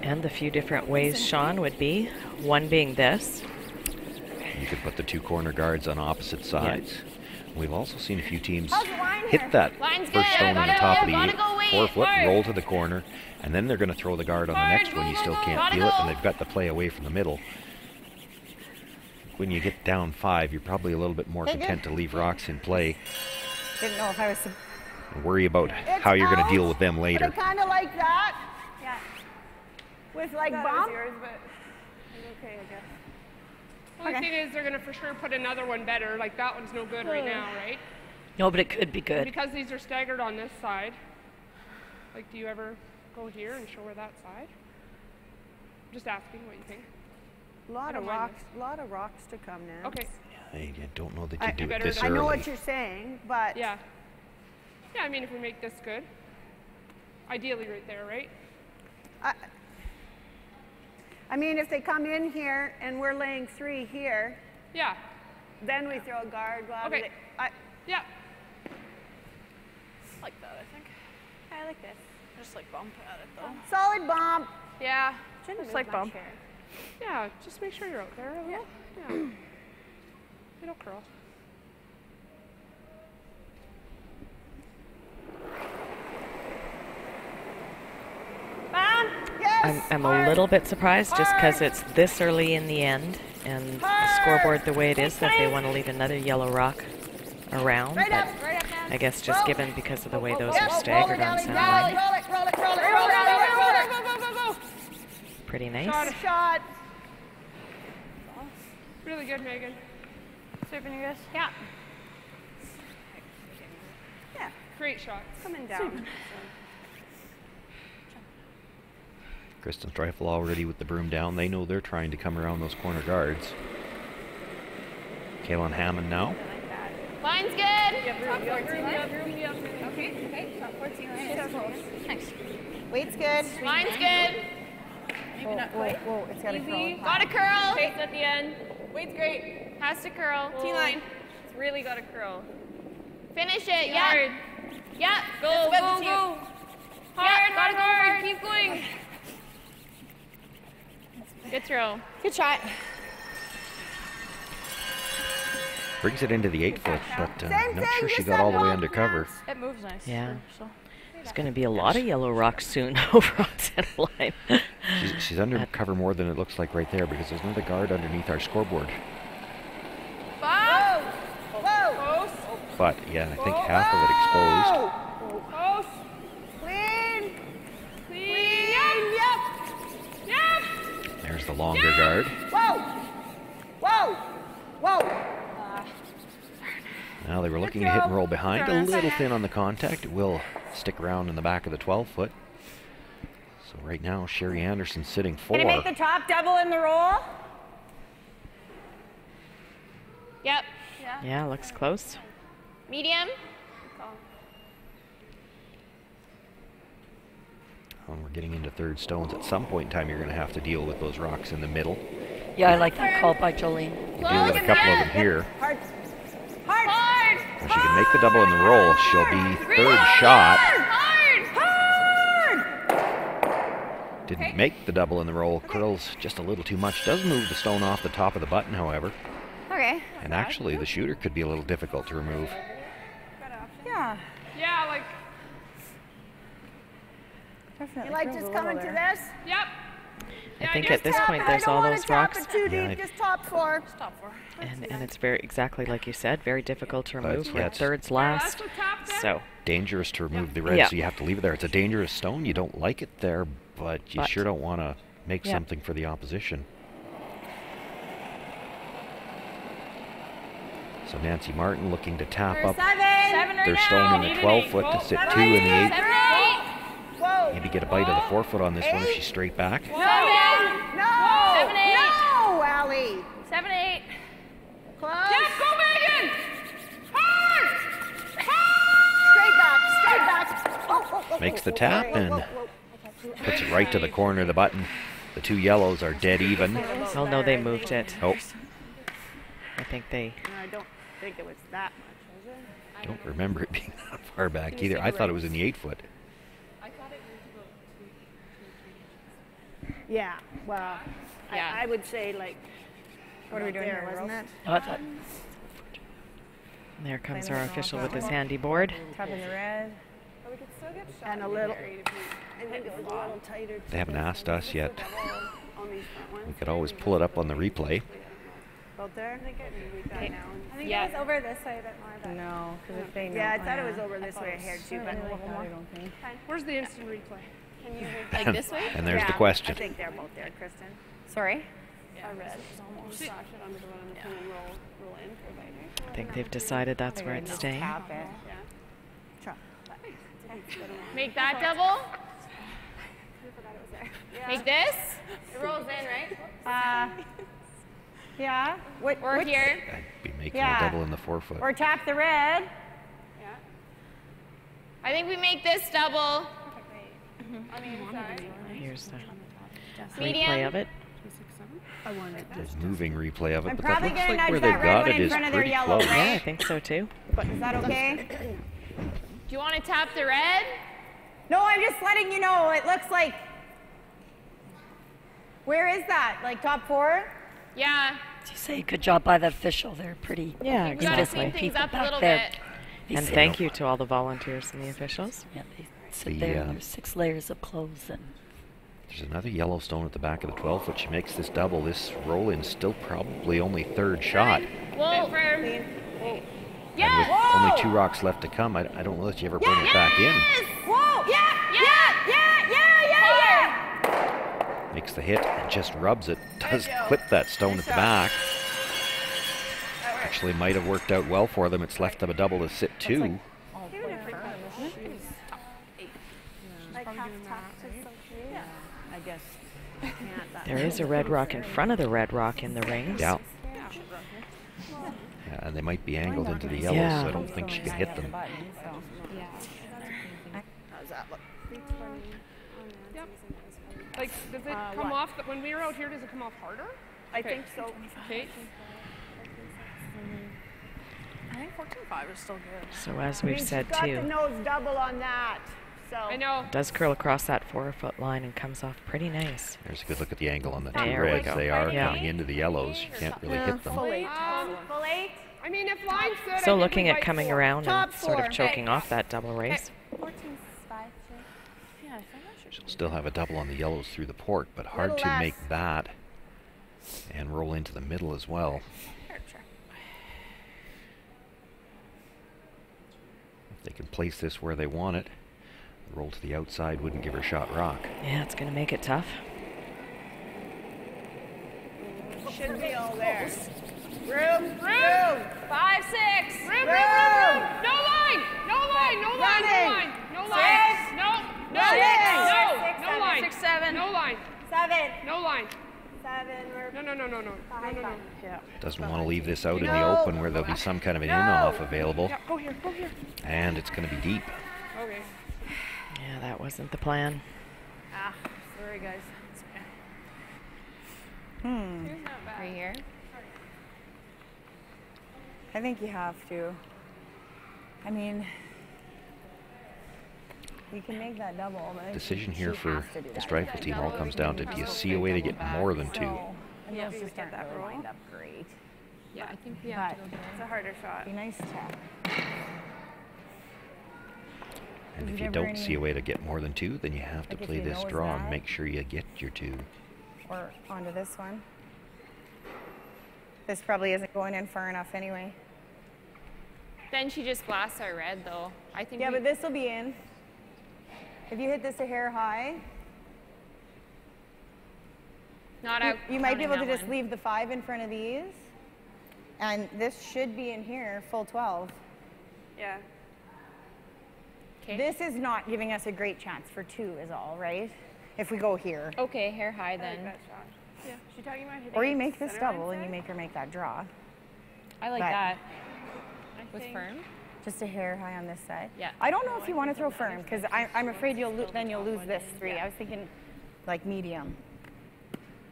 E: And the few different ways, Sean, would be one being this.
B: You could put the 2 corner guards on opposite sides. We've also seen a few teams hit that first stone on the top of the 4 foot, roll to the corner, and then they're going to throw the guard on the next one. You still can't feel it, and they've got the play away from the middle. When you get down 5, you're probably a little bit more content to leave rocks in play.
N: Didn't know if I was.
B: And worry about how you're going to deal with them later.
N: Kind of like that. Yeah. With like bump.
I: Yours, but okay, I guess. Only thing is, they're going to for sure put another one better. Like that one's no good right now, right?
D: No, but it could be good.
I: And because these are staggered on this side, like, do you ever go here and show her that side? I'm just asking what you think.
J: A lot of rocks to come now.
I: Okay.
B: I don't know that you do it this early.
J: I know what you're saying, but
I: yeah, I mean, if we make this good, ideally right there, right?
J: I mean, if they come in here and we're laying 3 here.
I: Yeah.
J: Then we throw a guard.
I: Okay. Yeah. Like that, I think.
H: I like this.
I: Just like bump at it though.
J: Solid bump.
I: Yeah.
H: Shouldn't
I: Just like bump.
H: chair.
I: Yeah, just make sure you're out there a little. Yeah. It'll curl.
J: Yes.
E: I'm a little bit surprised just because it's this early in the end and the scoreboard the way it is that they want to leave another yellow rock around.
J: Right
E: but
J: up.
E: I guess just given because of the way those are staggered on center line.
J: Roll it. Go.
E: Pretty nice.
J: Shot.
I: Really good, Megan.
H: Sweeping your guys.
J: Yeah. Yeah.
I: Great shot.
J: Coming down.
B: Kristen Streifel already with the broom down. They know they're trying to come around those corner guards. Kaylin Hammond now.
H: Line's good. Top 14 line. Okay. Top 14 line. Nice.
N: Weight's good.
H: Line's good.
N: Maybe not quite. Whoa, it's got to curl.
H: Got a curl.
I: Chase at the end.
H: Weight's great. Has to curl.
I: T-line. It's really got to curl.
H: Finish it. Yeah.
I: Hard.
H: Yeah.
I: Go.
H: Hard.
I: Gotta go hard. Keep going.
H: Good throw.
N: Good shot.
B: Brings it into the 8-foot, but not sure she got all the way under cover.
H: It moves nice.
E: Yeah. There's going to be a lot of yellow rocks soon over on center line.
B: She's under cover more than it looks like right there because there's another guard underneath our scoreboard.
H: Whoa.
I: Close.
B: But yeah, I think half of it exposed.
I: Close.
J: Clean.
I: Yep.
B: There's the longer guard.
J: Whoa.
B: Now they were looking to hit and roll behind. A little thin on the contact. It will stick around in the back of the 12-foot. So right now, Sherry Anderson sitting 4.
N: Can you make the top double in the roll?
H: Yep.
E: Yeah, looks close.
H: Medium.
B: When we're getting into third stones, at some point in time, you're going to have to deal with those rocks in the middle.
D: Yeah, I like that call by Jolene.
B: We'll deal with a couple of them here.
J: Hard.
B: If she can make the double in the roll, she'll be third shot. Didn't make the double in the roll. Curls just a little too much. Does move the stone off the top of the button, however.
H: Okay.
B: And actually, the shooter could be a little difficult to remove.
J: Yeah.
I: Yeah, like.
J: You like just coming to this?
I: Yep.
E: I think at this point there's all those rocks.
J: Just top 4.
E: And it's very, exactly like you said, very difficult to remove.
B: yeah,
E: With thirds last. So
B: dangerous to remove the red, so you have to leave it there. It's a dangerous stone. You don't like it there, but you sure don't want to make something for the opposition. So Nancy Martin looking to tap up their stone in the 12-foot to sit 2 in the 8. Maybe get a bite of the 4-foot on this one if she's straight back.
J: No,
H: 7, 8.
J: No, Allie.
H: 7, 8.
J: Close.
I: Yes, go Megan! Hard!
J: Straight back.
B: Makes the tap and puts it right to the corner of the button. The 2 yellows are dead even.
E: Oh no, they moved it.
B: Oh.
E: I think they.
J: No, I don't think it was that much, was it?
B: I don't remember it being that far back either. I thought it was in the 8-foot.
J: Yeah, well, I would say like,
N: What are we doing
J: there,
N: here,
J: wasn't it?
E: There comes our official with his handy board.
N: Top in the red.
I: But we could still get shot.
J: And a little, I think it was a little tighter.
B: They haven't asked us yet.
J: On these front ones.
B: We could always pull it up on the replay.
J: Out there?
H: I think
N: Yeah.
H: it was over this way a bit more. But
N: No, because if they know.
J: Yeah, I thought it was over this way here too, but
N: I don't think.
I: Where's the instant replay?
H: Can you like this way?
B: And there's the
J: I
B: question.
J: think they're both there, Kristen.
N: Sorry?
I: Yeah, red. Almost slash it under the one on the pin and roll in for a bite.
E: I think they've decided that's where it's staying.
N: Tap it.
H: Make that double. Make this. It rolls in, right?
N: Yeah.
H: Or here.
B: I'd be making a double in the 4-foot.
N: Or tap the red.
H: Yeah. I think we make this double. On the inside.
E: Here's the
H: Medium.
E: replay of it.
B: moving replay of it,
N: I'm
B: but that
N: probably
B: looks
N: gonna
B: like
N: nudge
B: where
N: that
B: they've
N: red
B: got
N: one
B: it
N: in
B: is
N: front of their
B: pretty
N: yellow,
B: close.
N: right?
E: Yeah, I think so too.
N: Is that okay?
L: Do you want to tap the red?
N: No, I'm just letting you know. It looks like. Where is that? Like top 4?
L: Yeah.
D: Did you say good job by the official? They're pretty.
E: Yeah,
L: We've got to
E: exactly.
L: clean things up a little
D: there.
L: bit.
E: And thank you to all the volunteers and the officials.
D: Yeah, they sit there. There's 6 layers of clothes and.
B: There's another Yellowstone at the back of the 12-foot. She makes this double. This roll-in still probably only 3rd shot.
L: Whoa.
B: And with only 2 rocks left to come, I don't know if you ever bring it back in.
N: Whoa! Yeah!
B: Makes the hit and just rubs it. Does clip that stone at the back. Actually might have worked out well for them. It's left them a double to sit 2.
J: I guess.
E: There is a red rock in front of the red rock in the rings.
B: Yeah. Yeah, and they might be angled into the yellows, so I don't think she can hit them.
J: How's that look?
I: Yep. Like, does it come off, when we were out here, does it come off harder?
J: I think so.
I: Okay.
J: I think 14.5 is still good.
E: So as we've said
J: got
E: too,
J: the nose double on that. So
I: I know.
E: does curl across that 4-foot line and comes off pretty nice.
B: There's a good look at the angle on the 2
E: There we
B: reds.
E: go.
B: They are
E: Yeah.
B: coming into the yellows. You can't really hit them.
N: Full 8.
I: I mean, if line's good,
E: Still
I: I think
E: looking
I: we
E: at
I: might
E: coming
I: score.
E: around
N: Top
E: and sort
N: 4.
E: of choking off that double race.
L: 14.5.
B: She'll still have a double on the yellows through the port, but hard
N: Little
B: to
N: less.
B: make that and roll into the middle as well. If they can place this where they want it, the roll to the outside wouldn't give her shot rock.
E: Yeah, it's going to make it tough.
J: should be all there.
I: Room.
L: 5, 6.
I: Room. No line. No line. No line. No line. No line. No line.
L: 6, 7.
I: No line.
N: 7.
I: No line.
N: 7. We're
I: No.
J: Yeah.
B: Doesn't want to leave this out in the open where there'll be some kind of an in-off available.
I: Yeah, go here.
B: And it's going to be deep.
I: Okay.
E: Yeah, that wasn't the plan.
J: Sorry, guys. It's okay.
L: Right here.
N: I think you have to. I mean, you can make that double. But
B: Decision
N: she
B: here
N: has
B: for
N: to do
B: the
N: that.
B: Streifel team all comes down to, do you see a way to get more than 2?
N: And those just aren't really lined up great.
L: Yeah, I think we have to go
J: It's a harder shot.
N: Be nice to.
B: And
N: Is
B: if
N: it
B: you
N: ever
B: don't
N: any-
B: see a way to get more than 2, then you have to
N: Like if
B: play
N: you
B: this
N: know it's
B: draw and
N: that?
B: make sure you get your 2.
N: Or onto this one. This probably isn't going in far enough anyway.
L: Then she just blasts our red, though. I think.
N: Yeah, but this will be in. If you hit this a hair high,
L: Not out.
N: you might be able to
L: counting
N: just
L: that one.
N: leave the 5 in front of these. And this should be in here, full 12.
J: Yeah.
L: Okay.
N: This is not giving us a great chance for 2 is all, right? If we go here.
L: Okay, hair high then.
J: That shot. Yeah. She talking about hitting
N: Or you
J: it
N: make this
J: center line
N: double and you
J: side?
N: make her make that draw.
L: I like
N: But-
L: that.
J: I
L: With
J: think-
L: firm.
N: Just a hair high on this side.
L: Yeah.
N: I don't know if you want to throw firm because I'm afraid then you'll lose this 3. I was thinking like medium.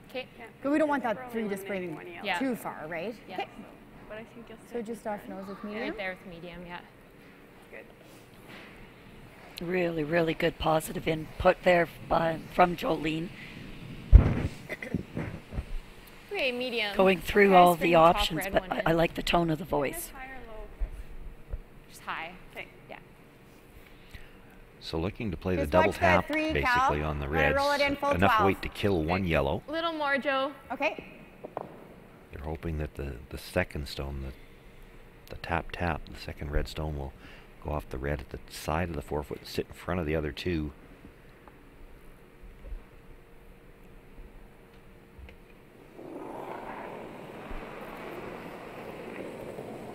L: Okay.
N: But we don't want that
J: We're only
N: 3 to
J: eliminating
N: spring
J: one yellow.
L: Yeah.
N: too far, right?
L: Yeah.
N: Okay.
J: But I think you'll
N: So just off nose with medium.
L: Right there with medium, yeah.
J: good.
D: Really, really good positive input there from Jolene.
L: Okay, medium.
D: Going through
L: Okay,
D: all
L: spring
D: the
L: top
D: options,
L: red
D: but
L: one
D: I
L: in.
D: like the tone of the voice.
J: Is high or low?
L: Just high.
J: Okay.
L: Yeah.
B: So looking to play the
N: Just
B: double
N: watch that
B: tap
N: 3,
B: basically
N: Cal.
B: on the
N: I'm gonna
B: reds.
N: roll it in full
B: Enough
N: 12.
B: weight to kill 1 yellow.
L: A little more, Joe.
N: Okay.
B: They're hoping that the second stone, the tap, the second red stone will go off the red at the side of the 4-foot and sit in front of the other 2.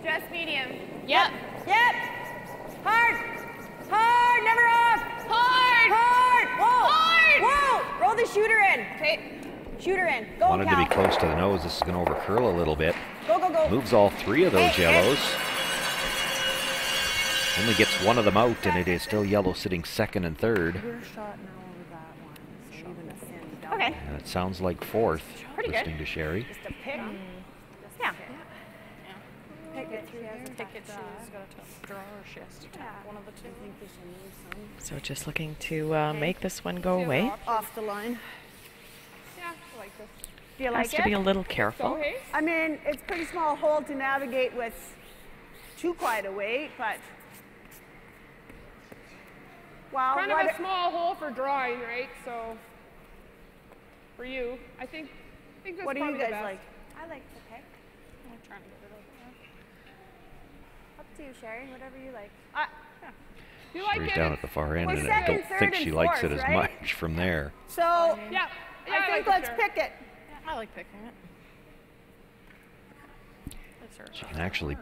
L: Just medium. Yep.
N: Yep. Hard. Hard. Never off.
L: Hard.
N: Hard. Whoa.
L: Hard.
N: Whoa. Roll the shooter in.
L: Okay.
N: Shooter in. Go,
B: Wanted
N: Cal.
B: to be close to the nose. This is going to overcurl a little bit.
N: Go.
B: Moves all 3 of those yellows. Only gets 1 of them out, and it is still yellow sitting 2nd and 3rd.
J: Your shot now over that one. So even a thin
N: Okay.
B: And it sounds like fourth,
N: Pretty
B: listening
N: good.
B: to Sherry.
N: Just a pick. Yeah.
H: Pick it through there. Pick it. She's got to draw or she has to tap one of the two.
E: So just looking to make this one go away.
J: Off the line.
I: Yeah, I like this.
J: Do you
E: Has
J: like
E: to
J: it?
E: be a little careful.
I: Okay.
J: I mean, it's a pretty small hole to navigate with too quite a weight, but well,
I: Kind of a small hole for drawing, right? So for you, I think that's
J: what do
I: probably
J: you
I: the
J: guys
I: best.
J: like?
H: I like the pick.
I: I'm trying to get it over there.
H: Up to you, Sherry. Whatever you like.
I: You like
B: Sherry's
I: it?
B: down at the far end,
J: We're
B: and I
J: second,
B: don't
J: third,
B: think
J: and
B: she likes it
J: fourth,
B: as
J: right?
B: much from there.
J: So
I: Yeah.
J: I think
I: like
J: let's
I: it,
J: pick it.
H: I like picking it.
B: She can actually,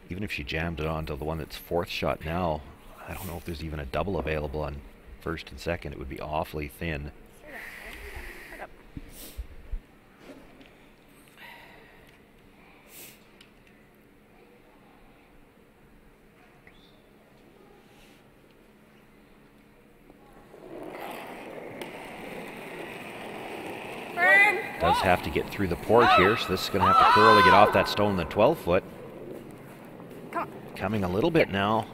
B: even if she jammed it onto the one that's fourth shot now, I don't know if there's even a double available on first and second. It would be awfully thin. Does have to get through the port here, so this is going to have to curl to get off that stone in the 12-foot. Coming a little bit now.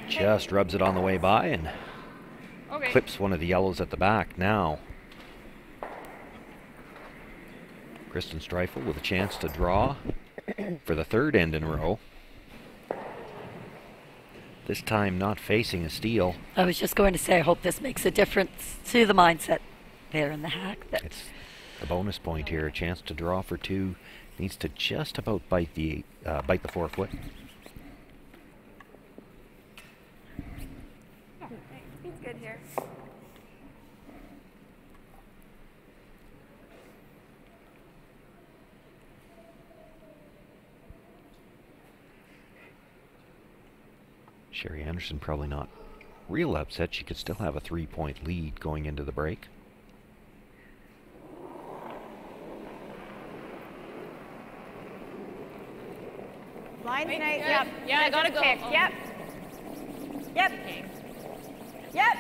B: Just rubs it on the way by and clips one of the yellows at the back now. Kristen Streifel with a chance to draw for the third end in a row. This time not facing a steal.
D: I was just going to say, I hope this makes a difference to the mindset there in the hack.
B: It's the bonus point here, a chance to draw for two. Needs to just about bite the 4-foot.
H: He's good here.
B: Sherry Anderson probably not real upset. She could still have a 3-point lead going into the break.
N: Line tonight.
H: Yep. Yeah, I gotta go.
N: Pick. Yep. Yep. Yep.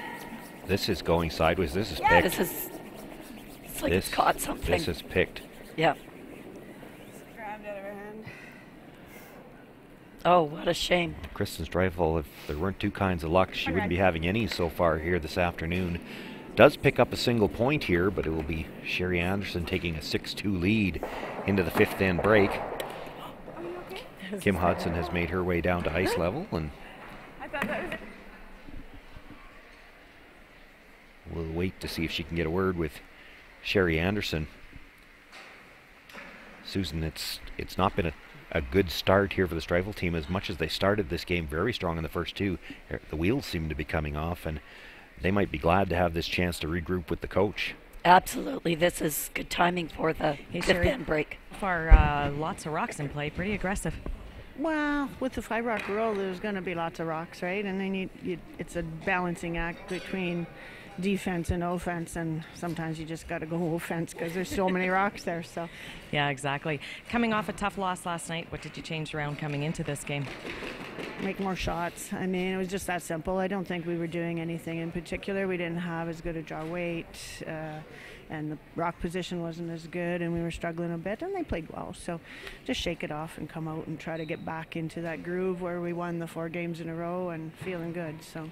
B: This is going sideways. This is
N: Yeah.
B: picked.
D: It's like it's caught something.
B: This is picked.
D: Yeah.
J: Grabbed out of her hand.
D: Oh, what a shame.
B: Kristen Streifel, if there weren't two kinds of luck, she wouldn't be having any so far here this afternoon. Does pick up a single point here, but it will be Sherry Anderson taking a 6-2 lead into the fifth end break. Kim Hudson has made her way down to ice level, and
N: I thought that was it.
B: we'll wait to see if she can get a word with Sherry Anderson. Susan, it's not been a good start here for the Streifel team. As much as they started this game very strong in the first two, the wheels seem to be coming off, and they might be glad to have this chance to regroup with the coach.
D: Absolutely. This is good timing for the fifth end break.
E: For lots of rocks in play, pretty aggressive.
J: Well, with the 5-rock rule, there's going to be lots of rocks, right? And then it's a balancing act between defense and offense, and sometimes you just got to go offense because there's so many rocks there. So,
E: yeah, exactly. Coming off a tough loss last night, what did you change around coming into this game?
J: make more shots. I mean, it was just that simple. I don't think we were doing anything in particular. We didn't have as good a draw weight, and the rock position wasn't as good, and we were struggling a bit, and they played well. So just shake it off and come out and try to get back into that groove where we won the 4 games in a row and feeling good. So.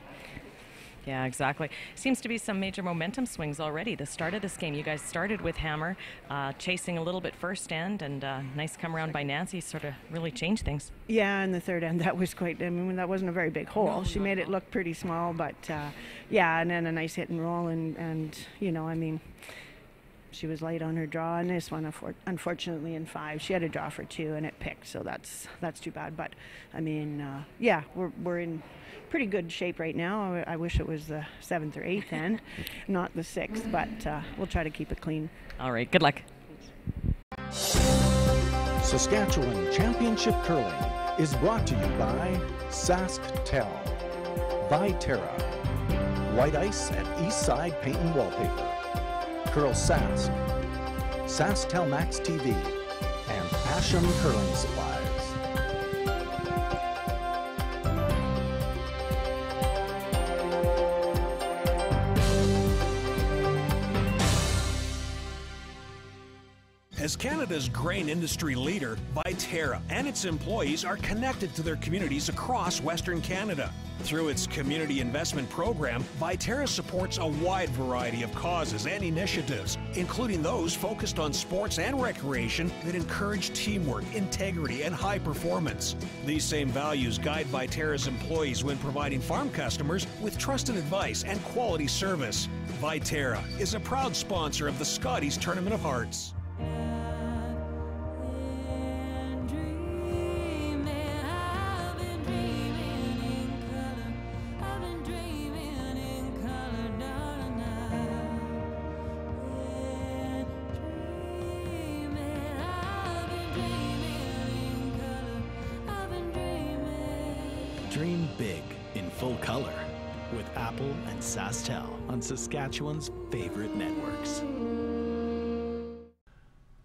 E: Yeah, exactly. Seems to be some major momentum swings already. The start of this game, you guys started with Hammer, chasing a little bit first end, and nice come around by Nancy, sort of really changed things.
J: Yeah, in the third end, that was quite, I mean, that wasn't a very big hole.
E: No,
J: she made it look pretty small, but yeah, and then a nice hit and roll, and you know, I mean, she was light on her draw, and this one, unfortunately, in 5, she had a draw for 2, and it picked, so that's too bad. But I mean, yeah, we're in pretty good shape right now. I wish it was the 7th or 8th end, not the 6th, but we'll try to keep it clean.
E: All right, good luck.
A: Saskatchewan Championship Curling is brought to you by SaskTel, Viterra, White Ice at Eastside Paint and Wallpaper, CurlSask, SaskTel Max TV, and Asham Curling Supplies.
M: As Canada's grain industry leader, Viterra and its employees are connected to their communities across Western Canada. Through its community investment program, Viterra supports a wide variety of causes and initiatives, including those focused on sports and recreation that encourage teamwork, integrity, and high performance. These same values guide Viterra's employees when providing farm customers with trusted advice and quality service. Viterra is a proud sponsor of the Scotties Tournament of Hearts.
K: Dream big in full color with Apple and SaskTel on Saskatchewan's favorite networks.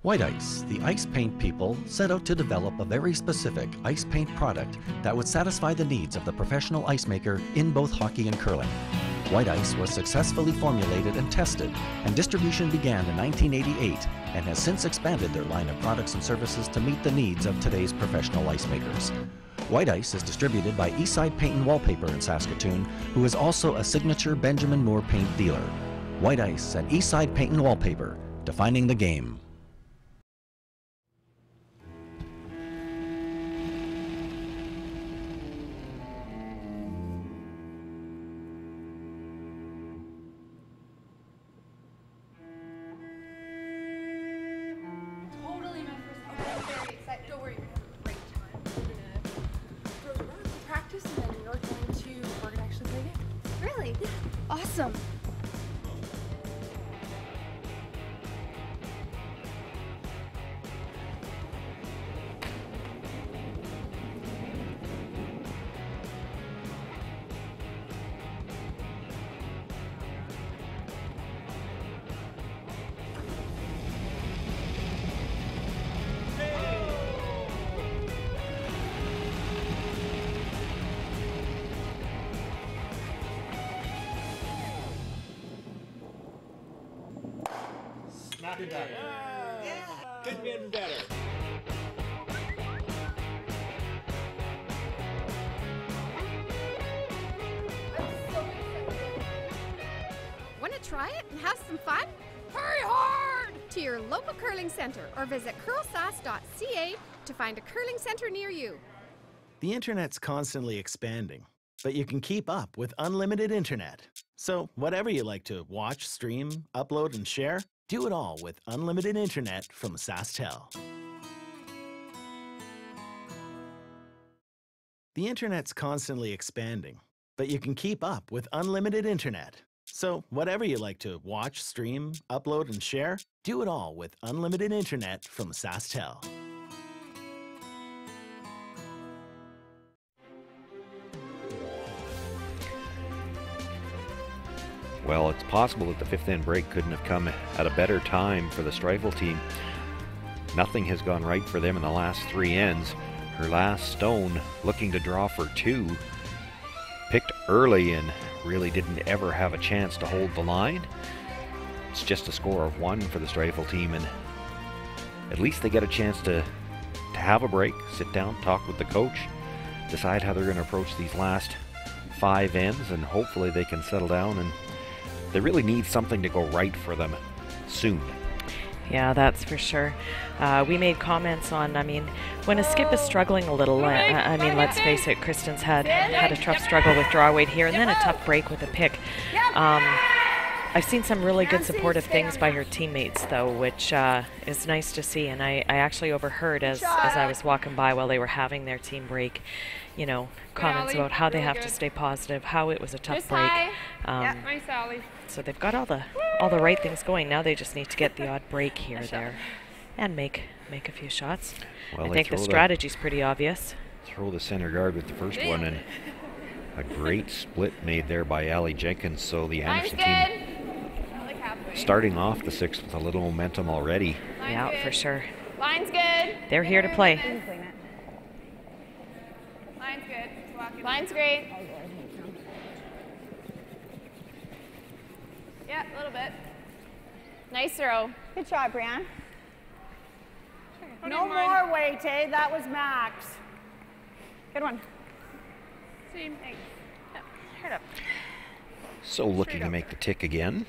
A: White Ice, the ice paint people, set out to develop a very specific ice paint product that would satisfy the needs of the professional ice maker in both hockey and curling. White Ice was successfully formulated and tested, and distribution began in 1988 and has since expanded their line of products and services to meet the needs of today's professional ice makers. White Ice is distributed by Eastside Paint and Wallpaper in Saskatoon, who is also a signature Benjamin Moore paint dealer. White Ice and Eastside Paint and Wallpaper, defining the game.
H: Totally my first time. I'm very excited. Don't worry, we're gonna have a great time. We're gonna practice and then we're gonna actually play a game. Really? Yeah. Awesome.
O: Not better. Yeah. Could be better.
P: Want to try it and have some fun? Hurry hard to your local curling center or visit CurlSask.ca to find a curling center near you.
K: The internet's constantly expanding, but you can keep up with unlimited internet. So whatever you like to watch, stream, upload, and share, do it all with unlimited internet from SaskTel. The internet's constantly expanding, but you can keep up with unlimited internet. So whatever you like to watch, stream, upload, and share, do it all with unlimited internet from SaskTel.
B: Well, it's possible that the fifth end break couldn't have come at a better time for the Streifel team. Nothing has gone right for them in the last three ends. Her last stone, looking to draw for two, picked early and really didn't ever have a chance to hold the line. It's just a score of 1 for the Streifel team, and at least they get a chance to have a break, sit down, talk with the coach, decide how they're going to approach these last 5 ends, and hopefully they can settle down. And they really need something to go right for them soon.
E: Yeah, that's for sure. We made comments on, when a skip is struggling a little, let's face it, Kristen's had a tough struggle with draw weight here and then a tough break with a pick. I've seen some really good supportive things by her teammates, though, which is nice to see. And I actually overheard as I was walking by while they were having their team break, comments about how they have to stay positive, how it was a tough break.
I: Nice, Allie.
E: So they've got all the right things going. Now they just need to get the odd break here or there and make a few shots.
B: Well,
E: I think the strategy's pretty obvious.
B: Throw the center guard with the first one, and a great split made there by Allie Jenkins. So the Anderson team starting off the sixth with a little momentum already.
E: Yeah, for sure.
N: Line's good.
E: They're here to play.
N: Line's good. Line's great. Yeah, a little bit. Nice throw.
F: Good shot, Brianne.
J: No more weight, eh? That was max. Good one.
H: Same.
J: Thanks.
H: Yep. Head up.
B: So looking to make the tick again.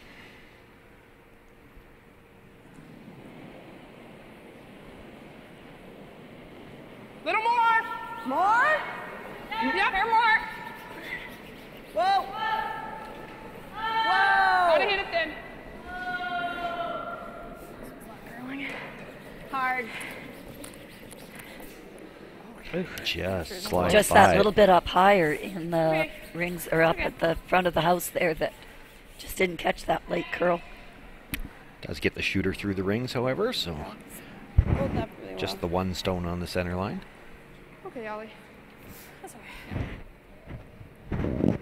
H: Little more.
J: More?
H: Yep. There more.
J: Whoa. Whoa.
H: Gotta hit it then.
J: Hard.
B: Just slide
D: Just
B: by.
D: that little bit up higher in the rings, or up at the front of the house there, that just didn't catch that late curl.
B: Does get the shooter through the rings, however, so
H: Hold up really
B: just
H: well.
B: the one stone on the center line.
H: Okay, Ollie. That's all right.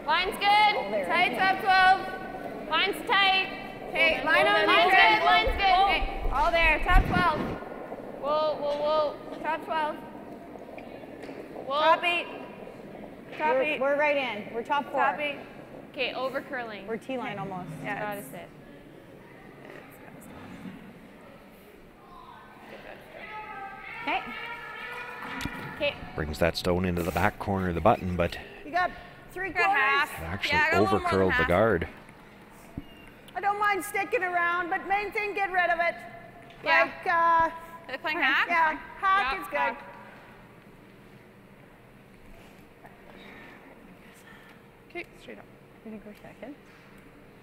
N: Line's good. Tight top 12. Line's tight. Okay, line on. Line's good. Line's good. Okay, all there. Top 12. Whoa, whoa, whoa. Top 12. Whoa. Top 8. Top 8.
G: We're right in. We're top 4.
N: Top 8. Okay, over curling.
G: We're T-line almost.
N: Yeah, gotta sit. Okay. Okay.
B: Brings that stone into the back corner of the button, but
J: You got 3
H: Got
J: quarters.
H: half.
B: actually
H: Yeah, I got a little more than
B: over-curled the
H: half.
B: guard.
J: I don't mind sticking around, but main thing, get rid of it.
H: Yeah.
J: Like,
H: Are they playing hack?
J: yeah, hack
H: Yeah,
J: is good.
H: hack. Okay, straight up.
G: You think we're second?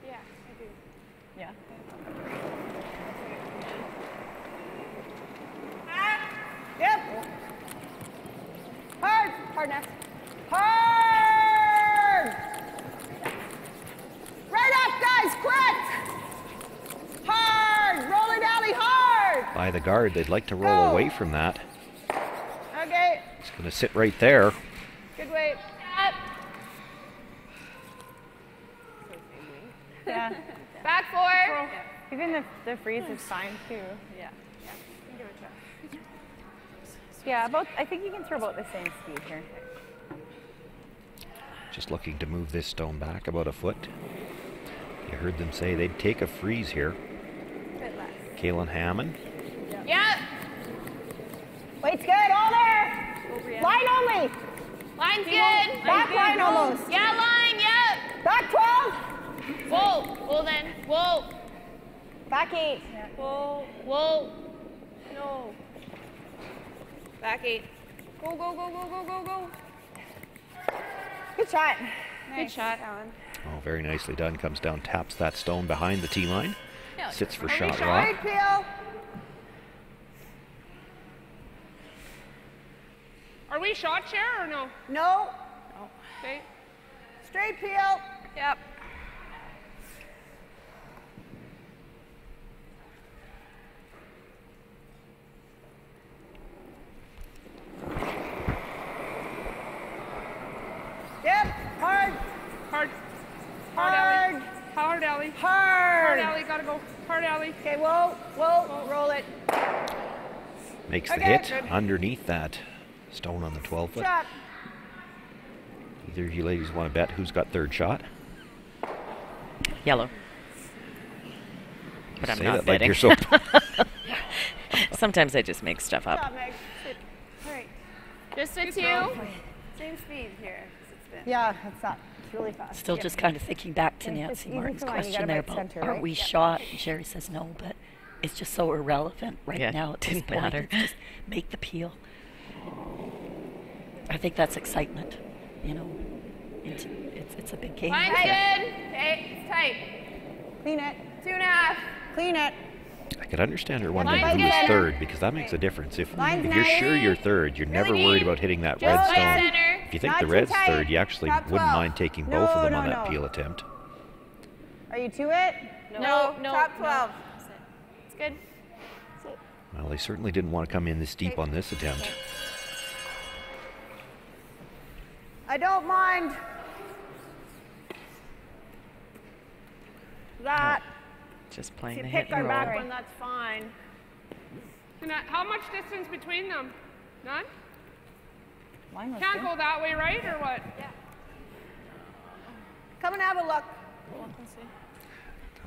N: Yeah, I do.
G: Yeah.
J: Yep. Hard. Hard next. Hard. Right up, guys, quick. Hard. Roll it, alley, hard.
B: By the guard, they'd like to roll
J: Go.
B: away from that.
J: Okay.
B: It's going to sit right there.
J: Good weight.
N: Up.
G: Yeah.
N: Back 4.
G: Even the freeze is fine too. Yeah.
N: Give it a try.
G: Yeah, about. I think you can throw about the same speed here.
B: Just looking to move this stone back about a foot. You heard them say they'd take a freeze here.
N: Bit less.
B: Kaylin Hammond.
N: Yep.
J: Weight's good. All there. Line only.
N: Line's good.
J: Back line almost.
N: Yeah, line. Yep.
J: Back 12.
N: Whoa. Whoa then. Whoa.
J: Back 8.
N: Whoa. Whoa. No. Back 8. Go, go, go, go, go, go, go.
J: Good shot.
N: Good shot, Alan.
B: Oh, very nicely done. Comes down, taps that stone behind the tee line.
N: Yeah.
B: Sits for
N: Are we
B: shot
N: sure?
B: rock.
J: Straight peel.
I: Are we shot share or no?
J: No.
I: Okay.
J: Straight peel.
H: Yep.
J: Yep. Hard.
I: Hard.
J: Hard.
I: Hard alley.
J: Hard.
I: Hard alley. Gotta go. Hard alley.
J: Okay, whoa, whoa, roll it.
B: Makes the
J: Okay,
B: hit
J: good.
B: underneath that stone on the 12 foot.
J: Shot.
B: Either of you ladies want to bet who's got third shot?
E: Yellow. But I'm
B: Say
E: not
B: that like
E: betting.
B: you're so
E: Sometimes I just make stuff up.
J: Shot, Meg.
N: All right. Just a 2. Same speed here.
J: Yeah, that's that. It's really fast.
D: Still just kind of thinking back to
J: Okay,
D: Nancy
J: it's easy
D: Martin's
J: to line. You
D: question
J: gotta
D: there
J: bite
D: about
J: center,
D: are
J: right?
D: we
J: Yeah.
D: shot? And Sherry says no, but it's just so irrelevant right
E: Yeah,
D: now at this
E: didn't
D: point.
E: matter.
D: It's just make the peel. I think that's excitement, you know. It's a big game.
N: Line's
D: right there.
N: good. Okay, it's tight.
J: Clean it.
N: 2.5.
J: Clean it.
B: I could understand her wondering
N: Line's
B: who was
N: good.
B: third, because that makes a difference. If
J: Line's
B: you're sure
J: nice.
B: you're third, you're never
N: Really
B: worried
N: neat.
B: about hitting that
N: Just
B: red
N: by
B: stone.
N: center.
B: If you think
J: Not
B: the
J: too
B: red's
J: tight.
B: third, you actually
J: Top
B: wouldn't
J: 12.
B: mind taking
J: No,
B: both of them
J: no,
B: on that
J: no.
B: peel attempt.
J: Are you to it?
N: No.
J: Top 12.
N: It's good.
B: Well, they certainly didn't want to come in this deep on this attempt.
J: I don't mind. That.
E: Just
J: If
E: playing
J: you
E: the hit
J: pick our
E: and
J: back
E: roll.
J: one, that's fine.
I: And how much distance between them? None?
G: Mine was
I: Can't
G: good.
I: go that way, right, or what?
H: Come and have a look.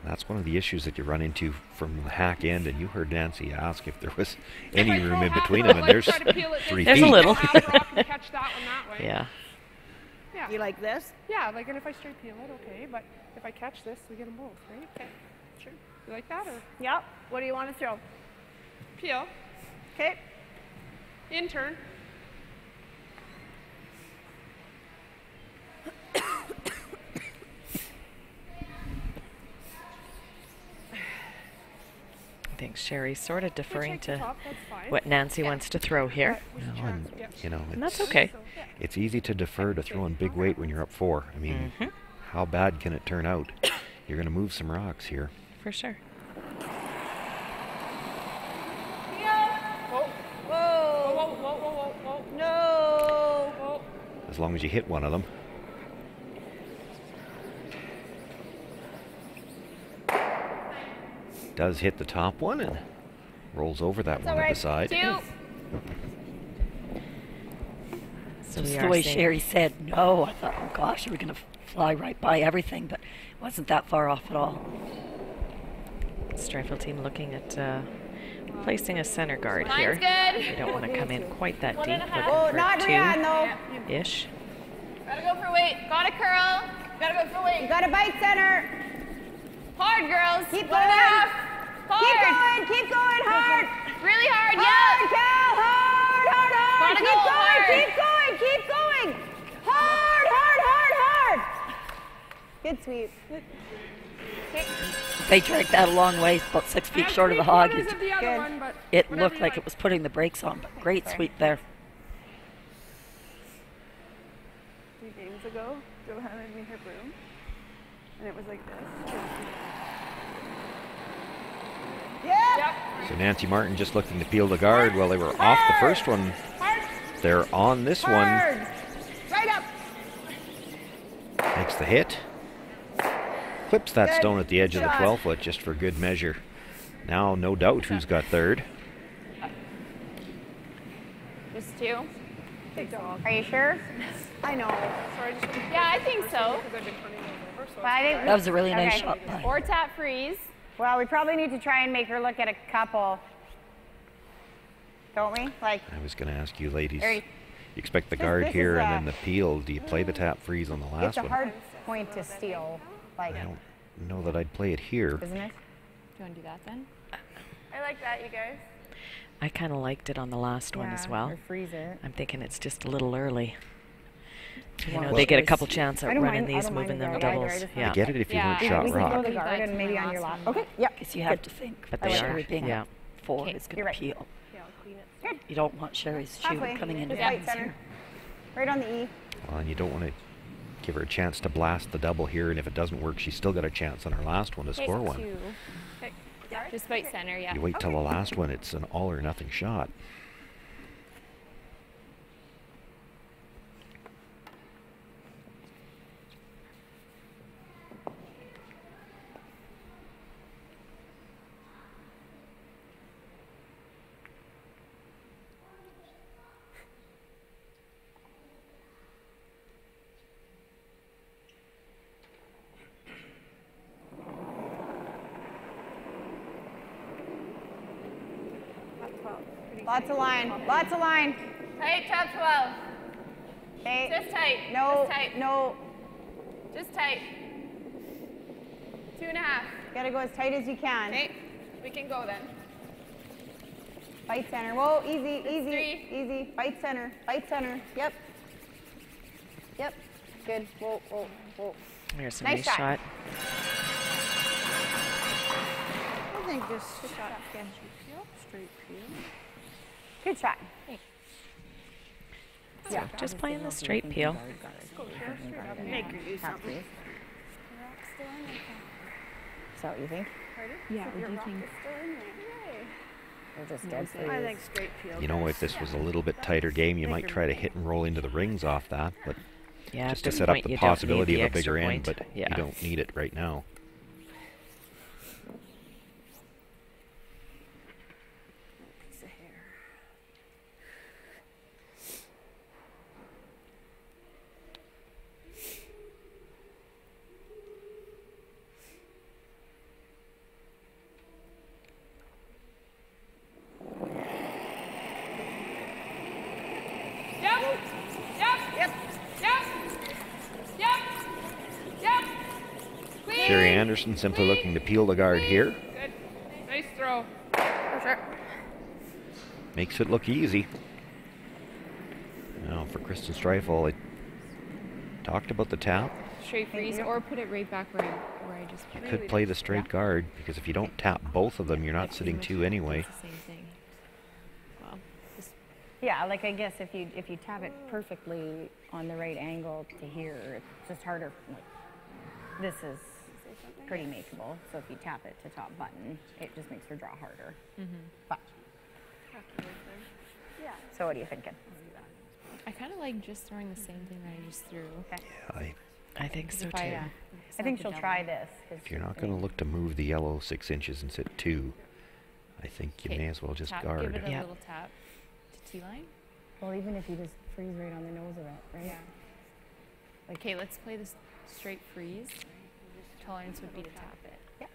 B: That's one of the issues that you run into from the hack end, and you heard Nancy ask if there was any room in between them, and there's 3 feet.
D: There's a little.
I: Catch that one that way.
B: Yeah.
I: Yeah.
H: You like this?
I: Yeah, like, and if I straight peel it, okay, but if I catch this, we get them both, right? Okay, sure. You like that, or?
H: Yep. What do you want to throw?
I: Peel.
H: Okay.
I: In turn.
E: I think Sherry's sort of deferring to
I: top, that's fine.
E: what Nancy wants to throw here.
B: No, and, you know,
E: And that's
B: it's-
E: okay.
B: It's easy to defer to throwing big weight when you're up 4. I mean, how bad can it turn out? You're going to move some rocks here.
E: For sure.
H: Whoa. Whoa.
I: Whoa, whoa, whoa, whoa, whoa.
H: No.
I: Whoa.
B: As long as you hit one of them. Does hit the top one and rolls over that one at the side.
N: 2.
E: So
D: Just
E: we
D: the
E: are
D: way
E: seeing
D: Sherry said no, I thought, oh gosh, we're going to fly right by everything, but it wasn't that far off at all.
E: Streifel team looking at placing a center guard
N: Line's
E: here.
N: good.
E: They don't want to come in quite that deep.
H: Oh, not Brianne, though.
E: Looking for 2-ish.
N: Gotta go for weight. Gotta curl. Gotta go for weight.
H: You got to bite center.
N: Hard, girls.
H: Keep
N: 1.5. Hard.
H: Keep going, hard.
N: Really hard,
H: Hard,
N: yeah.
H: Cal, hard, hard, hard.
N: Gotta go hard.
H: Keep going. Hard, hard, hard, hard. Good sweep.
D: They dragged that a long ways, about 6 feet short of the hog.
I: Of the other one, but
D: It
I: whatever
D: looked
I: you
D: like it was putting the brakes on, but great sweep there.
F: 3 games ago, Joe handed me her broom, and it was like this.
H: Yep.
B: So Nancy Martin just looking to peel the guard while they were off the first one. They're on this one.
H: Hard. Right up.
B: Makes the hit. Clips that
H: Good
B: stone at the edge of the
H: shot.
B: 12-foot just for good measure. Now, no doubt who's got third.
N: Just 2. Are you sure?
H: I know.
I: Sorry, just
N: Yeah, I think so.
I: because I've been turning those over. So
N: But I think
D: That was a really nice
N: okay.
D: shot by.
N: Or tap freeze.
Q: Well, we probably need to try and make her look at a couple, don't we? Like,
B: I was going to ask you ladies,
Q: There
B: you
Q: you-
B: expect the
Q: This-
B: guard
Q: this is
B: here and
Q: a-
B: then the peel. Do you play the tap freeze on the
Q: it's
B: last
Q: a
B: one?
Q: hard point to steal, like,
B: I don't know that I'd play it here.
Q: isn't it?
N: Do you want to do that then?
H: I like that, you guys.
E: I kind of liked it on the last one as well.
Q: Or freeze it.
E: I'm thinking it's just a little early. You know,
Q: Well,
E: they get a
Q: it's-
E: couple chance
Q: I
E: at
Q: don't
E: running
Q: mind- I
E: these,
Q: don't mind
E: moving
Q: the
E: them
Q: guard either, I
E: doubles.
Q: just
B: I
E: Yeah.
B: get it if you weren't
Q: Yeah,
B: shot
Q: we can
B: rock.
Q: throw the guard and maybe on your lap. Okay, yep.
D: Because you have to think.
E: But
D: that
E: they
D: Sherry
E: are,
D: being
E: yeah.
D: up 4 is
Q: You're
D: going
Q: right.
D: to peel.
I: yeah, I'll clean it.
D: You don't want Sherry's shoe
Q: Halfway.
D: coming into
Q: Just right
D: bounds
Q: center.
D: here.
Q: Right on the E.
B: Well, and you don't want to give her a chance to blast the double here, and if it doesn't work, she's still got a chance on her last one to score one.
N: 2. Okay. Just bite center, yeah.
B: You wait till the last one, it's an all or nothing shot.
Q: Lots of line. Lots of line.
N: Tight, top 12.
Q: Okay.
N: Just tight.
Q: No.
N: Just tight.
Q: No.
N: Just tight. 2.5.
Q: Gotta go as tight as you can.
N: Okay. We can go then.
Q: Bite center. Whoa, easy, easy,
N: 3.
Q: easy. Bite center. Bite center. Yep. Yep. Good. Whoa, whoa, whoa.
E: There's a
Q: Nice
E: nice
Q: shot.
E: shot.
H: I think this shot can straight peel.
Q: Good shot.
E: So just playing the straight peel.
H: Make her do something.
Q: Is that what you think?
F: Yeah, what do you think?
Q: Or just dead freeze?
H: I think straight peel.
B: You know, if this was a little bit tighter game, you might try to hit and roll into the rings off that, but
E: Yeah,
B: just
E: at
B: to
E: this
B: set up
E: point,
B: the
E: you don't need
B: possibility
E: the
B: of a bigger
E: extra
B: end,
E: point.
B: but
E: Yeah.
B: you don't need it right now.
H: Piece of hair.
B: Sherry Anderson simply looking to peel the guard here.
I: Good. Nice throw. For sure.
B: Makes it look easy. Now for Kristen Streifel, I talked about the tap.
L: Straight freeze or put it right back where I just put
B: You
L: it.
B: could play the straight guard, because if you don't tap both of them, you're not sitting two anyway.
L: It's the same thing. Well, just
Q: Yeah, like I guess if you tap it perfectly on the right angle to here, it's just harder. Like, this is pretty makeable. So if you tap it to top button, it just makes your draw harder. But
H: Yeah.
Q: so what are you thinking?
L: I kind of like just throwing the same thing that I just threw.
Q: Okay.
B: I
E: think so
L: If I,
E: too.
Q: I think she'll try this.
B: If you're not going to look to move the yellow 6 inches and sit 2, I think you may as well just
L: tap,
B: guard.
L: Give it a little tap to T-line.
Q: Well, even if you just freeze right on the nose of it, right?
L: Yeah. Okay, let's play this straight freeze. Tolerance would be to tap it.
Q: Yeah.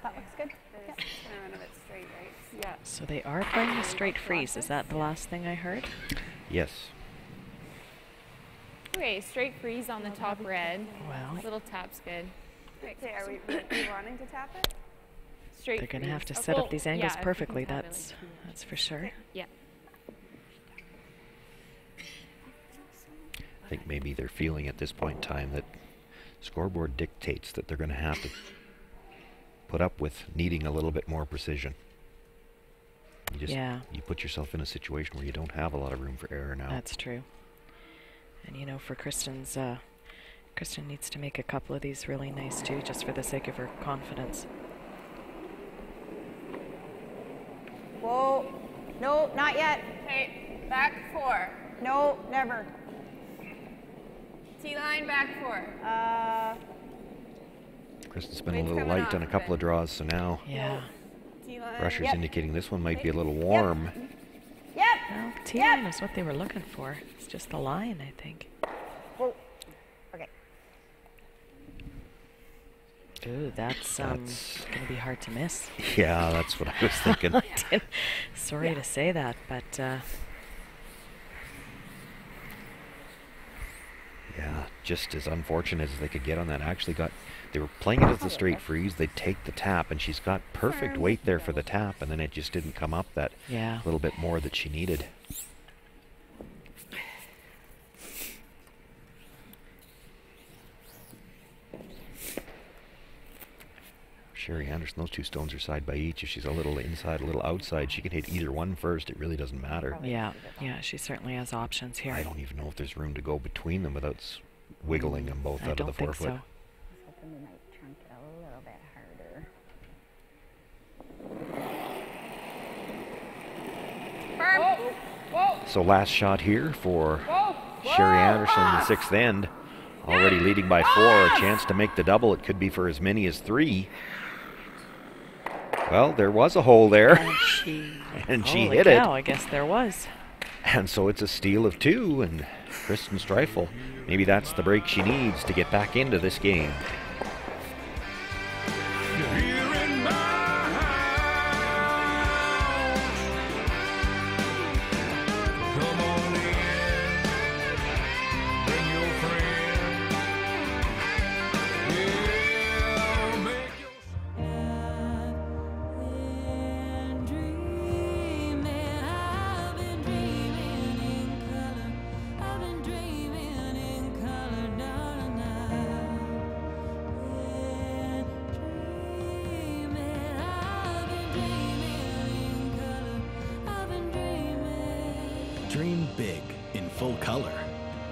Q: That looks good.
H: Yeah. Turn of it straight, right?
L: Yeah.
E: So they are playing a straight freeze. Is that the last thing I heard?
B: Yes.
L: Okay, straight freeze on the top red.
E: Well.
L: Little tap's good.
H: Okay, are we wanting to tap it?
L: Straight
E: They're going to have
L: freeze.
E: to set up these angles
L: yeah, if you
E: perfectly.
L: can tap it
E: That's
L: like
E: that's for sure.
L: Yeah.
B: I think maybe they're feeling at this point in time that scoreboard dictates that they're going to have to put up with needing a little bit more precision. You put yourself in a situation where you don't have a lot of room for error now.
E: That's true. And you know, for Kristen's, Kristen needs to make a couple of these really nice too, just for the sake of her confidence.
Q: Whoa. No, not yet.
H: Okay, back 4.
Q: No, never.
H: T-line, back 4.
B: Kristen's been a little light on a couple of draws, so now
H: T-line.
B: pressure's indicating this one might be a little warm.
Q: Yep.
E: Well, T-line is what they were looking for. It's just the line, I think.
Q: Whoa. Okay.
E: Ooh, that's going to be hard to miss.
B: Yeah, that's what I was thinking.
E: Sorry to say that, but
B: yeah, just as unfortunate as they could get on that. Actually they were playing it as the straight freeze. They'd take the tap, and she's got perfect weight there for the tap, and then it just didn't come up that little bit more that she needed. Sherry Anderson, those two stones are side by each. If she's a little inside, a little outside, she can hit either one first. It really doesn't matter.
E: yeah, she certainly has options here.
B: I don't even know if there's room to go between them without wiggling them both out of the forefoot.
Q: I was hoping we might chunk it a little bit harder.
H: Whoa.
B: So last shot here for Sherry Anderson in the 6th end. Already leading by 4. A chance to make the double. It could be for as many as 3. Well, there was a hole there. And she hit it.
E: I guess there was.
B: And so it's a steal of 2. And Kristen Streifel, maybe that's the break she needs to get back into this game.
K: Dream big in full color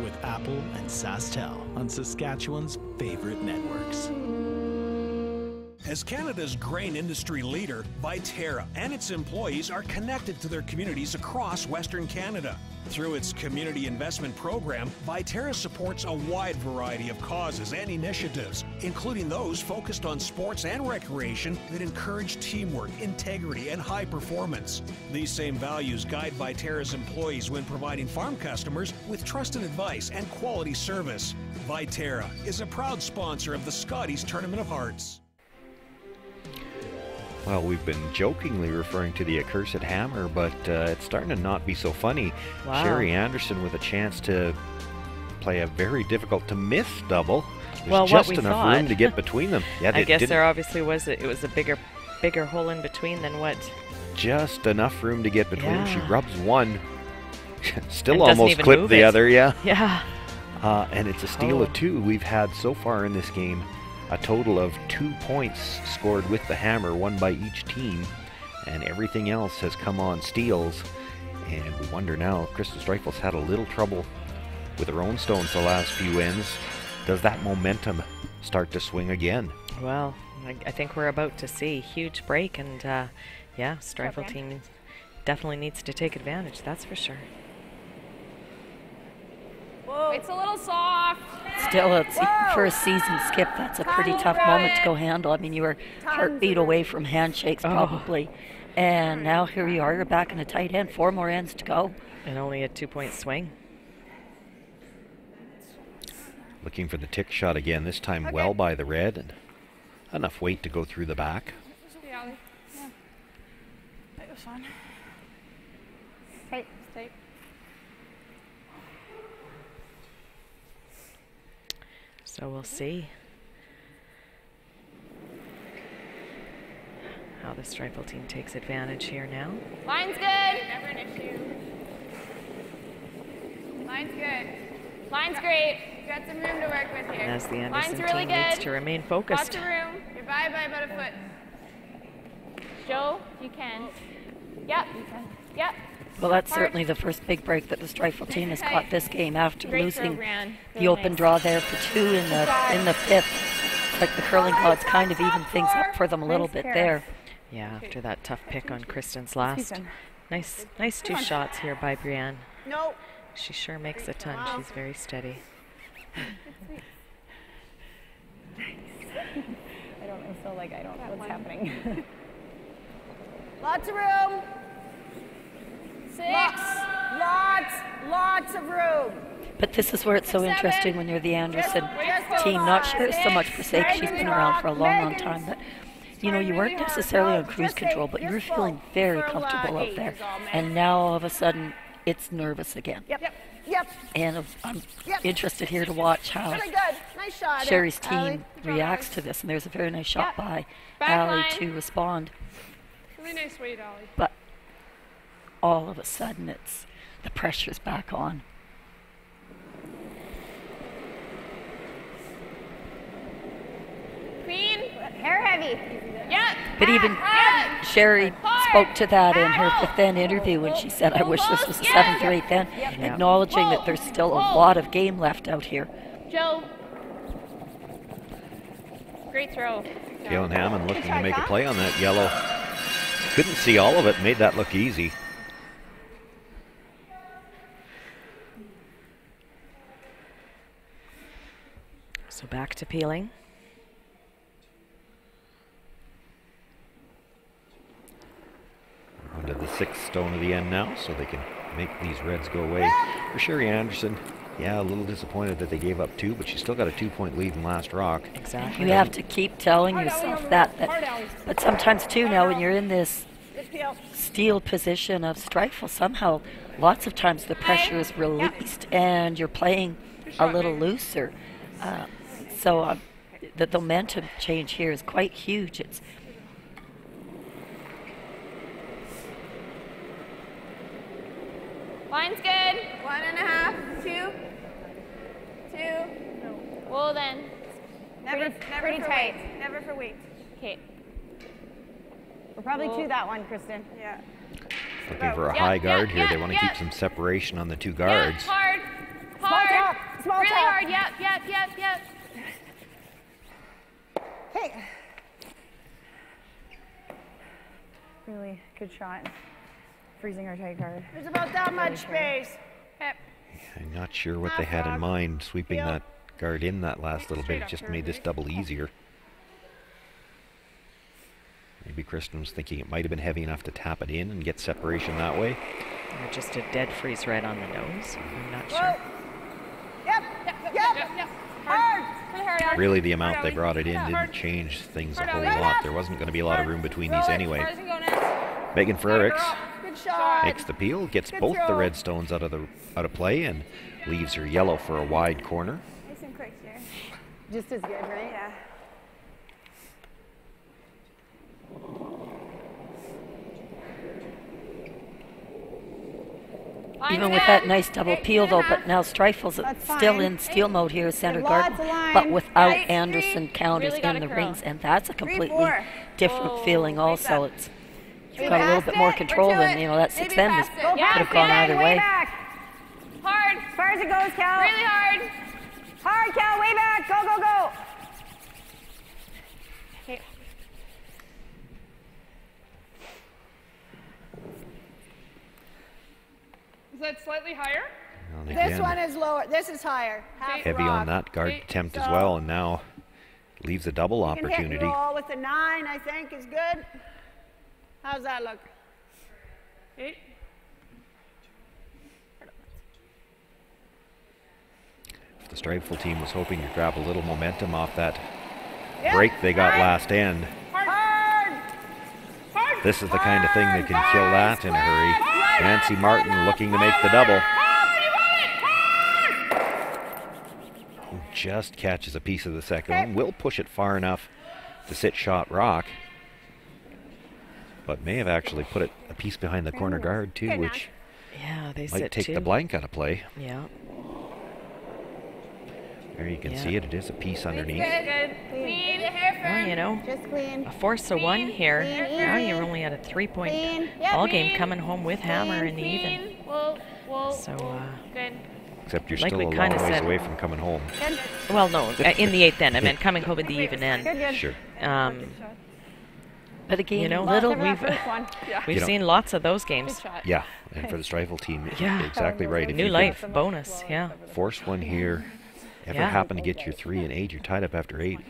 K: with Apple and SaskTel on Saskatchewan's favorite networks.
M: As Canada's grain industry leader, Viterra and its employees are connected to their communities across Western Canada. Through its community investment program, Viterra supports a wide variety of causes and initiatives, including those focused on sports and recreation that encourage teamwork, integrity, and high performance. These same values guide Viterra's employees when providing farm customers with trusted advice and quality service. Viterra is a proud sponsor of the Scotties Tournament of Hearts.
B: Well, we've been jokingly referring to the accursed hammer, but it's starting to not be so funny.
E: Wow.
B: Sherry Anderson with a chance to play a very difficult to miss double. There's just enough room to get between them. Yeah,
R: I guess there obviously was it was a bigger hole in between than what.
B: Just enough room to get between them. She rubs one, still
R: And
B: almost clipped the other. Yeah.
R: Yeah.
B: And it's a steal of 2. We've had so far in this game a total of 2 points scored with the hammer, 1 by each team, and everything else has come on steals. And we wonder now, Kristen Streiffel's had a little trouble with her own stones the last few ends. Does that momentum start to swing again?
R: Well, I think we're about to see huge break, and yeah, Streifel team definitely needs to take advantage, that's for sure.
H: Whoa. It's a little soft.
D: Still, it's first season, Skip. That's a pretty tough moment to go handle. I mean, you were heartbeat away from handshakes probably. And now here you are, you're back in a tight end, 4 more ends to go.
R: And only a 2-point swing.
B: Looking for the tick shot again, this time well by the red, and enough weight to go through the back.
H: That was fun.
N: Tight.
R: So we'll see how the Streifel team takes advantage here now.
N: Line's good. Never an issue. Line's good. Line's great. You've got some room to work with here.
R: As the Anderson
N: Line's really
R: team needs
N: good.
R: to remain focused.
N: Lots of room. You're by about a foot. Joe, you can. Yep. You can. Yep.
D: Well, that's certainly the first big break that the Streifel team has caught this game after losing the open draw there for 2 in the 5th. It's like the curling gods kind of even things up for them a little bit there.
R: Yeah, after that tough pick on Kristen's last. Nice 2 shots here by Brianne.
H: No.
R: She sure makes a ton. She's very steady.
Q: I don't know, so like I don't know what's happening.
H: Lots of room. 6. Lots of room.
D: But this is where it's so interesting when you're the Anderson team. Not sure so much for sake, she's been around for a long time, but you know, you weren't necessarily on cruise control, but you were feeling very comfortable out there. And now all of a sudden, it's nervous again.
H: Yep.
D: And I'm interested here to watch how
H: Really good. Nice shot.
D: Sherry's team reacts to this. And there's a very nice shot by Allie to respond.
I: Really nice weight, Allie.
D: But all of a sudden, the pressure's back on.
N: Queen. Hair heavy. Yep.
D: But even Sherry spoke to that in her 5th end interview when she said, I wish this was a 7th or 8th end, acknowledging that there's still a lot of game left out here.
N: Joe. Great throw.
B: Kaylin Hammond looking to make a play on that yellow. Couldn't see all of it, made that look easy.
R: So back to peeling.
B: Onto the 6th stone of the end now, so they can make these reds go away. For Sherry Anderson, yeah, a little disappointed that they gave up 2, but she's still got a 2-point lead in last rock.
R: Exactly.
D: You have to keep telling yourself that. But sometimes, too, now when you're in this steal position of Streifel, somehow lots of times the pressure is released and you're playing a little looser. So the momentum change here is quite huge. It's
N: Line's good. 1.5. 2. Well then.
H: Never
N: pretty
H: for
N: tight.
H: Weight. Never for weight.
N: Okay.
Q: We're probably to that one, Kristen.
H: Yeah.
B: Looking for a high guard here. They want to keep some separation on the 2 guards.
N: Hard.
H: Small
N: really
H: tap.
N: hard. Yep.
H: Hey.
Q: Really good shot. Freezing our tight guard.
H: There's about that much space. Yep.
B: I'm not sure what they had in mind, sweeping that guard in that last little bit. It just made this double easier. Maybe Kristen was thinking it might have been heavy enough to tap it in and get separation that way.
R: Or just a dead freeze red on the nose. I'm not sure.
H: Yep. Hard.
N: Pretty hard.
B: Really, the amount they brought it in didn't change things a whole lot. There wasn't going to be a lot of room between these anyway. Megan Frericks
H: Good shot.
B: makes the peel, gets both the red stones out of play, and leaves her yellow for a wide corner.
H: Nice and quick here.
F: Just as good, right?
H: Yeah.
D: Even with that nice double peel though, but now Streifel's still in steal mode here, center guard, but without Anderson counters in the rings, and that's a completely different feeling also. It's you've got a little bit more control than, you know, that 6 end was, could have gone either way.
H: Hard.
F: As far as it goes, Cal.
H: Really hard.
F: Hard, Cal, way back. Go, go, go.
H: Okay. Is that slightly higher?
B: Well,
F: This
B: again,
F: one is lower. This is higher. Half
B: heavy
F: rock.
B: on that guard attempt as
F: So
B: well, and now leaves a double
F: you can hit and
B: opportunity.
F: roll with the 9, I think, is good. How's that look?
H: 8.
B: If the Streifel team was hoping to grab a little momentum off that break they got last end, this is the kind of thing that can kill that in a hurry. Nancy Martin looking to make the double. Just catches a piece of the second one. Will push it far enough to sit shot rock, but may have actually put it a piece behind the corner guard too, which
R: they
B: might
R: sit
B: take
R: too.
B: the blank out of play.
R: Yeah.
B: There you can see it. It is a piece underneath.
H: Good. Clean.
R: Well, you know,
F: Just clean.
R: a force of 1 here.
F: Clean,
R: Now
F: easy.
R: you're only at a 3-point
F: Clean.
R: ball game, coming home with hammer in the even.
H: Whoa.
R: So,
H: Good.
B: Except you're
R: like
B: still
R: we
B: a long
R: kinda
B: ways
R: said-
B: away from coming home.
R: well, no, in the 8th end. I meant coming home with the even end.
B: Sure.
D: But again,
R: you know,
D: little
R: we've
B: You know-
R: seen lots of those games.
B: Yeah, and for the Streifel team,
R: Yeah.
B: exactly right. If
R: New
B: you could
R: life, bonus, yeah.
B: force one here, ever
R: Yeah.
B: happen to get your 3 and 8, you're tied up after 8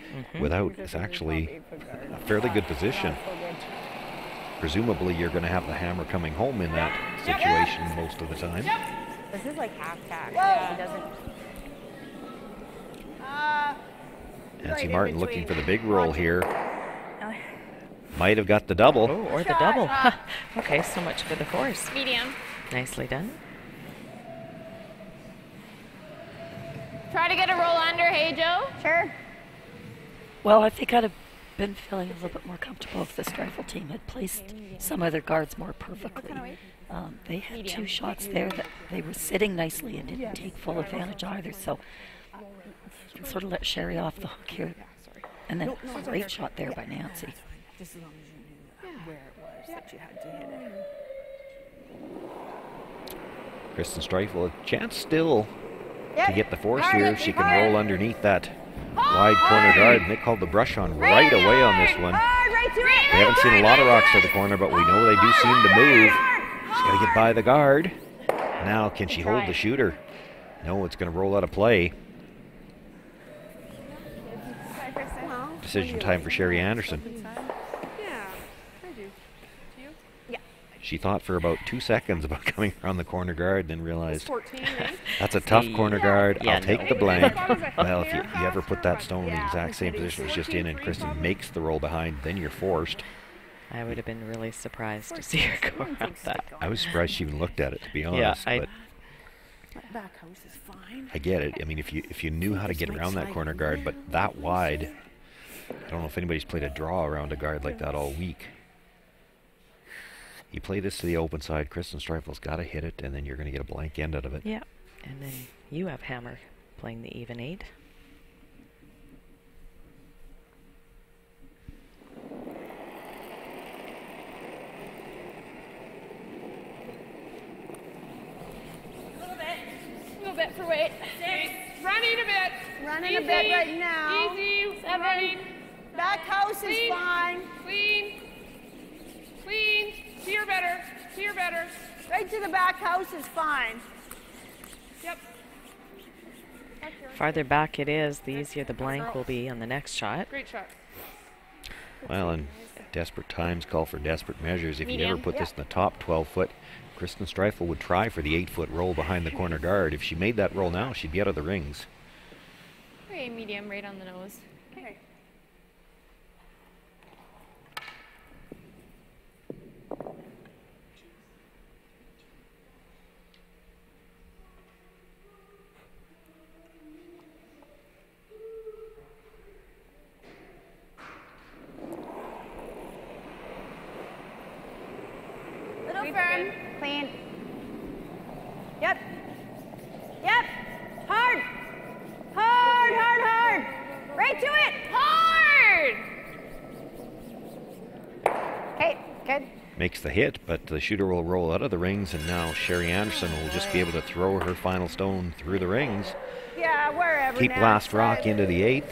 B: without, it's actually a fairly good position. Presumably you're going to have the hammer coming home in that situation most of the time.
Q: This is like half tack. He doesn't.
B: Nancy Martin looking for the big roll here. Might have got the double.
R: Oh, or the double. Okay, so much for the force.
L: Medium.
R: Nicely done.
L: Try to get a roll under, hey Joe?
F: Sure.
D: Well, I think I'd have been feeling a little bit more comfortable if the Streifel team had placed some of their guards more perfectly. They had 2 shots there that they were sitting nicely and didn't take full advantage either, so sort of let Sherry off the hook here. And then a great shot there by Nancy.
J: Just as long as you knew where it was that you had to hit it.
B: Kristen Streifel, a chance still to get the force here. If she can roll underneath that wide corner guard. Nick called the brush on right away on this one. We haven't seen a lot of rocks to the corner, but we know they do seem to move. She's got to get by the guard. Now, can she hold the shooter? No, it's going to roll out of play. Decision time for Sherry Anderson.
H: Yeah, I do. Do you?
F: Yeah.
B: She thought for about 2 seconds about coming around the corner guard, then realized
H: 14, eh?
B: that's a tough corner guard.
R: Yeah,
B: I'll take
R: no.
B: the blank. Well, if you ever put that stone in the exact same position it was just in and Kristen makes the roll behind, then you're forced.
R: I would have been really surprised to see her go around that.
B: I was surprised she even looked at it, to be
R: Yeah,
B: honest. But
J: That back house is fine.
B: I get it. I mean, if you knew how to get around that corner guard, but that wide, I don't know if anybody's played a draw around a guard like that all week. You play this to the open side, Kristen Streifel's got to hit it, and then you're going to get a blank end out of it.
R: Yeah, and then you have hammer playing the even 8.
H: A little bit for weight. 6. Running a bit.
F: Running a bit right now.
H: Easy.
F: 7.
H: Running.
F: Back house
H: Clean.
F: is fine.
H: Clean. Clean. Here better. Here better.
F: Right to the back house is fine.
H: Yep.
R: Farther back it is, the easier the blank will be on the next shot.
H: Great shot.
B: Well, and desperate times call for desperate measures. If you
L: Medium.
B: ever put this in the top 12 foot, Kristen Streifel would try for the 8-foot roll behind the corner guard. If she made that roll now, she'd be out of the rings.
L: Okay, medium right on the nose.
H: Okay.
N: firm.
H: Clean. Yep. Yep. Hard. Hard, hard, hard. Right to it.
N: Hard.
H: Okay, good.
B: Makes the hit, but the shooter will roll out of the rings, and now Sherry Anderson will just be able to throw her final stone through the rings.
H: Yeah, wherever.
B: Keep
H: now.
B: last rock into the 8th.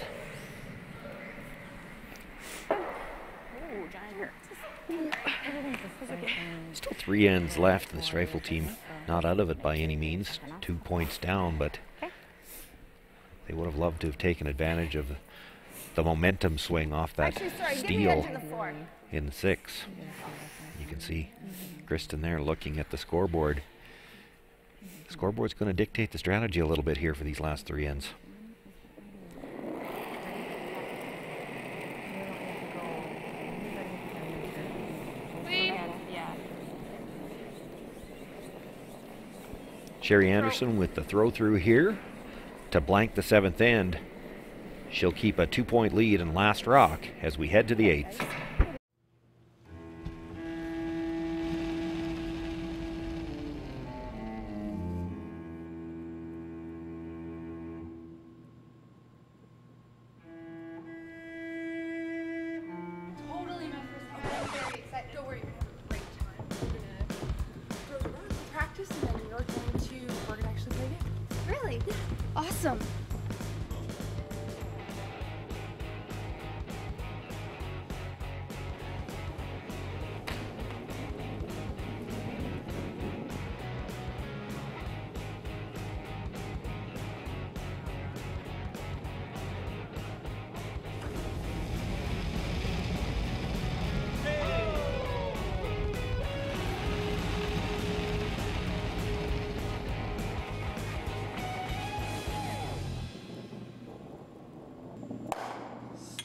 B: Still 3 ends left. The Streifel team not out of it by any means. 2 points down, but they would have loved to have taken advantage of the momentum swing off that steal in the 6. You can see Kristen there looking at the scoreboard. The scoreboard's going to dictate the strategy a little bit here for these last 3 ends. Sherry Anderson with the throw through here to blank the 7th end. She'll keep a 2-point lead in last rock as we head to the 8th.
P: Awesome.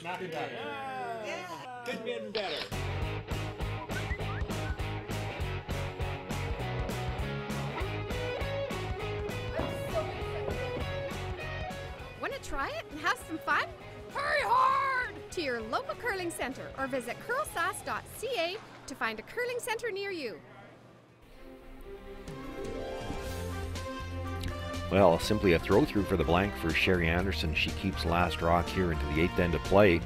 O: Not better. Yeah. Could be even better.
P: Want to try it and have some fun? Hurry hard to your local curling center or visit CurlSask.ca to find a curling center near you.
B: Well, simply a throw through for the blank for Sherry Anderson. She keeps last rock here into the 8th end of play.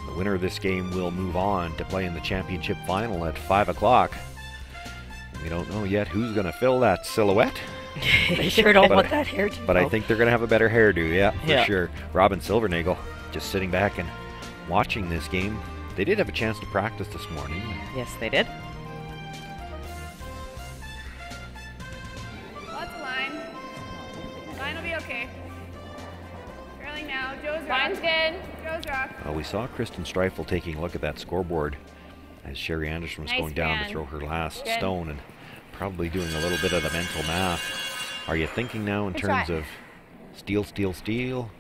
B: The winner of this game will move on to play in the championship final at 5 o'clock. We don't know yet who's going to fill that silhouette.
D: They sure don't want that hairdo.
B: But I think they're going to have a better hairdo, yeah, for sure. Robin Silvernagel just sitting back and watching this game. They did have a chance to practice this morning.
R: Yes, they did.
N: Okay. Curling now. Joe's rock. Line's good. Joe's rock.
B: Well, we saw Kristen Streifel taking a look at that scoreboard as Sherry Anderson was going down to throw her last stone and probably doing a little bit of the mental math. Are you thinking now in terms of steal, steal, steal?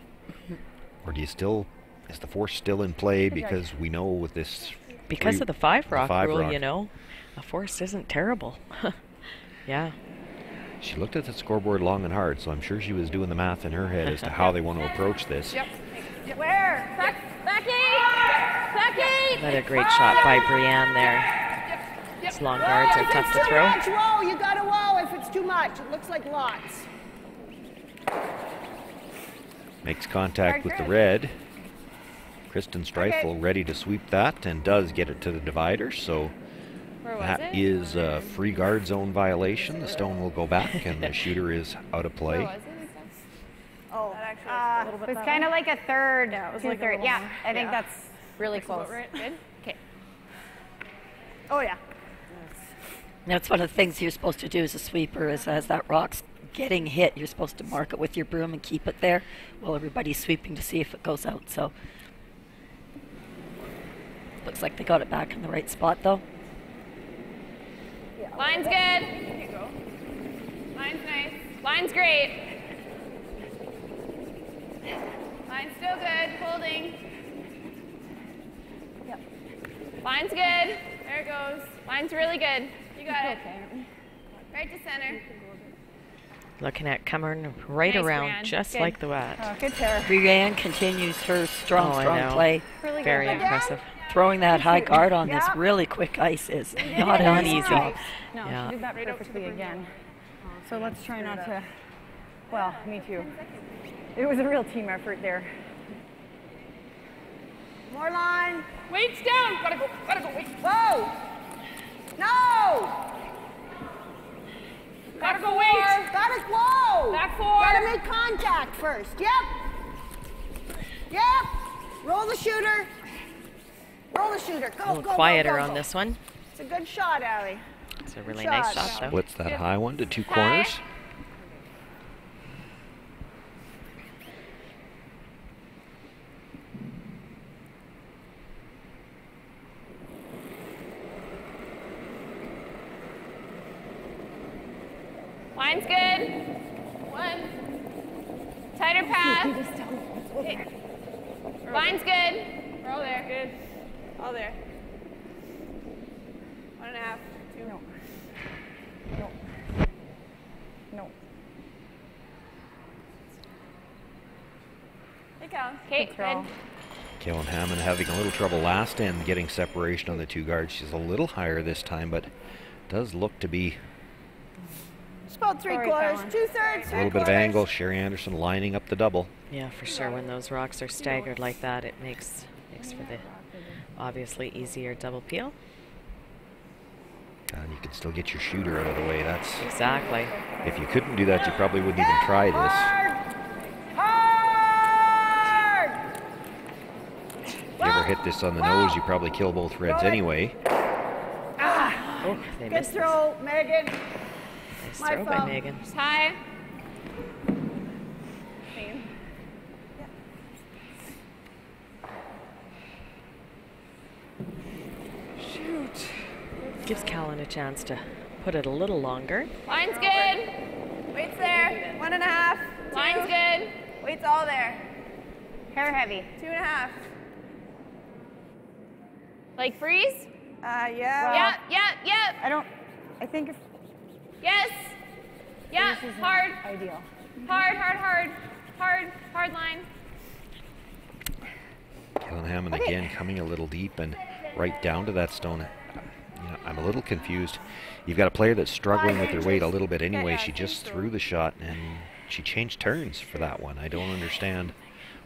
B: Or do you still, is the force still in play because we know with this...
R: Because of the 5 rock rule, you know, a force isn't terrible. Yeah.
B: She looked at the scoreboard long and hard, so I'm sure she was doing the math in her head as to how they want to approach this.
N: Yep. Where? Becky!
R: Another great shot by Brienne there. These long guards are tough to throw.
H: Much, whoa, you gotta whoa if it's too much. It looks like lots.
B: Makes contact with the red. Kristen Streifel ready to sweep that and does get it to the divider, so that is a free guard zone violation. The stone will go back and the shooter is out of play.
H: Oh,
N: it was kind of like a third, two-third. Yeah, I think that's really close. Good? Okay.
H: Oh, yeah.
D: That's one of the things you're supposed to do as a sweeper is as that rock's getting hit, you're supposed to mark it with your broom and keep it there while everybody's sweeping to see if it goes out. So looks like they got it back in the right spot, though.
N: Line's good. There you go. Line's nice. Line's great. Line's still good. Holding. Yep. Line's good. There it goes. Line's really good. You got it. Right to center.
R: Looking at coming right around,
N: Brienne.
R: just
N: Good.
R: like the Wat.
H: Oh, good pair.
D: Brienne continues her strong play.
N: Really
R: Very
N: good.
R: impressive.
N: Yeah.
D: throwing that high guard on this really quick ice is not an easy.
Q: No,
R: Yeah.
Q: she did that perfectly again. So let's try not to, well, me too. It was a real team effort there.
H: More line.
I: Weights down. Gotta go. Wait.
H: Whoa. No.
I: Gotta go weight.
H: Gotta whoa.
I: Back 4.
H: Gotta make contact first. Yep. Roll the shooter. Roll the shooter. Go,
R: A little
H: go,
R: quieter
H: go, go,
R: on
H: go.
R: this one.
H: It's a good shot, Allie.
R: It's a really nice shot, though.
B: Splits that high one to 2 corners.
N: Line's good. 1. Tighter path. Okay. Line's good.
I: We're all there. Good. All there. 1.5. 2.
Q: No. No.
I: Hey, Cal.
N: Okay, good.
B: Kaylin Hammond having a little trouble last end getting separation on the 2 guards. She's a little higher this time, but does look to be
H: It's about 3/4, 2/3.
B: a little bit of angle. Sherry Anderson lining up the double.
R: Yeah, for sure. When those rocks are staggered like that, it makes for the obviously easier double peel.
B: And you can still get your shooter out of the way. That's
R: exactly.
B: If you couldn't do that, you probably wouldn't even try this.
H: Hard.
B: If you ever hit this on the nose, you probably kill both reds anyway.
R: Oh, they
H: Good
R: missed this.
H: throw, Megan.
R: Nice
H: My
R: throw by
H: fault.
R: Megan.
N: High.
R: Shoot. Gives Callan a chance to put it a little longer.
N: Line's good.
H: Weight's there. 1.5.
N: Line's good.
H: Weight's all there.
Q: Hair heavy.
H: 2.5.
N: Like freeze?
H: Yeah.
N: Yep.
Q: I think if
N: Yes. Yeah.
Q: this isn't
N: Hard.
Q: ideal.
N: Hard line.
B: Kaylin Hammond again coming a little deep and right down to that stone. You know, I'm a little confused. You've got a player that's struggling with her weight a little bit anyway. She just threw the shot and she changed turns for that one. I don't understand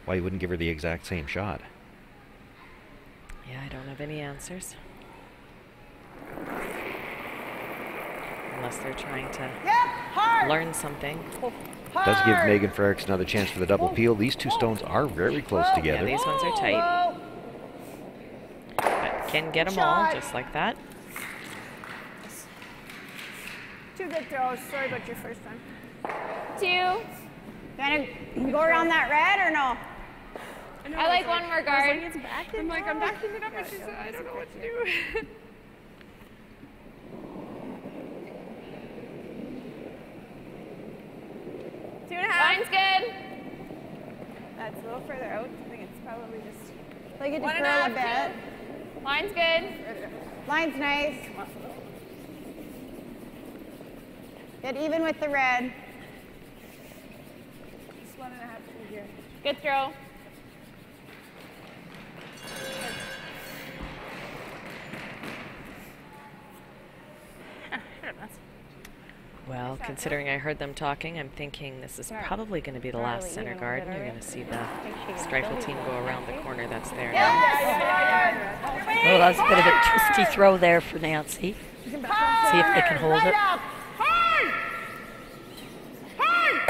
B: why you wouldn't give her the exact same shot.
R: Yeah, I don't have any answers. Unless they're trying to learn something.
B: Does give Megan Frericks another chance for the double peel. These 2 stones are very close together.
R: Yeah, these ones are tight. But can get them all just like that.
H: 2 good throws. Sorry about your first one.
N: 2.
Q: Gonna go around that red or no?
N: I like one more guard.
I: I'm backing it up, and she's I don't know what to do.
N: 2.5. Line's good.
H: That's a little further out. I think it's probably just
Q: Like it to
N: 1.5.
Q: curl a bit.
N: 2. Line's good.
Q: Line's nice. Get even with the red.
H: just 1.5 through here.
N: Good throw.
R: Well, considering I heard them talking, I'm thinking this is probably going to be the last center guard, and you're going to see the Streifel team go around the corner that's there now.
D: Oh, that's a bit of a twisty throw there for Nancy. See if they can hold it.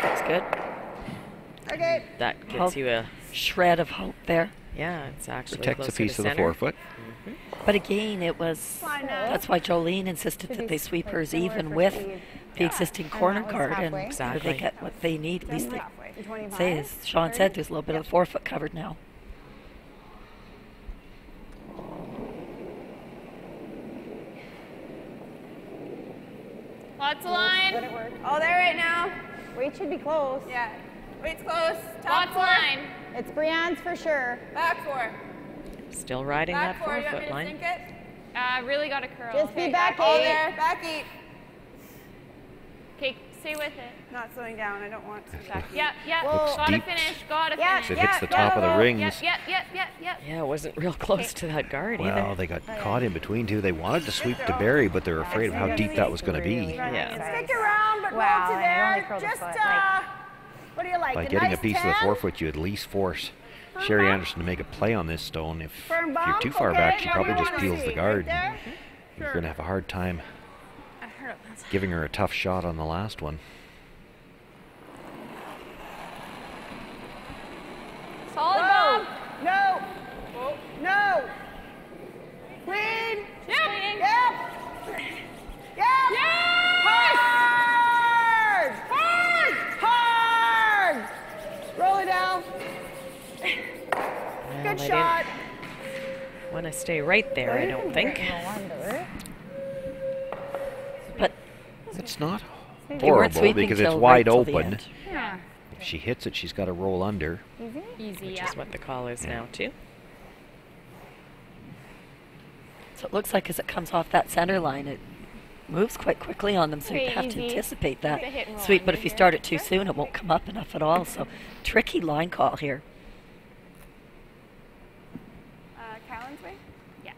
R: That's good.
H: Okay.
R: That gets you a
D: shred of hope there.
R: Yeah, it's actually
B: Protects a
R: closer
B: piece
R: to
B: of the
R: center.
B: forefoot.
D: But again, it was, that's why Jolene insisted that they sweep hers even with the existing corner guard, and they get what they need. At least they say, as Sean said, there's a little bit of the forefoot covered now.
N: Lots of line.
H: All there right now.
Q: Weight should be close.
H: Yeah. Weight's close.
N: Lots of line.
Q: It's Brianne's for sure.
H: Back 4.
R: Still riding
H: Back
R: that
H: 4. You want
R: forefoot
H: me to
R: line.
H: sink it?
N: Really got to curl.
Q: Just be back
H: All
Q: 8.
H: there. Back 8.
N: Okay, stay with it.
H: Not slowing down. I don't want to.
N: Yep.
B: Looks
N: Gotta
B: deep.
N: finish. Gotta
B: As
N: finish.
B: it hits the top of the rings.
N: Yep.
R: Yeah, it wasn't real close to that guard either.
B: Well, they got caught in between two. They wanted to sweep to Barry, but they're afraid of how deep that was going to be.
R: Yeah.
H: Stick around, but
Q: Wow,
H: roll to
Q: and I only
H: there.
Q: curled a
H: Just,
Q: foot,
H: what do you like?
B: By
H: a
B: getting
H: nice
B: a piece of the
H: 10?
B: forefoot, you at least force Sherry Anderson to make a play on this stone. If
H: Firm
B: you're
H: bump,
B: too far
H: okay,
B: back, she
H: now
B: probably
H: we
B: just
H: wanna
B: peels
H: see,
B: the guard.
H: right there.
B: You're going to have a hard time
N: I heard it.
B: giving her a tough shot on the last one.
N: Solid bump.
H: No. No. Clean. Yep. Hard. Roll it down.
R: Well,
H: Good
R: they
H: shot.
R: Want to stay right there, I don't think.
D: But
B: it's not
D: They weren't
B: horrible
D: sweeping
B: because it's
D: till
B: wide
D: right till the
B: open.
D: end.
N: Yeah.
B: If she hits it, she's got to roll under.
N: Easy,
R: Which
N: yeah.
R: is what the call is now, too.
D: So it looks like as it comes off that center line, it moves quite quickly on them, so you
N: Okay,
D: have to
N: easy.
D: anticipate that
N: It's a hit and roll
D: sweep. But
N: under
D: if you
N: here.
D: start it too soon, it won't come up enough at all. So tricky line call here.
H: Callan's way?
N: Yeah.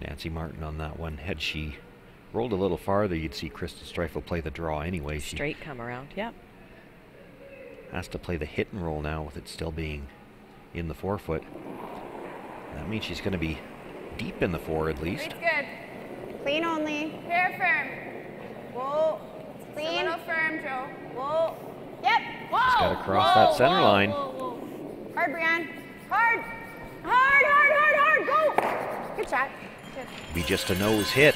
B: Nancy Martin on that one. Had she rolled a little farther, you'd see Kristen Streifel play the draw anyway. She
R: Straight come around, yep.
B: has to play the hit and roll now with it still being in the forefoot. That means she's going to be deep in the four at least.
N: It's good.
F: Clean only.
N: Hair firm.
H: Whoa.
N: It's a little firm, Joe.
H: Whoa.
N: Yep. Whoa.
B: She's got to cross that center line.
H: Hard, Brianne. Hard. Go. Good shot. Good.
B: Be just a nose hit.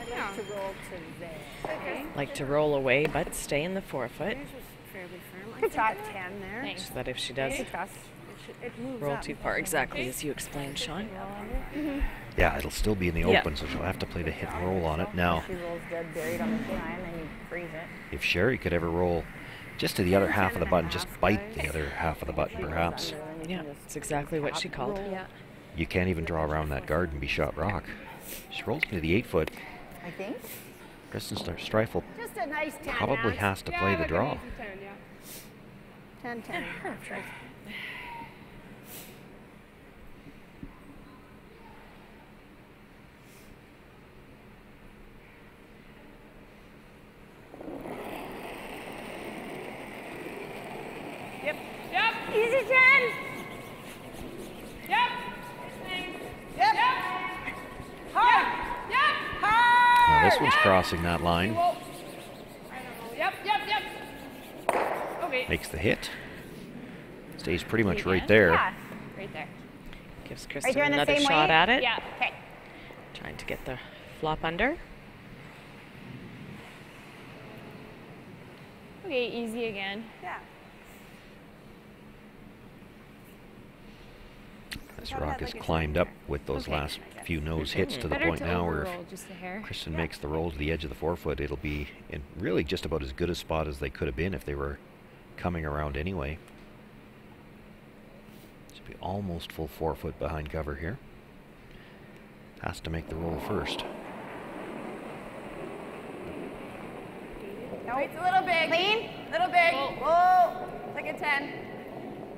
H: I'd like to roll to there. Okay.
R: Like to roll away, but stay in the forefoot.
H: Fairly firm.
F: Good shot. 10 there.
N: Thanks.
R: So that if she does
H: It moves
R: roll
H: up.
R: too far, exactly as you explained, Sean.
B: Yeah, it'll still be in the
R: Yeah.
B: open, so she'll have to play the hit and roll on it. Now,
Q: She rolls dead buried on the line, and you freeze it.
B: if Sherry could ever roll just to the other half of the button, just bite the other half of the button perhaps.
R: Yeah, it's exactly what she called.
N: Yeah.
B: You can't even draw around that guard and be shot rock. She rolls into the 8-foot.
Q: I think.
B: Kristen Streifel
H: Just a nice 10.
B: probably
H: Nance.
B: has to play the draw.
H: 10.
I: Yep.
H: Easy 10.
I: Yep.
H: Yep. Hard.
I: Yep.
B: Now this one's crossing that line.
I: Whoa. I don't know. Yep. Okay.
B: Makes the hit. Stays pretty much right there.
N: Yeah. Right there.
R: Gives
F: Are
R: Kristen
F: you doing the
R: another
F: same
R: shot
F: way?
R: at it.
N: Yeah. Okay.
R: Trying to get the flop under.
N: Okay, easy again.
H: Yeah.
B: This rock has climbed up with those last few nose hits to the
N: Better
B: point
N: to
B: now where
N: overroll
B: if
N: just a hair.
B: Kristen makes the roll to the edge of the forefoot, it'll be in really just about as good a spot as they could have been if they were coming around anyway. Should be almost full forefoot behind cover here. Has to make the roll first.
H: No, it's a little big. Clean. Little big.
N: Whoa.
H: Like a 10.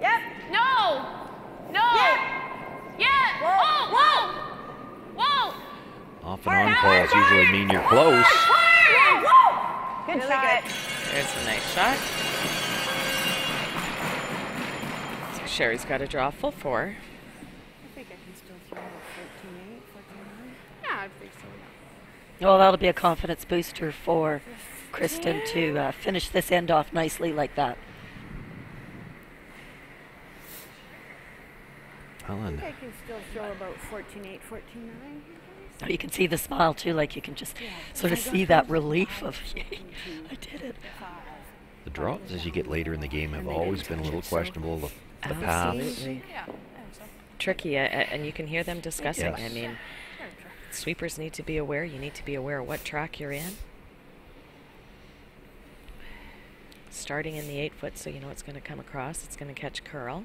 N: Yep. No. Yeah. Whoa.
B: Off and on calls usually mean you're close.
H: Good
N: Really
H: shot.
N: good.
R: There's a nice shot. So Sherry's got to draw full four.
J: I think I can still throw a 14-8, 14-9.
I: Yeah, I think so.
D: Well, that'll be a confidence booster for Kristen to finish this end off nicely like that.
J: I think I can still throw about 14-8, 14-9.
D: Oh, you can see the smile too, like you can just sort of see that relief of, yay, I did it.
B: The draws as you get later in the game have always been a little questionable. The paths.
R: Absolutely. Tricky, and you can hear them discussing.
B: Yes.
R: I mean, sweepers need to be aware. You need to be aware what track you're in. Starting in the 8-foot, so you know it's going to come across. It's going to catch curl.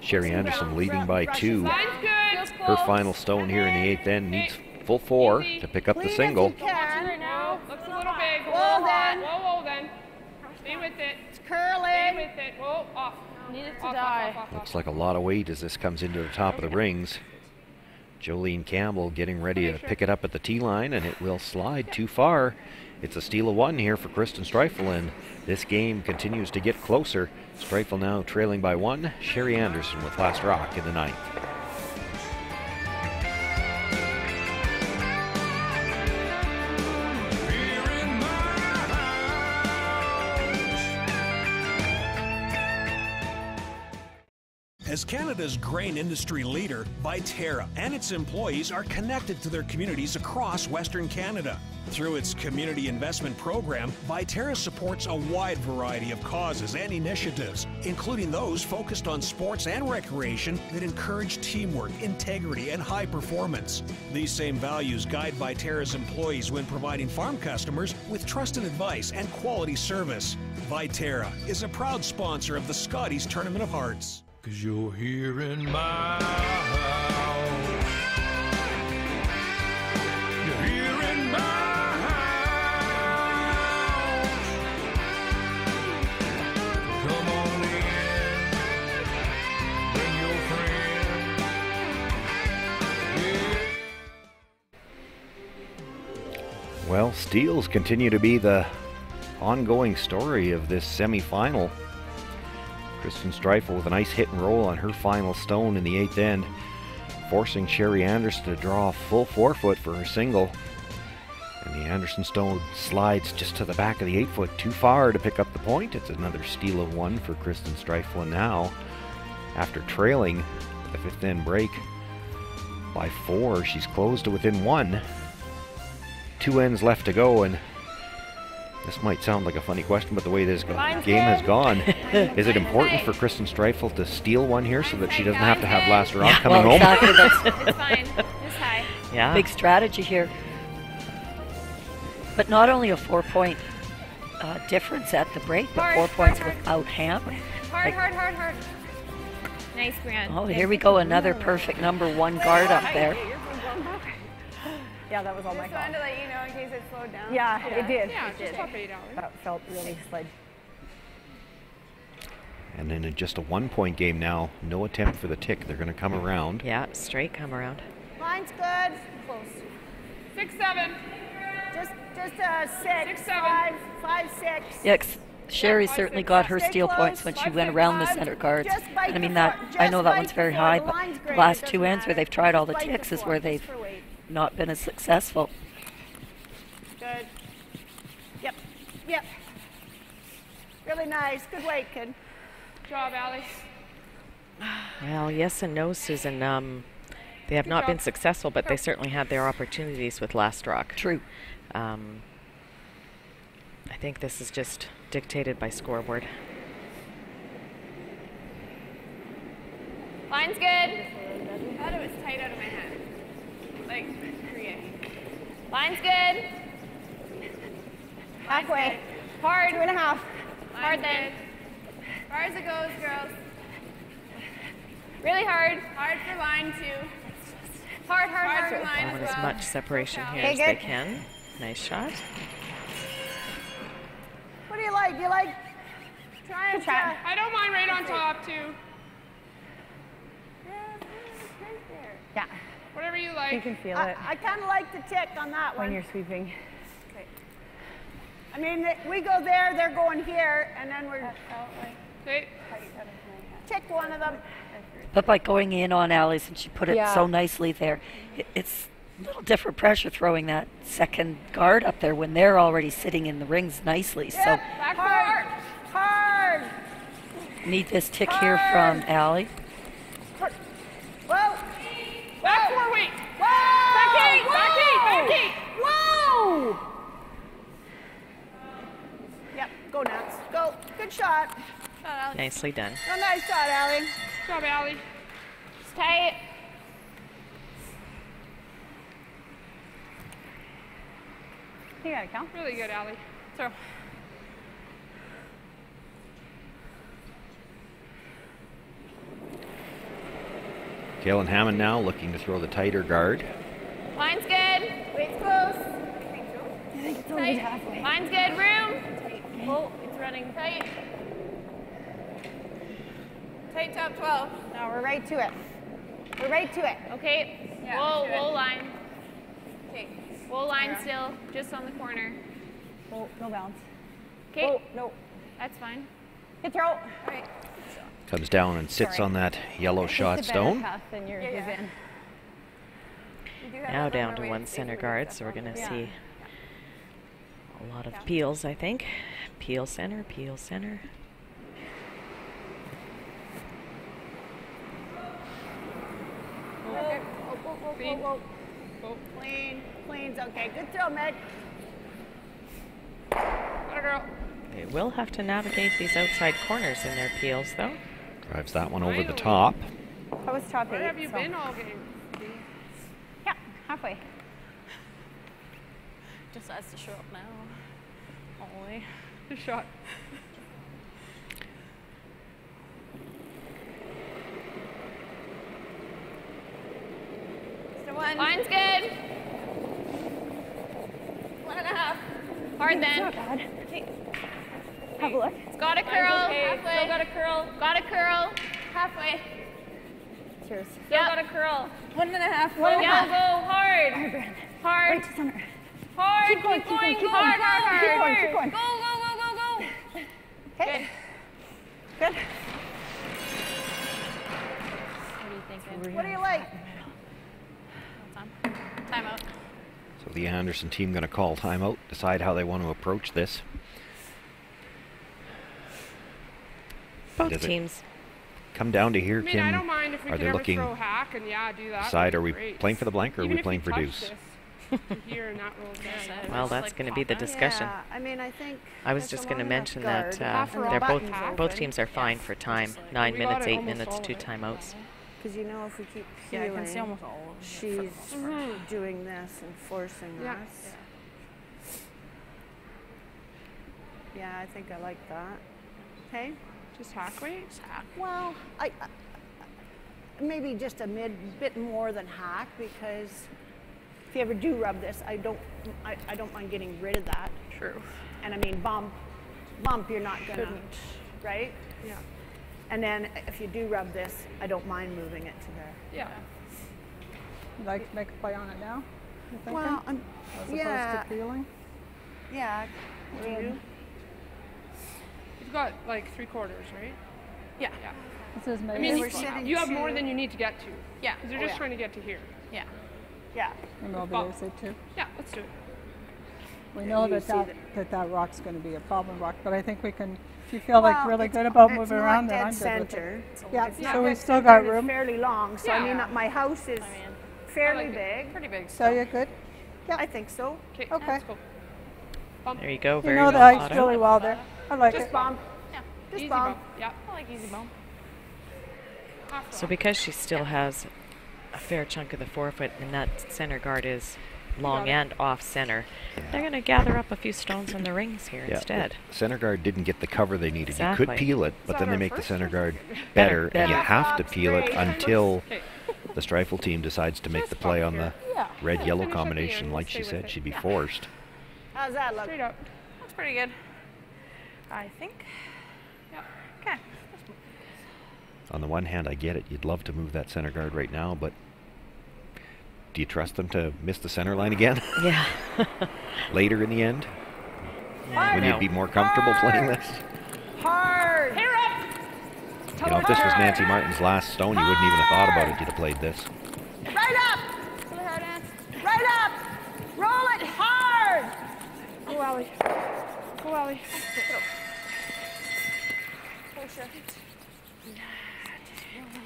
B: Sherry Anderson leading by 2.
I: Line's good.
B: Her final stone here in the 8th end needs full 4 to pick up the single.
I: Looks a little big. Whoa, then. Stay with it. It's curling. Stay with it. Whoa, off.
H: Need it to die.
B: Looks like a lot of weight as this comes into the top of the rings. Jolene Campbell getting ready to pick it up at the tee line, and it will slide too far. It's a steal of 1 here for Kristen Streifel, and this game continues to get closer. Streifel now trailing by 1. Sherry Anderson with last rock in the 9th.
M: As Canada's grain industry leader, Viterra and its employees are connected to their communities across Western Canada. Through its community investment program, Viterra supports a wide variety of causes and initiatives, including those focused on sports and recreation that encourage teamwork, integrity, and high performance. These same values guide Viterra's employees when providing farm customers with trusted advice and quality service. Viterra is a proud sponsor of the Scotties Tournament of Hearts.
S: 'Cause you're here in my house. You're here in my house. Come on in. Bring your friend. Yeah.
B: Well, steals continue to be the ongoing story of this semi-final. Kristen Streifel with a nice hit and roll on her final stone in the 8th end, forcing Sherry Anderson to draw a full 4-foot for her single. And the Anderson stone slides just to the back of the 8-foot, too far to pick up the point. It's another steal of 1 for Kristen Streifel, and now, after trailing the 5th end break by 4, she's closed to within 1. 2 ends left to go, and this might sound like a funny question, but the way this game has gone, is it important for Kristen Streifel to steal 1 here so that she doesn't have to have last round coming home?
D: Exactly.
L: It's fine. It's high.
R: Yeah.
D: Big strategy here. But not only a 4-point difference at the break, but 4 points without hammer.
L: Hard. Nice, Brianne.
D: Oh, here we go. Another perfect number 1 guard up there.
J: Yeah, that was all my
H: Just
J: fault.
H: wanted to let you know in case it slowed down.
J: Yeah, it did.
I: Yeah,
J: It
I: just
J: did.
I: top 8 hours.
J: That felt really slid.
B: And then in just a 1-point game now, no attempt for the tick. They're going to come around.
R: Yeah, straight come around.
H: Line's good. Close.
I: 6-7.
H: Just 6.
I: 6-7.
H: 5-6.
D: Yeah, Sherry certainly got her steal points when she went around the center guards. And I mean, I know that one's very high, but the last 2 ends where they've tried all the ticks is where they've not been as successful.
H: Good. Yep. Really nice. Good weight, kid.
I: Good job, Allie.
R: Well, yes and no, Susan. They have not been successful, but they certainly had their opportunities with last rock.
D: True.
R: I think this is just dictated by scoreboard.
N: Line's good. I thought it was tight out of my hand. Like, line's good.
H: Halfway.
N: Hard.
H: 2.5.
N: Hard then. Hard as it goes, girls. Really hard. Hard for line too. Hard for line
R: Want
N: as
R: as
N: well.
R: much separation here
H: Okay,
R: as they
H: good.
R: can. Nice shot.
H: What do you like? Do you like trying to...
I: I don't mind right on top, too.
J: Yeah.
I: Whatever you like.
J: You can feel it
H: I kind of like the tick on that one.
J: when you're sweeping.
H: Okay. I mean, we go there, they're going here, and then we're...
I: Okay.
H: Tick one of them.
D: But by going in on Allie's, and she put it
H: Yeah.
D: so nicely there, it's a little different pressure throwing that second guard up there when they're already sitting in the rings nicely. So
H: Back hard.
D: need this tick here from Allie.
H: Whoa.
I: Back 4 weight.
H: Whoa.
I: Back 8.
H: Whoa. Yep, go nuts. Go. Good shot.
R: Nicely done.
H: Oh, nice shot, Allie.
I: Good job, Allie.
N: It's tight.
H: You got it, Cal.
I: Really good, Allie. Throw.
B: Kaylin Hammond now looking to throw the tighter guard.
N: Line's good. Weight's close.
D: I think it's
N: Tight.
D: halfway.
N: Line's good. Room. Oh, it's running tight. Tight top 12.
J: Now we're right to it. We're right to it.
N: Okay.
J: Yeah,
N: Whoa line. Okay. Whoa line still, just on the corner.
J: Oh, no bounce.
N: Okay.
J: Oh, no.
N: That's fine.
J: Good throw. All
N: right.
B: Comes down and sits on that yellow shot stone.
J: Than yours is in.
R: Now down to one center guard, so we're going to see a lot of peels, I think. Peel center, peel center.
J: Whoa. Clean. Clean's okay. Good throw, Meg.
N: Good girl.
R: They will have to navigate these outside corners in their peels, though.
B: Drives that one over the top.
J: I was top 8.
I: Where have you been all game?
J: Yeah, halfway.
H: Just has to show up now. Only.
I: Good shot.
N: Line's good. 1.5. Hard then.
J: Not bad. Have a look.
N: It's got a curl.
I: Okay.
N: Halfway.
I: Still got a curl.
N: Got a curl. Halfway.
J: Cheers.
N: Still got a curl.
H: 1.5.
N: Yeah, go hard. Hard.
J: Right to center.
N: Hard.
J: Keep going.
N: Hard.
J: Keep going.
N: Keep going.
J: Go.
N: Okay.
J: Good.
N: What are you thinking?
J: What do you like?
N: Timeout.
B: So the Anderson team going to call timeout, decide how they want to approach this.
R: Both teams.
B: Come down to here,
I: I mean,
B: Kim.
I: I don't mind if we
B: Are
I: could
B: they
I: ever
B: looking
I: throw hack and do that.
B: decide, are we
I: great.
B: playing for the blank or
I: Even
B: are we
I: if
B: playing
I: you
B: for
I: touch
B: deuce?
I: this, here and that rolls down.
R: Well, that's going to be the discussion.
J: Yeah, I mean, I think
R: I was just going to mention that they're both teams are fine for time. 9 minutes, 8 minutes, 2 timeouts.
J: Because you know, if we keep
H: Yeah, I
J: peeling,
H: can see almost all of them.
J: she's doing this and forcing us. Yeah, I think I like that. Okay.
I: Just hack weight?
J: Well, I maybe just a bit more than hack, because if you ever do rub this, I don't mind getting rid of that.
H: True.
J: And I mean, bump, you're not gonna, right?
I: Yeah.
J: And then if you do rub this, I don't mind moving it to there.
I: Yeah.
H: You'd like to make a play on it now? You thinking?
J: Well,
H: as opposed to peeling?
J: Yeah.
I: You've got like 3/4, right?
N: Yeah.
I: Yeah.
H: This is
I: I
H: maybe.
I: mean,
J: sitting
I: you have
J: to-
I: more than you need to get to.
N: Yeah.
I: Because you're just trying to get to here.
N: Yeah.
J: Yeah.
H: Maybe I'll be easy too.
I: Yeah, let's do it.
H: We know that rock's going to be a problem rock, but I think we can. If you feel like really good about moving around, then I'm good with it. Yeah. So we still got room.
J: It's fairly long, so I mean, my house is fairly big.
N: Pretty big.
H: So you're good.
J: Yeah, I think so.
I: Okay.
H: Okay.
R: There you go.
H: You
R: Very
H: know the
R: well
H: ice
R: thought
H: really
R: out.
H: well there. I like
J: Just
H: it.
J: bump.
N: Yeah.
J: Just
I: Easy
J: bump.
I: bump. Yeah.
N: I like easy bump.
R: So because she still has a fair chunk of the forefoot and that center guard is long and off center, they're going to gather up a few stones in the rings here instead.
B: The center guard didn't get the cover they needed.
R: Exactly.
B: You could peel it, but then they make the center guard better, and you have to peel it until the Streifel team decides to make the play on the red-yellow combination. Like she said, she'd be forced.
J: How's that look?
I: Straight up.
N: Looks pretty good. I think.
I: Yeah.
N: Okay.
B: On the one hand, I get it. You'd love to move that center guard right now, but do you trust them to miss the center line again?
R: Yeah.
B: Later in the end? When you'd be more comfortable playing this?
J: Hard.
N: Hair up.
B: You know, if this was Nancy Martin's last stone, you wouldn't even have thought about it. You'd have played this.
J: Right up.
N: Really hard, Ann.
J: Right up. Roll it hard.
I: Go, Allie. Go, Allie.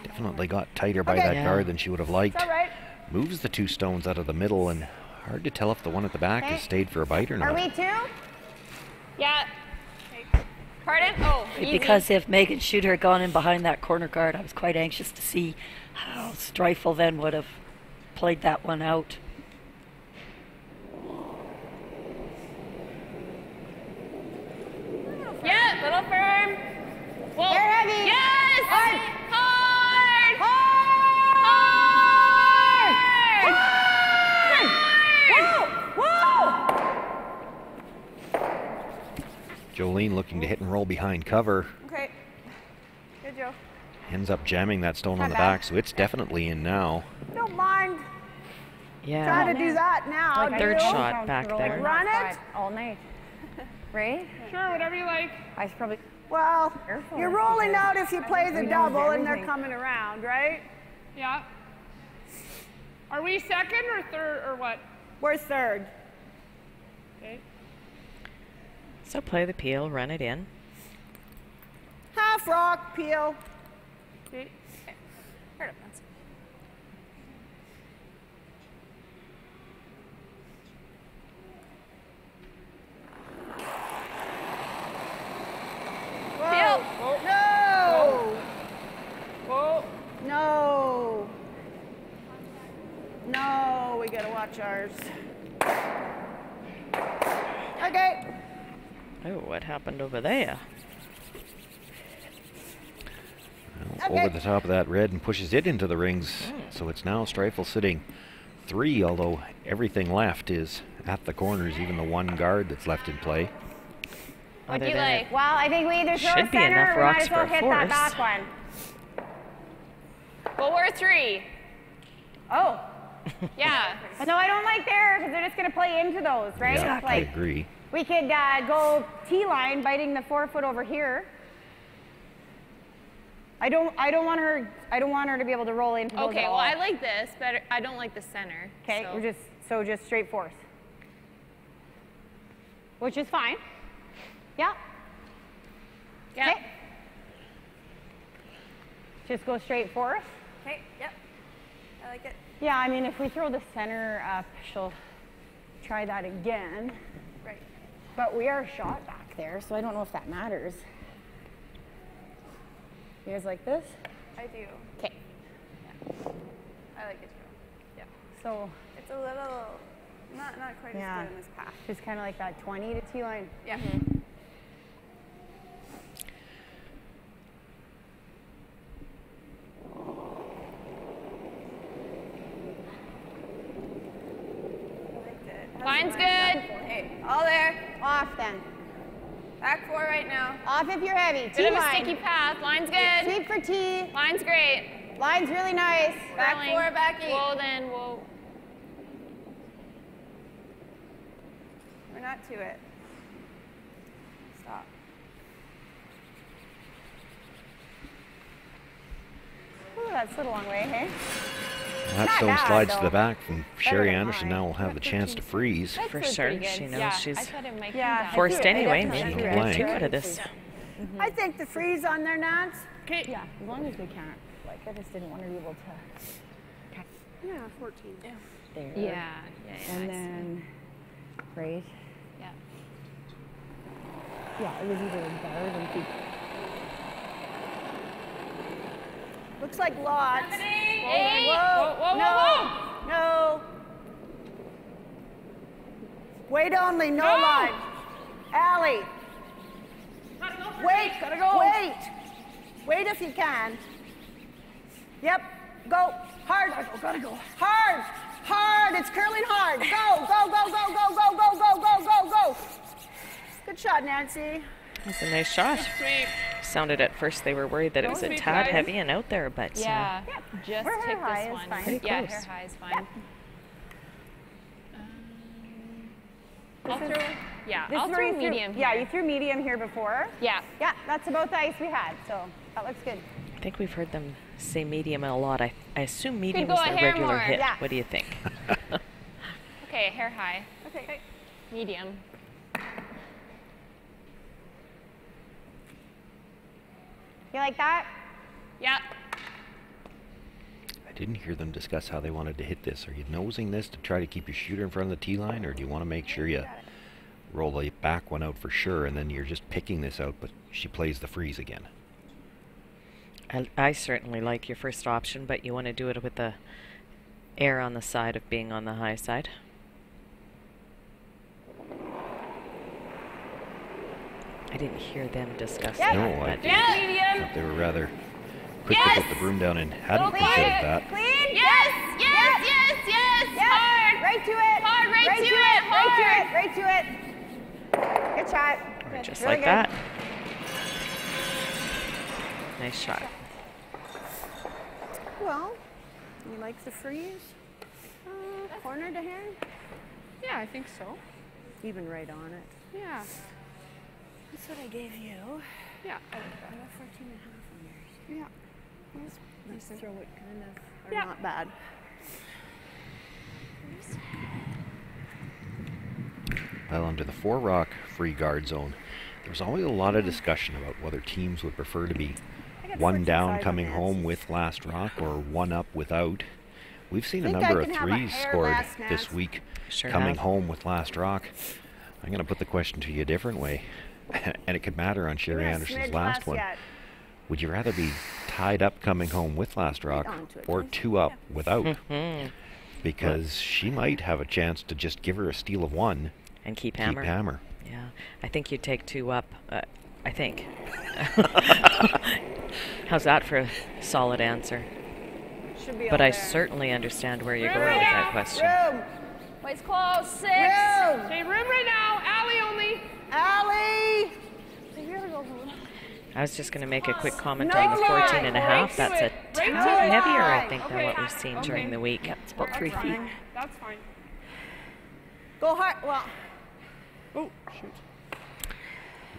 B: Definitely got tighter by that guard than she would have liked.
J: It's all right.
B: Moves the 2 stones out of the middle, and hard to tell if the one at the back has stayed for a bite or not.
J: Are we two?
N: Yeah. Pardon? Oh, easy.
D: Because if Megan Schutter had gone in behind that corner guard, I was quite anxious to see how Streifel then would have played that one out.
N: Yeah, little firm. Whoa.
J: They're heavy.
N: Yes!
J: Hard.
N: Hard!
J: Hard.
B: Jolene looking to hit and roll behind cover.
H: Okay. Good, Joe.
B: Ends up jamming that stone on the back, so it's definitely in now.
H: Don't mind.
R: Yeah.
H: Trying to do that now.
R: Like third shot back there.
H: Run it.
E: All night. Right?
I: Sure, whatever you like.
E: I should probably.
H: Well,
E: Careful,
H: you're rolling
E: because
H: out if you play the
E: we
H: double
E: lose
H: and they're
E: everything.
H: coming around, right?
I: Yeah. Are we second or third or what?
H: We're third.
I: Okay.
R: So play the peel, run it in.
H: Half rock, peel.
I: Okay.
H: Heard it, Nancy.
I: Peel.
H: No!
I: Whoa.
H: No! No, we gotta watch ours. Okay.
R: Oh, what happened over there?
B: Well, over the top of that red and pushes it into the rings. So it's now Streifel sitting 3, although everything left is at the corners, even the one guard that's left in play.
N: What do you like? Well, I think we either throw
R: Should
N: a
R: be
N: center
R: enough
N: or we might
R: rocks
N: as well
R: for a
N: hit that
R: force.
N: back one. Well, we're 3. Oh. Yeah. No, I don't like there because they're just going to play into those, right?
B: Yeah, I
N: Like,
B: agree.
N: we could go T-line, biting the 4-foot over here. I don't want her to be able to roll into those
L: Okay,
N: at
L: well,
N: all.
L: I like this, but I don't like the center.
N: Okay,
L: so.
N: we're just straight force. Which is fine. Yeah.
L: Yeah.
N: Okay. Just go straight force.
H: Okay, yep. I like it.
N: Yeah, I mean, if we throw the center up, she'll try that again.
H: Right.
N: But we are shot back there, so I don't know if that matters. You guys like this?
H: I do.
N: Okay.
H: I like it too. Yeah.
N: So
H: It's a little, not quite
N: yeah,
H: as good in this path.
N: just kind of like that 20 to T-line.
H: Yeah.
L: Line's good.
H: Hey, all there.
N: Off then.
H: Back 4 right now.
N: Off if you're heavy.
L: Bit of a
N: T-line.
L: sticky path. Line's good.
N: Sweep for T.
L: Line's great.
N: Line's really nice.
H: Back
L: Curling.
H: 4, back 8.
L: Whoa, then, whoa.
H: We're not to it. Stop.
N: Ooh, that slid a long way, hey?
B: That
N: Not
B: stone
N: bad,
B: slides
N: though.
B: to the back from Sherry
N: than
B: Anderson.
N: mine.
B: Now will have the chance to freeze.
L: That
R: For
L: slid
R: sure,
L: pretty good.
R: she knows
L: Yeah,
R: she's
L: I thought it might
H: Yeah.
L: come down.
R: forced
N: I
R: anyway.
N: definitely
R: Maybe
N: do.
R: get two
B: Blank.
R: out of this.
H: I think the freeze on there, Nance.
I: Okay.
N: Yeah, as long as we can't. Like, I just didn't want to be able to.
H: Yeah, 14. Yeah.
N: There.
L: Yeah, I
N: And
L: see.
N: then, right?
L: Yeah.
N: Yeah, it was either guard and keep.
H: Looks like lots.
L: Hey!
H: Whoa,
L: Whoa, whoa,
H: no,
L: whoa,
H: no. Wait only, no,
I: No.
H: line. Allie, wait,
I: Gotta go.
H: wait. Wait if you can. Yep, go, hard.
I: Gotta go.
H: Hard, hard, it's curling hard. Go, go, go, go, go, go, go, go, go, go, go. Good shot, Nancy.
R: That's a nice shot.
I: Sweep.
R: Sounded at first they were worried that it was a
I: Sweet
R: tad
I: guys.
R: heavy and out there, but
L: Yeah, just
N: Her hair
L: hit
N: high
L: this
N: is
L: one.
N: fine.
R: Pretty
L: Yeah,
R: close.
L: hair high is fine. I'll throw, yeah,
N: This
L: I'll
N: is where
L: throw
N: you threw-
L: medium
N: Yeah,
L: here.
N: you threw medium here before.
L: Yeah.
N: Yeah, that's about the ice we had, so that looks good.
R: I think we've heard them say medium a lot. I assume medium
L: go
R: is
L: a
R: their
L: hair
R: regular
L: more.
R: hit.
N: Yeah.
R: What do you think?
L: Okay, hair high.
H: Okay.
L: Medium.
N: You like that?
L: Yeah.
B: I didn't hear them discuss how they wanted to hit this. Are you nosing this to try to keep your shooter in front of the tee line, or do you want to make sure you roll the back one out for sure, and then you're just picking this out, but she plays the freeze again?
R: I certainly like your first option, but you want to do it with the air on the side of being on the high side. I didn't hear them discuss
B: No,
R: that.
B: I
R: but
B: thought they were rather quick to put the broom down and hadn't
L: Clean.
B: considered that.
L: Clean. Yes, yes, yes, yes. Hard.
N: Right to it.
L: Hard, right to it,
N: Right
L: hard.
N: to it. Right to it. Good shot.
R: Or just
H: Really
R: like
H: good.
R: that. Nice shot.
J: Well, he likes to freeze. Corner to hand.
H: Yeah, I think so.
J: Even right on it.
H: Yeah.
J: That's what I gave you.
H: Yeah.
J: I got 14 and a half on yours.
H: Yeah.
J: Let's throw it kind of, or
H: Yeah.
J: not bad.
B: Well, under the 4-rock free guard zone, there's always a lot of discussion about whether teams would prefer to be one down coming home with last rock or one up without. We've seen a
J: Think
B: number
J: I
B: of
J: can have a
B: threes
J: hair
B: scored
J: last
B: this
J: match?
B: week
R: Sure
B: coming
R: have.
B: home with last rock. I'm going to put the question to you a different way, and it could matter on Sherry
J: Yeah,
B: Anderson's
J: smidge
B: last
J: less
B: one.
J: yet.
B: Would you rather be tied up coming home with last rock
J: onto it,
B: or
J: please.
B: 2 up without?
R: Mhm.
B: Because she might have a chance to just give her a steal of 1
R: And keep hammer. Yeah, I think you'd take 2 up. I think. How's that for a solid answer?
J: Should be
R: But
J: all
R: I
J: there.
R: certainly understand where you're
H: Room
R: going
H: right
R: with
H: now.
R: that question.
J: Room.
H: Waist close. 6.
J: Room.
H: Okay, room right now. Alley only.
J: Allie!
R: I was just going to make a quick comment
J: No
R: on the
J: line.
R: 14 and a half.
H: Right to
R: That's a
H: it. Right to
R: tad
H: it.
R: heavier, I think, than
H: Okay.
R: what we've seen during the week.
J: It's about
H: That's
J: 3 feet.
H: fine. That's fine.
J: Go hard. Well,
H: Oh, shoot.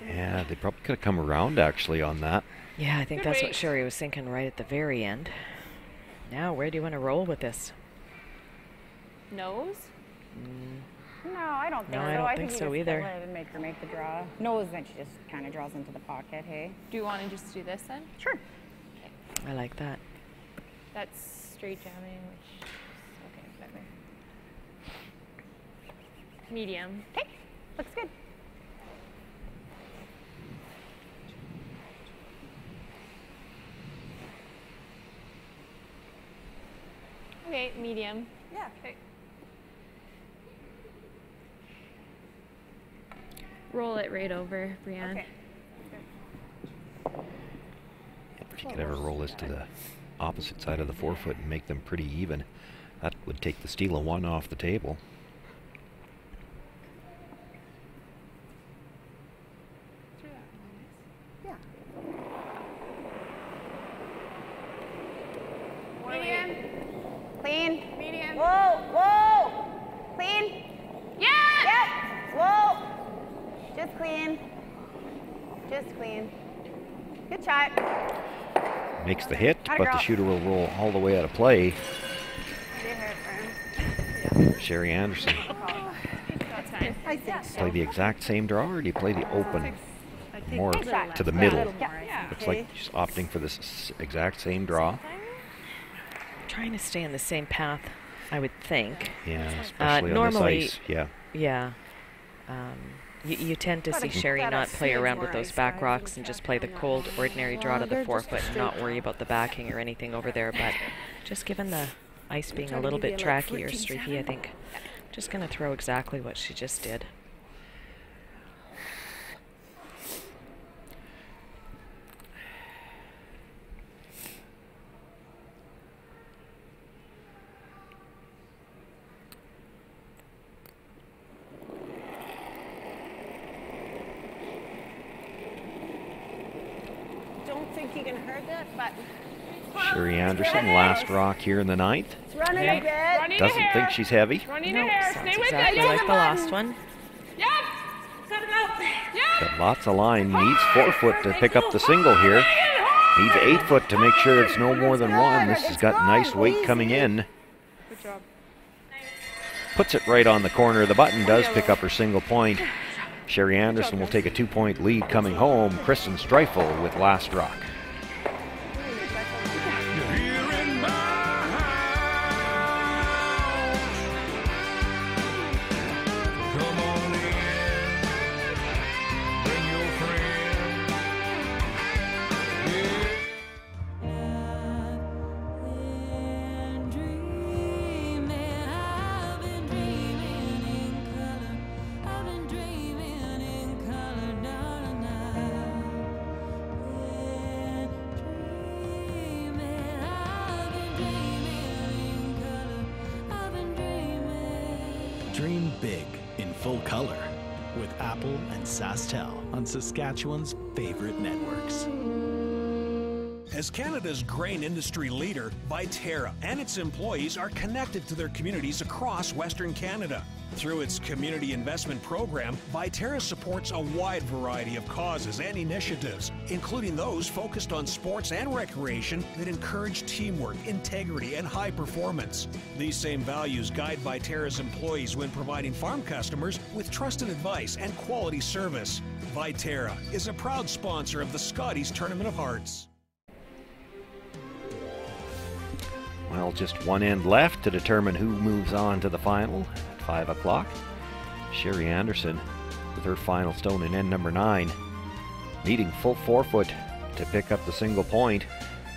B: Yeah, they probably could have come around actually on that.
R: Yeah, I think
H: Good
R: that's
H: weight.
R: what Sherry was thinking right at the very end. Now, where do you want to roll with this?
H: Nose.
Q: No, I don't think
R: No,
Q: so.
R: I don't
Q: I
R: think
Q: you
R: so
Q: just
R: either.
Q: let it and make her make the draw. Knows that she just kind of draws into the pocket, hey?
H: Do you want to just do this then?
Q: Sure.
R: I like that.
H: That's straight jamming, which is okay, whatever. Medium.
Q: Okay, looks good.
H: Okay, medium.
J: yeah.
H: Okay. Roll it right over, Brianne.
J: Okay.
B: If you could ever roll this to the opposite side of the 4-foot and make them pretty even, that would take the steal of 1 off the table.
J: Yeah.
H: Medium.
Q: Clean.
H: Medium.
Q: Whoa, whoa. Clean.
H: Yeah!
Q: Yep. Whoa. Just clean. Just clean. Good shot.
B: Makes the hit,
Q: Atta
B: but the
Q: girl.
B: shooter will roll all the way out of play.
Q: Get her, friend.
B: Sherry Anderson,
H: That's fine.
J: I think so.
B: play the exact same draw, or do you play the open
J: I think
B: more
J: a little less.
B: to the
J: A
B: middle?
J: little more, I think.
B: Looks like she's opting for this exact same draw.
R: Trying to stay on the same path, I would think.
B: Yeah, especially on this
R: normally,
B: ice. Yeah.
R: Yeah. You tend to see Sherry not play around with those back rocks and just play the cold, ordinary draw to the 4-foot and not worry about the backing or anything over there. But just given the ice being a little bit tracky or streaky, I think just going to throw exactly what she just did.
J: Don't think you can hurt it, but
B: Sherry Anderson, last rock here in the 9th.
J: it's running
R: Okay.
J: a bit.
H: Running
B: Doesn't
H: a hair.
B: think she's heavy.
H: Running
R: Nope,
H: a hair.
R: sounds
H: Stay with
R: exactly
H: it.
R: like the last one.
H: Yep. Yep.
B: Got lots of line. Needs 4-foot to pick up the single here. Needs 8-foot to make sure it's no more than 1. This has got nice weight coming in.
H: Good job.
B: Puts it right on the corner. The button does pick up her single point. Sherry Anderson will take a 2-point lead coming home. Kristen Streifel with last rock.
S: You're here in my house. Come on in. Bring your friend. Yeah.
K: Dream big in full color. with Apple and SaskTel on Saskatchewan's favorite networks.
M: As Canada's grain industry leader, Viterra and its employees are connected to their communities across Western Canada. Through its community investment program, Viterra supports a wide variety of causes and initiatives, including those focused on sports and recreation that encourage teamwork, integrity, and high performance. These same values guide Viterra's employees when providing farm customers with trusted advice and quality service. Viterra is a proud sponsor of the Scotties Tournament of Hearts.
B: Well, just one end left to determine who moves on to the final at 5 o'clock. Sherry Anderson with her final stone in end number 9, needing full 4 foot to pick up the single point.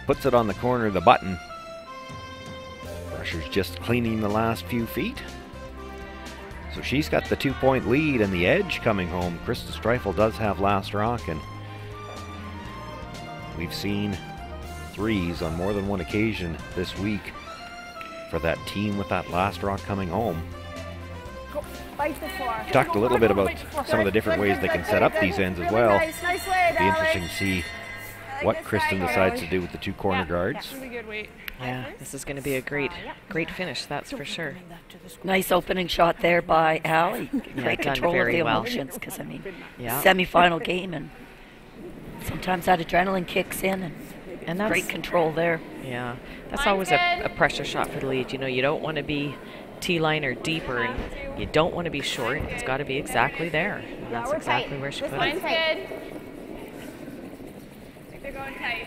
B: Puts it on the corner of the button. Brusher's just cleaning the last few feet. So she's got the 2-point lead and the edge coming home. Kristen Streifel does have last rock, and we've seen threes on more than one occasion this week for that team with that last rock coming home. Talked a little bit about some of the different ways they can set up these ends as well. It'll be interesting to see what Kristen decides to do with the 2 corner guards.
R: Yeah, this is going to be a great finish, that's for sure.
D: Nice opening shot there by Allie. Great control of the emotions, because I mean, semi-final game, and sometimes that adrenaline kicks in, and that's great control there.
R: Yeah, that's always a pressure shot for the lead. You know, you don't want to be T-line or deeper, and you don't want to be short. It's got to be exactly there, and that's exactly where she put it.
N: Line's good. They're going tight.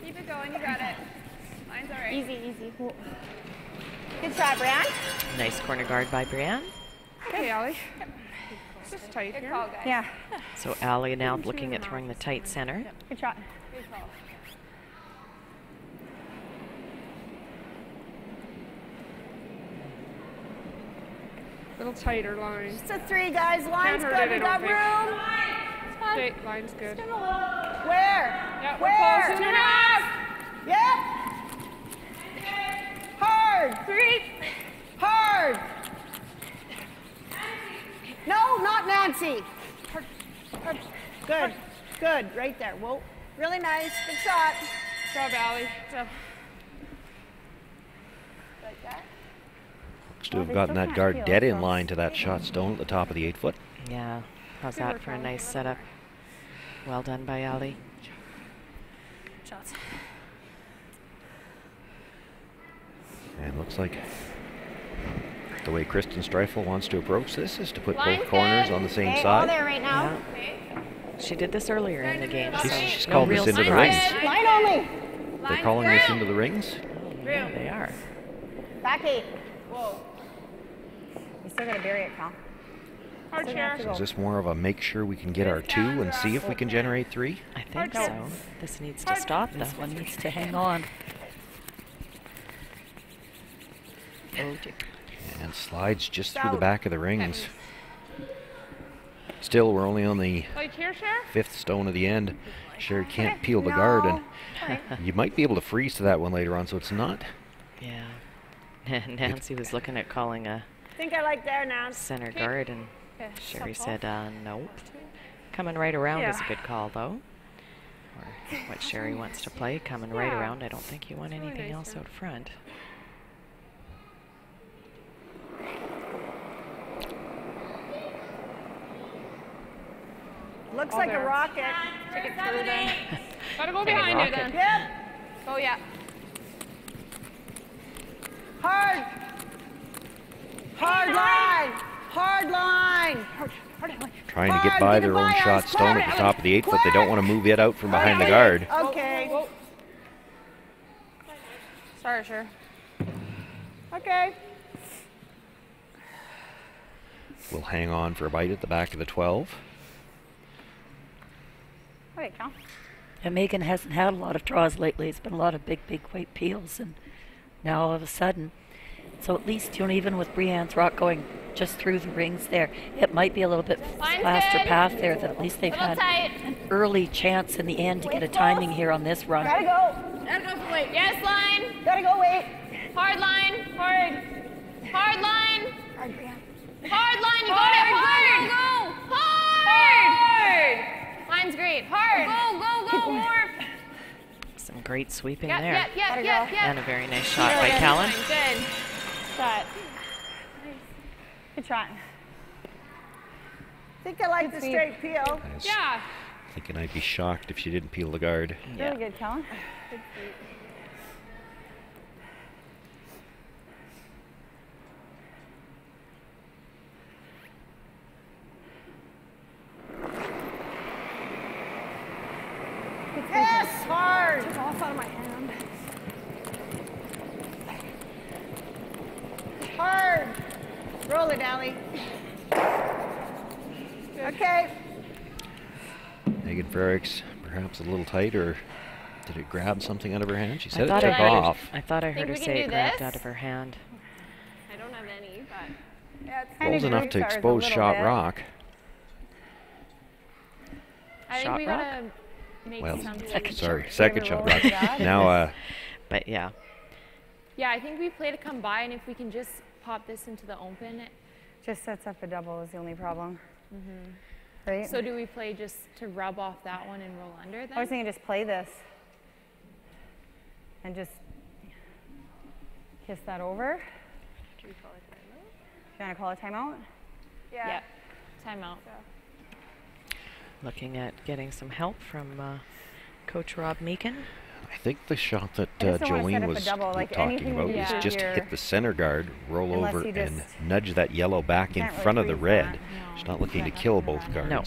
N: Keep it going, you got it. Line's all right.
H: Easy, easy.
N: Good shot, Brianne.
R: Nice corner guard by Brianne.
I: Okay, Allie. Just tight
N: Good
I: here.
N: call, guys.
H: Yeah.
R: So Allie now looking at throwing the tight center.
H: Good shot.
N: Good call.
I: Little tighter line.
H: Just a 3, guys. Line's good. We got room.
I: Okay, line's good.
H: Where?
I: Yeah,
H: Where?
I: we're close. 2.5.
H: Yep. Hard.
N: 3.
H: Hard. No, not Nancy. Hard. Good. Good. Right there. Whoa. Really nice. Good shot.
I: Good job, Allie. Good job.
N: Like that.
B: Looks to have gotten that guard dead in line to that shot stone at the top of the 8 foot.
R: Yeah, how's that for a nice setup? Well done by Allie.
H: Shots.
B: And looks like the way Kristen Streifel wants to approach this is to put
N: Line's
B: both corners
N: good.
B: on the same
N: Okay,
B: side.
N: all there right now.
R: Yeah.
N: Okay.
R: She did this earlier in the game.
B: She's called this into the
N: Line's
B: rings.
N: good.
H: Line only.
B: They're calling this into the rings.
R: Yeah, they are.
H: Back 8.
N: Whoa.
H: You still got to bury it, Cal.
I: Hard chair.
B: So is this more of a make sure we can get our 2 and see if we can generate 3?
R: I think so. This needs to stop.
D: This one needs to hang on. Oh dear.
B: And slides just through the back of the rings. Still, we're only on the
I: Like here, Cher?
B: 5th stone of the end. Sherry can't peel the guard, and you might be able to freeze to that one later on, so it's not.
R: Yeah. Nancy was looking at calling a
H: I think I like there now.
R: center guard, and Sherry said, nope. Coming right around is a good call, though. Or what Sherry wants to play, coming right around. I don't think you want anything else out front.
H: Looks like a rocket.
N: Take it through then.
I: Gotta go behind it then.
H: Yep.
N: Oh, yeah.
H: Hard. Hard line. Hard line.
B: Trying to get by their own shot stone at the top of the 8 foot. They don't want to move it out from behind the guard.
H: Okay.
N: Whoa. Sorry, Cher.
H: Okay.
B: We'll hang on for a bite at the back of the 12.
H: Okay, Cal.
D: And Megan hasn't had a lot of draws lately. It's been a lot of big white peels, and now all of a sudden. So at least, you know, even with Brianne's rock going just through the rings there, it might be a little bit faster path there, that at least they've had an early chance in the end to get a timing here on this run.
H: Gotta go.
N: Gotta go for weight. Yes, line.
H: Gotta go, wait.
N: Hard line. Hard. Hard line. Hard line, you got it. Hard. Go. Hard. Line's great. Hard. Go. More.
R: Some great sweeping
N: Yeah,
R: there.
N: yeah.
R: And a very nice shot by Callan.
N: Good.
H: Shot. Good shot.
J: I think I like the straight peel.
I: Yeah.
B: Thinking I'd be shocked if she didn't peel the guard.
H: Really good, Callan. Good feet.
J: Yes, hard.
H: Took off out of my hand.
J: Hard. Roll it, Allie. Okay.
B: Megan Frericks perhaps a little tight, or did it grab something out of her hand? She said it
R: I
B: took off.
R: I thought I heard her say it grabbed out of her hand.
N: I don't have any, but
H: Yeah, it's
B: Close enough to expose shot rock.
N: I think we gotta make something.
B: Second shot rock. Now,
R: but yeah.
N: Yeah, I think we play to come by, and if we can just pop this into the open.
D: Just sets up a double is the only problem. Right?
N: So do we play just to rub off that one and roll under then?
D: I was thinking just play this and just kiss that over.
N: Do we call it timeout?
D: You want to call a timeout?
N: Yeah. Timeout.
R: Looking at getting some help from Coach Rob Meekin.
B: I think the shot that
D: I just don't wanna set
B: Jolene
D: up a
B: was
D: double, like
B: talking
D: anything
B: about
D: we
B: was
D: do
B: just
D: here,
B: hit the center guard, roll
D: unless
B: over,
D: you
B: and
D: just
B: nudge that yellow back in
D: can't really
B: front of the
D: freeze
B: red.
D: that.
B: She's not looking to kill both guards.
R: No.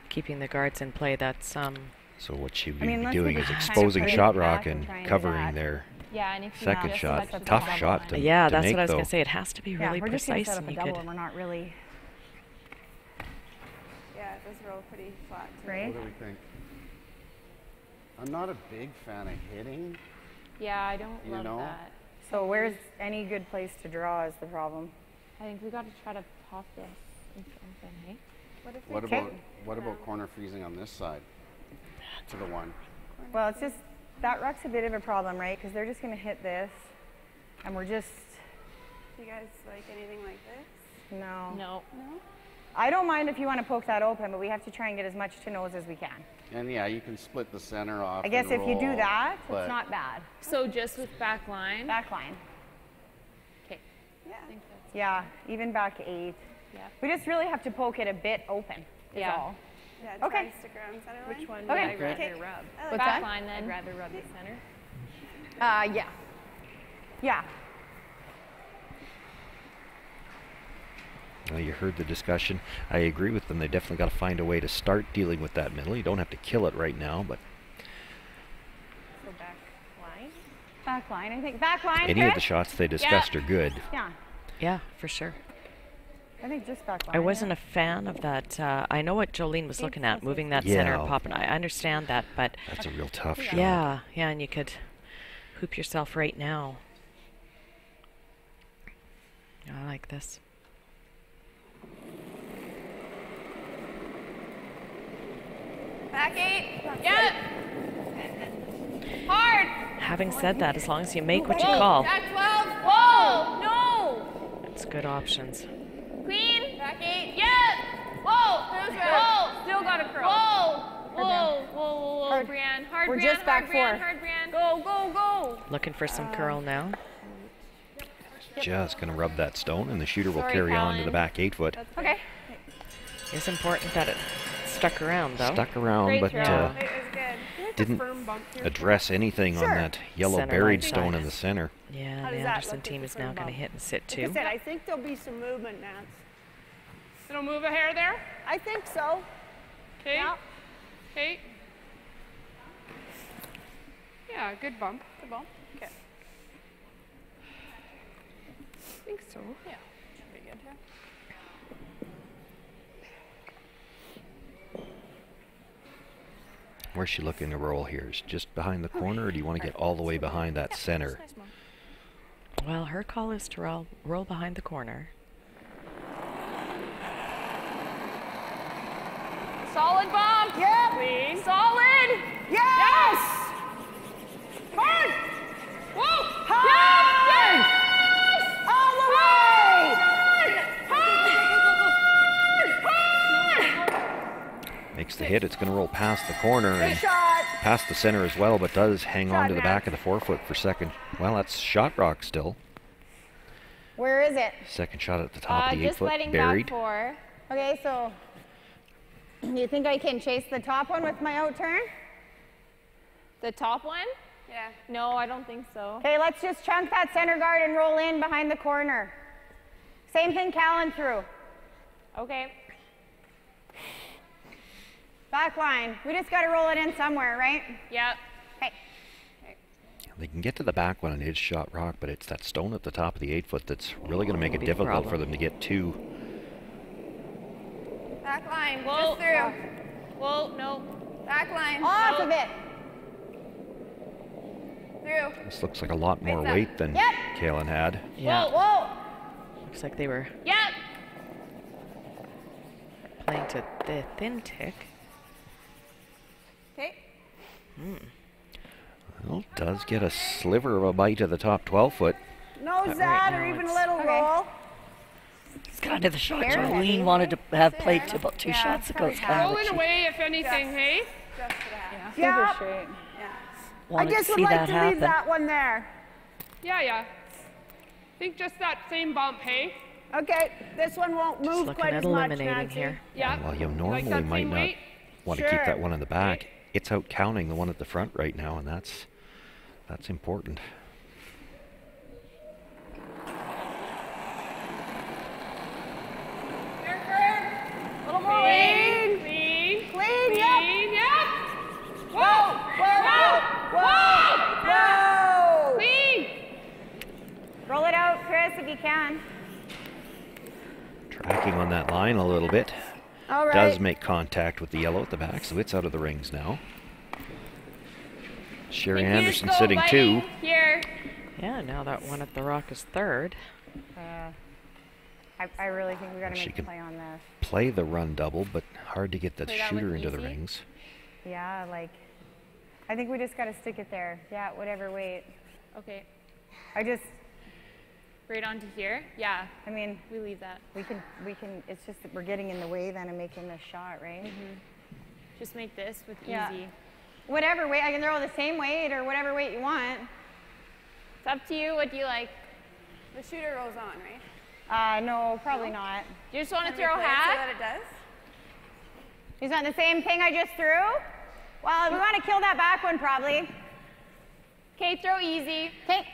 R: Keeping the guards in play, that's
B: So what she would
D: I mean,
B: be
D: unless
B: doing
D: we
B: is
D: kind of
B: exposing
D: put it
B: shot
D: back
B: rock
D: and
B: and
D: try and do
B: covering
D: that.
B: their
N: Yeah, and if you
B: second
N: just
B: shot.
N: set up a
B: Tough
N: double
B: shot
N: line.
B: to
R: yeah,
B: to
R: that's
B: make,
R: what I was
B: though.
R: going to say. It has to be really
D: we're just gonna
R: precise.
D: set up a
R: And you
D: double
R: could,
D: and we're not really,
H: Yeah, it does roll pretty flat too.
D: right?
T: What do we think? I'm not a big fan of hitting.
N: Yeah, I don't
T: You
N: love
T: know?
N: that.
D: So where's any good place to draw is the problem.
N: I think we got to try to pop this in front, hey?
T: What about corner freezing on this side? To the one.
D: Well, it's just, that ruck's a bit of a problem, right? Because they're just going to hit this and we're just,
H: Do you guys like anything like this?
D: no.
N: No.
D: I don't mind if you want to poke that open, but we have to try and get as much to nose as we can.
T: And yeah, you can split the center off.
D: I guess
T: and
D: if you do
T: roll,
D: that,
T: but
D: it's not bad.
N: So just with back line?
D: Back line.
N: Okay.
H: Yeah.
D: Yeah, even back 8.
N: Yeah.
D: We just really have to poke it a bit open, is
N: Yeah.
D: all.
H: Yeah,
D: Okay.
H: try to stick around center line.
E: Which one
D: Okay.
E: would I
D: Okay.
E: rather rub?
H: I like
D: What's
N: Back
D: that?
N: line then.
E: I'd rather rub the center.
D: Yeah. Yeah.
B: Well, you heard the discussion. I agree with them. They definitely got to find a way to start dealing with that middle. You don't have to kill it right now, but
E: So back line?
D: Back line, I think. Back line,
B: any of the
D: Chris?
B: shots they discussed are good.
D: Yeah.
R: yeah, for sure.
D: I think just back line.
R: I wasn't a fan of that. I know what Jolene was looking at, moving that center and
B: Yeah.
R: popping. I understand that, but
B: That's a real tough shot.
R: yeah, and you could hoop yourself right now. I like this.
N: Back 8. Yep. Hard.
R: Having said that, as long as you make what you
N: Whoa.
R: call,
N: Back 12. Whoa. No.
R: it's good options.
N: Queen. Back 8. Yeah. Whoa. Whoa. Still got a curl. Whoa. Whoa, Brianne. Hard,
D: We're
N: Brianne.
D: just back
N: hard, Brianne.
D: 4.
N: Hard, Brianne. Go.
R: Looking for some curl now.
B: Just going to rub that stone, and the shooter will
N: Sorry,
B: carry on to
N: Colin.
B: the back 8 foot.
N: Okay.
R: It's important that it stuck around, though.
B: Stuck around,
N: Great
B: but
N: throw.
H: It was good.
B: didn't address anything on that yellow
R: Center
B: buried
R: line
B: stone
R: side.
B: in the center.
R: Yeah,
J: How
R: the
J: does that
R: Anderson
J: look
R: team
J: with
R: is
J: the
R: now
J: firm
R: going to
J: bump?
R: hit and sit
J: Like I
R: too.
J: said, I think there'll be some movement, Nance.
I: It'll move a hair there.
J: I think so.
I: Okay.
J: Yeah.
I: Okay. Yeah, good bump.
H: Good ball. Okay.
I: I think so.
H: Yeah. Pretty good.
B: Where's she looking to roll here? Is just behind the corner, or do you want to get all the way behind that center?
R: Well, her call is to roll behind the corner.
N: Solid bump.
J: Yeah.
I: Clean.
N: Solid.
J: Yes! Hard!
N: Whoa.
J: Hard!
N: Yes.
J: All the way!
B: Makes the hit. It's going to roll past the corner and
J: shot.
B: past the center as well, but does hang on to the back of the forefoot for second. Well, that's shot rock still.
N: Where is it?
B: Second shot at the top of the 8
N: just
B: foot,
N: letting
B: buried.
N: back 4. Okay, so you think I can chase the top one with my out turn?
L: The top one?
N: Yeah.
L: No, I don't think so.
N: Okay, let's just chunk that center guard and roll in behind the corner. Same thing Callan threw.
L: Okay.
N: Back line. We just got to roll it in somewhere, right?
L: Yeah.
N: Okay.
B: They can get to the back one and it is shot rock, but it's that stone at the top of the 8 foot that's really going to make it difficult for them to get to.
N: Back line.
L: Whoa.
N: Just through.
L: Whoa, no.
N: Back line. Off of it. Through.
B: This looks like a lot more
N: Right
B: weight than Kaylin had.
R: Yeah.
N: Whoa, whoa.
R: Looks like they were
L: Yep.
R: playing to the thin tick.
N: Okay.
B: Well, does get a sliver of a bite of the top 12 foot.
J: No
R: But
J: Zad
R: right
J: or
R: now
J: even a
R: it's-
J: little roll.
D: It's kind of the shot
N: Very
D: Jolene
N: heavy.
D: wanted to have played to about 2
N: Yeah,
D: shots ago.
N: probably
D: It's kind of what
I: Rolling
D: she
I: away, if anything, hey?
N: Just to that.
J: Yeah. I
D: wanted
J: just
D: to
J: would
D: see
J: like
D: that
J: to
D: happen.
J: leave that one there.
I: Yeah. Think just that same bump, hey?
J: Okay, this one won't
R: Just
J: move
R: looking
J: quite
R: at
J: as much,
R: eliminating
J: Nancy.
R: here.
I: Yeah.
B: Well, you
I: Like
B: normally
I: that
B: might
I: same
B: not
I: weight?
B: want to keep
J: Sure.
B: that one in the back. It's out counting the one at the front right now, and that's important.
N: Little more lean.
I: Clean.
N: Clean, yep.
I: Clean, yep.
N: Whoa, whoa, whoa, whoa.
I: Clean.
N: Roll it out, Chris, if you can.
B: Tracking on that line a little bit.
J: All right.
B: Does make contact with the yellow at the back, so it's out of the rings now. Sherry
L: Think you
B: Anderson
L: just go
B: sitting
L: biting
B: 2.
L: Here.
R: Yeah, now that one at the rock is third.
N: I really think we got to
B: She
N: make a
B: can
N: play on this.
B: play the run double, but hard to get the
L: Play that
B: shooter
L: with
B: into the
L: easy.
B: rings.
N: Yeah, like, I think we just got to stick it there. Yeah, whatever weight.
L: Okay.
N: I just,
L: Right onto here. Yeah.
N: I mean,
L: We leave that.
N: we can, it's just that we're getting in the way then of making this shot, right?
L: Just make this with
N: Yeah.
L: easy.
N: Whatever weight, I can throw the same weight or whatever weight you want.
L: It's up to you. What do you like?
H: The shooter rolls on, right?
N: No, probably not.
L: You just want to
H: Can we
L: throw
H: play it so
L: half?
H: that it does?
N: He's on the same thing I just threw? Well, we want to kill that back one probably.
L: Okay, throw easy.
N: Okay.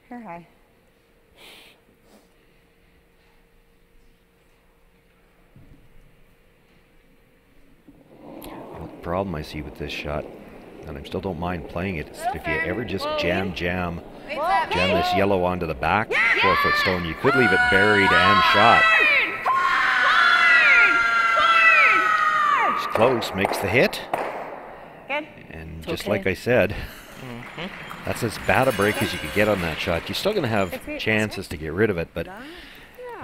N: Here, high.
B: Well, the problem I see with this shot, and I still don't mind playing it, is that if you ever just jam this yellow onto the back 4-foot stone, you could leave it buried and shot. It's close, makes the hit.
N: Good.
B: And
N: It's
B: just
N: okay.
B: like I said, that's as bad a break as you could get on that shot. You're still going to have chances to get rid of it, but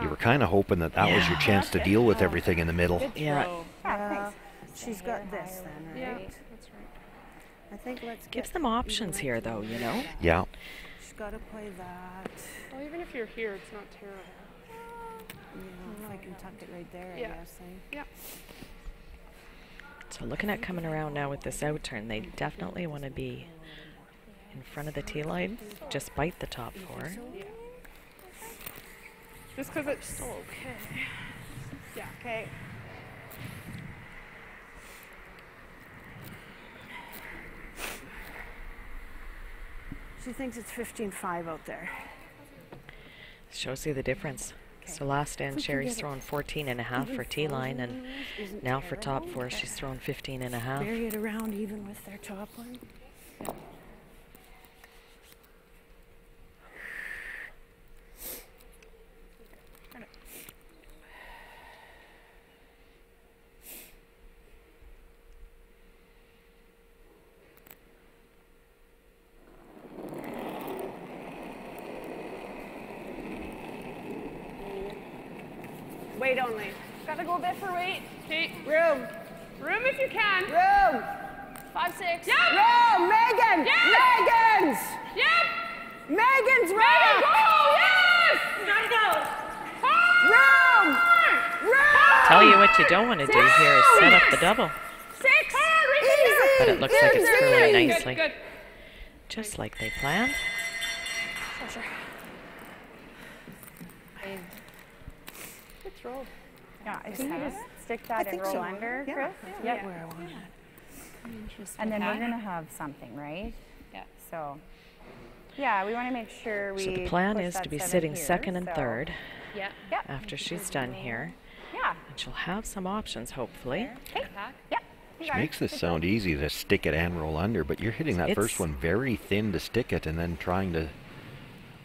B: you were kind of hoping that that was your chance to deal with everything in the middle.
J: Yeah. She's got this then, right?
I: Yeah, that's right.
J: I think let's
R: Gives
J: get
R: them options here, though, you know?
B: Yeah.
J: She's got to play that.
I: Well, even if you're here, it's not terrible.
J: If I can tuck it right there, I
I: Yeah.
J: guess.
I: Yeah.
R: So looking at coming around now with this out turn, they definitely want to be in front of the tee line. Just bite the top 4.
I: Yeah. Just because it's still okay. Yeah.
N: Okay.
J: She thinks it's 15-5 out there.
R: Shows you the difference. So last end,
J: If we can
R: Sherry's
J: get it
R: thrown 14.5 for tee line, and now for top 4, she's thrown 15.5.
J: Bury it around even with their top one.
I: Weight only. Gotta go a bit for weight. Okay.
J: Room.
I: Room if you can.
J: Room.
L: 5-6.
I: Yep.
J: Room. Megan.
I: Yes.
J: Megan's.
I: Yep.
J: Megan's
I: Ready,
J: rock.
I: go. Yes.
R: tell you what you don't want to do here is set up the double.
H: 6.
R: But it looks like it's curling
I: Good,
R: nicely.
I: good.
R: Just like they planned.
I: It's rolled.
Q: Yeah, I think you just stick that and roll under, Chris.
J: Yep. Where I want it.
Q: And then we're going to have something, right?
L: Yeah.
Q: So, yeah, we want to make sure we
R: So the plan
Q: push
R: is
Q: that
R: to be
Q: 7
R: sitting
Q: here,
R: second and
Q: so-
R: third
L: Yeah.
Q: Yeah.
R: after she's done here.
Q: Yeah.
R: And she'll have some options, hopefully.
Q: Okay. Yep.
B: Which makes this sound easy to stick it and roll under, but you're hitting that first one very thin to stick it and then trying to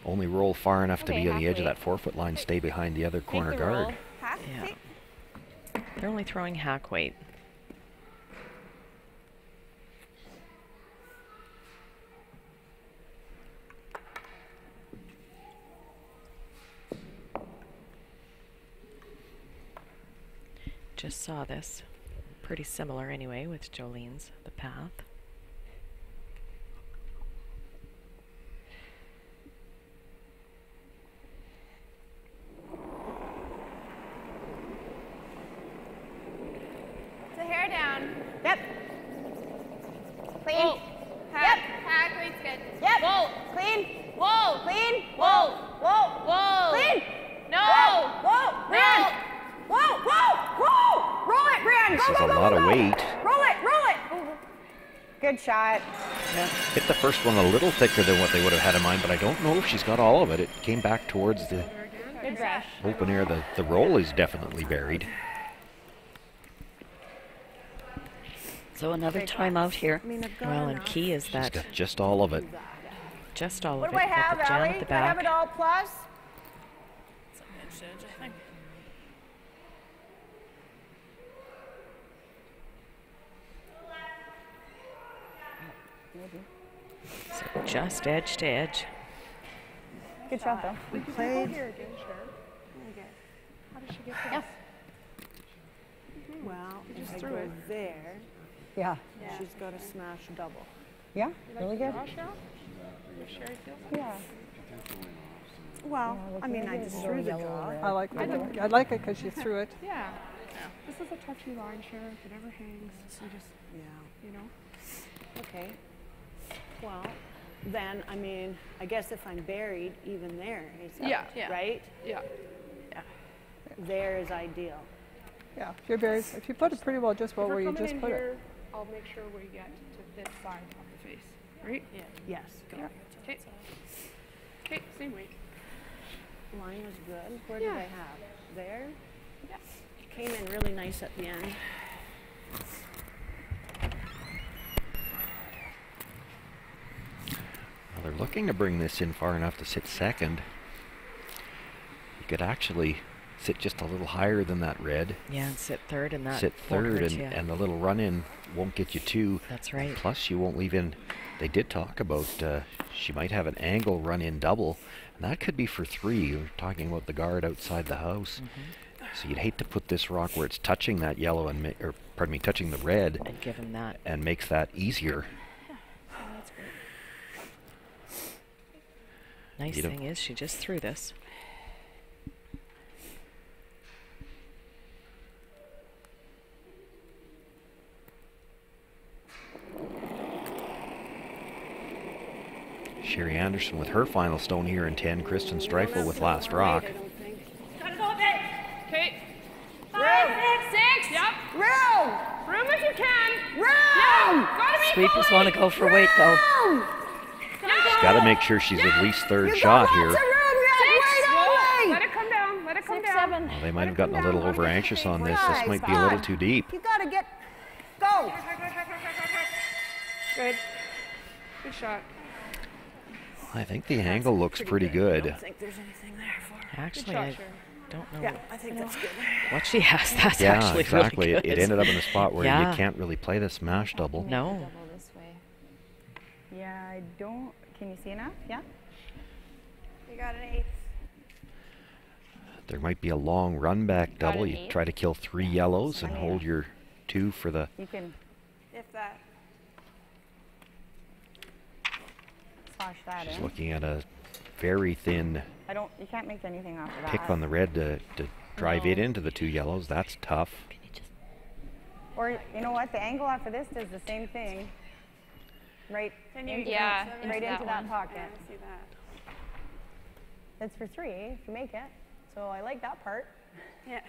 B: only roll far enough to be on the edge of that 4-foot line, stay behind the other corner guard.
R: Yeah. They're only throwing hack weight. Just saw this. Pretty similar anyway with Jolene's The Path.
N: The hair down.
H: Yep.
N: Clean.
H: Whoa.
N: Hack. Hack. Weight's good.
H: Yep.
N: Whoa.
H: Clean.
N: Whoa.
H: Clean.
N: Whoa.
H: Whoa.
N: Whoa.
H: Clean.
N: No.
H: Whoa. Brian. Whoa. Whoa. Whoa. Roll it, Brian.
B: This
H: Go,
B: is
H: go,
B: a
H: go,
B: lot
H: go,
B: of
H: go.
B: weight.
H: Roll it. Roll it. Good shot.
B: Hit the first one a little thicker than what they would have had in mind, but I don't know if she's got all of it. It came back towards the
N: Good brush.
B: open air. The roll is definitely buried.
D: So another timeout here.
R: Well, and key is
B: She's
R: that
B: got just all of it.
R: just all
H: What
R: of
H: do
R: it
H: I
R: with
H: have,
R: the jam
H: Allie?
R: at the
H: Do I have
R: back.
H: it all plus?
R: So just edge to edge.
Q: Good shot, though.
I: We
J: played-
I: here again, Sharon. Okay. How did she get
Q: Yeah.
I: this?
J: Well,
I: You
J: if
I: just
J: I
I: threw
J: go
I: it.
J: there,
Q: Yeah.
J: she's got a smash double.
Q: Yeah, really good.
I: Sherry feels
Q: Yeah.
J: Well, I mean, I just threw the draw.
U: I like it because you threw it.
I: Yeah. This is a touchy line, Sharon. If it ever hangs, you just, you know.
J: Okay. Well, then, I mean, I guess if I'm buried, even there is out,
I: Yeah.
J: right?
I: Yeah.
J: There is ideal.
U: Yeah, if you're buried, if you put it pretty well just
I: If
U: where
I: we're
U: you
I: coming
U: just
I: in
U: put
I: here,
U: it.
I: I'll make sure we get to this side of the face. Right?
J: Yeah. Yes. Go.
I: Okay. Okay, same weight.
J: Line was good. Where
I: Yeah.
J: did I have? There? Yeah. Came in really nice at the end.
B: Well, they're looking to bring this in far enough to sit second. You could actually sit just a little higher than that red.
R: Yeah, and sit third in that.
B: Sit
R: won't
B: third,
R: hurt
B: and,
R: you.
B: and the little run in won't get you two.
R: That's right.
B: Plus, you won't leave in. They did talk about she might have an angle run in double, and that could be for 3. You're talking about the guard outside the house. So you'd hate to put this rock where it's touching that yellow and or pardon me, touching the red,
R: And give him that.
B: and makes that easier.
R: Nice
B: You don't-
R: thing is she just threw this.
B: Sherry Anderson with her final stone here in 10. Kristen Streifel with last rock.
I: Gotta go a bit. Okay.
H: Room.
I: 6. Yep.
H: Room.
I: Room if you can.
H: Room.
I: Yeah. Gotta be
D: Sweepers
I: fully.
D: want to go for weight though.
B: She's got to make sure she's at least third shot here.
H: Lots of room yet. Wait
I: Whoa.
H: only.
I: Let it come down. Let it come down.
H: 7.
B: Well, they might have gotten a little over anxious on this. This might be a little too deep.
H: You gotta get. Go.
I: Good. Good shot.
B: I think the angle looks pretty good.
J: I don't think there's anything there for her.
R: Actually,
I: shot,
R: I
I: Sharon.
R: don't know
J: Yeah, I think that's good.
R: what she has. That's
B: Yeah,
R: actually
B: exactly.
R: really good.
B: It ended up in a spot where
R: Yeah.
B: you can't really play the smash double.
R: No.
Q: Double this way. Yeah, I don't. Can you see enough? Yeah.
N: You got an 8.
B: There might be a long run back
N: Got
B: double.
N: an
B: You
N: 8.
B: try to kill 3 yellows and hold your 2 for the.
Q: You can
N: If that.
Q: slash that
B: She's
Q: in.
B: looking at a very thin
Q: I don't. You can't make anything off of that.
B: pick on the red to drive it into the 2 yellows. That's tough.
Q: Or, you know what, the angle off of this does the same thing. Right into that pocket.
H: See that.
Q: It's for 3 if you make it. So I like that part.
H: Yeah.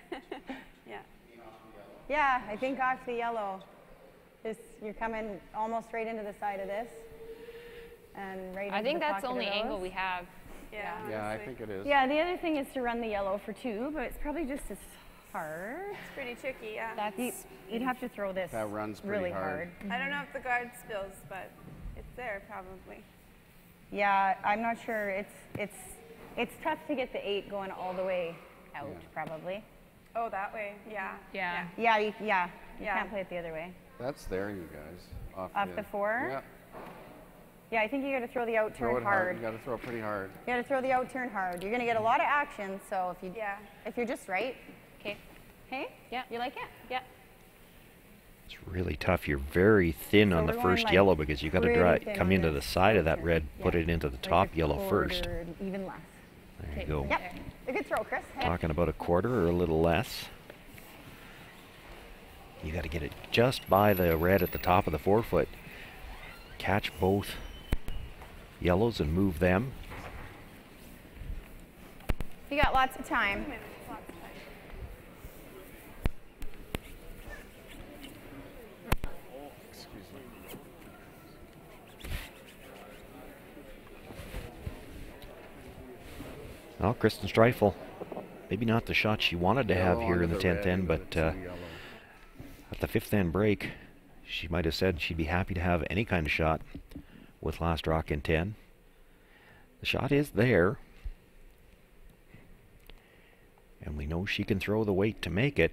H: Yeah.
Q: Yeah, I think off the yellow. You're coming almost right into the side of this. And right into
L: I think
Q: the
L: that's the
Q: pocket
L: only
Q: of
L: angle
Q: those.
L: we have.
H: Yeah.
T: Yeah, I think it is.
Q: Yeah, the other thing is to run the yellow for 2, but it's probably just as hard.
H: It's pretty tricky, yeah.
Q: You'd have to throw this
T: That runs pretty
Q: really hard.
H: I don't know if the guard spills, but it's there probably.
Q: Yeah, I'm not sure. It's tough to get the 8 going all the way out, probably.
H: Oh, that way. Yeah.
L: Yeah.
Q: Yeah, you can't play it the other way.
T: That's there, you guys.
Q: Off the 4?
T: Yeah.
Q: Yeah, I think you got to throw the out turn hard.
T: You got to throw it pretty hard.
Q: You got to throw the out turn hard. You're going to get a lot of action, so if you're just right.
L: Okay.
Q: Hey?
L: Yeah.
Q: You like it?
L: Yeah.
B: It's really tough. You're very thin on the
Q: we're
B: first
Q: going,
B: yellow because you got to
Q: really thin
B: come
Q: on
B: into
Q: this
B: the side of that
Q: turn.
B: red, put it into the top
Q: Like a
B: yellow first.
Q: quarter and even less.
B: There you go.
Q: Yep. A good throw, Chris. Hey.
B: Talking about a quarter or a little less. You got to get it just by the red at the top of the 4-foot. Catch both yellows and move them.
Q: You got lots of time.
B: Well, Kristen Streifel, maybe not the shot she wanted to have here in the 10th end, but at the 5th end break, she might have said she'd be happy to have any kind of shot with last rock in 10. The shot is there, and we know she can throw the weight to make it.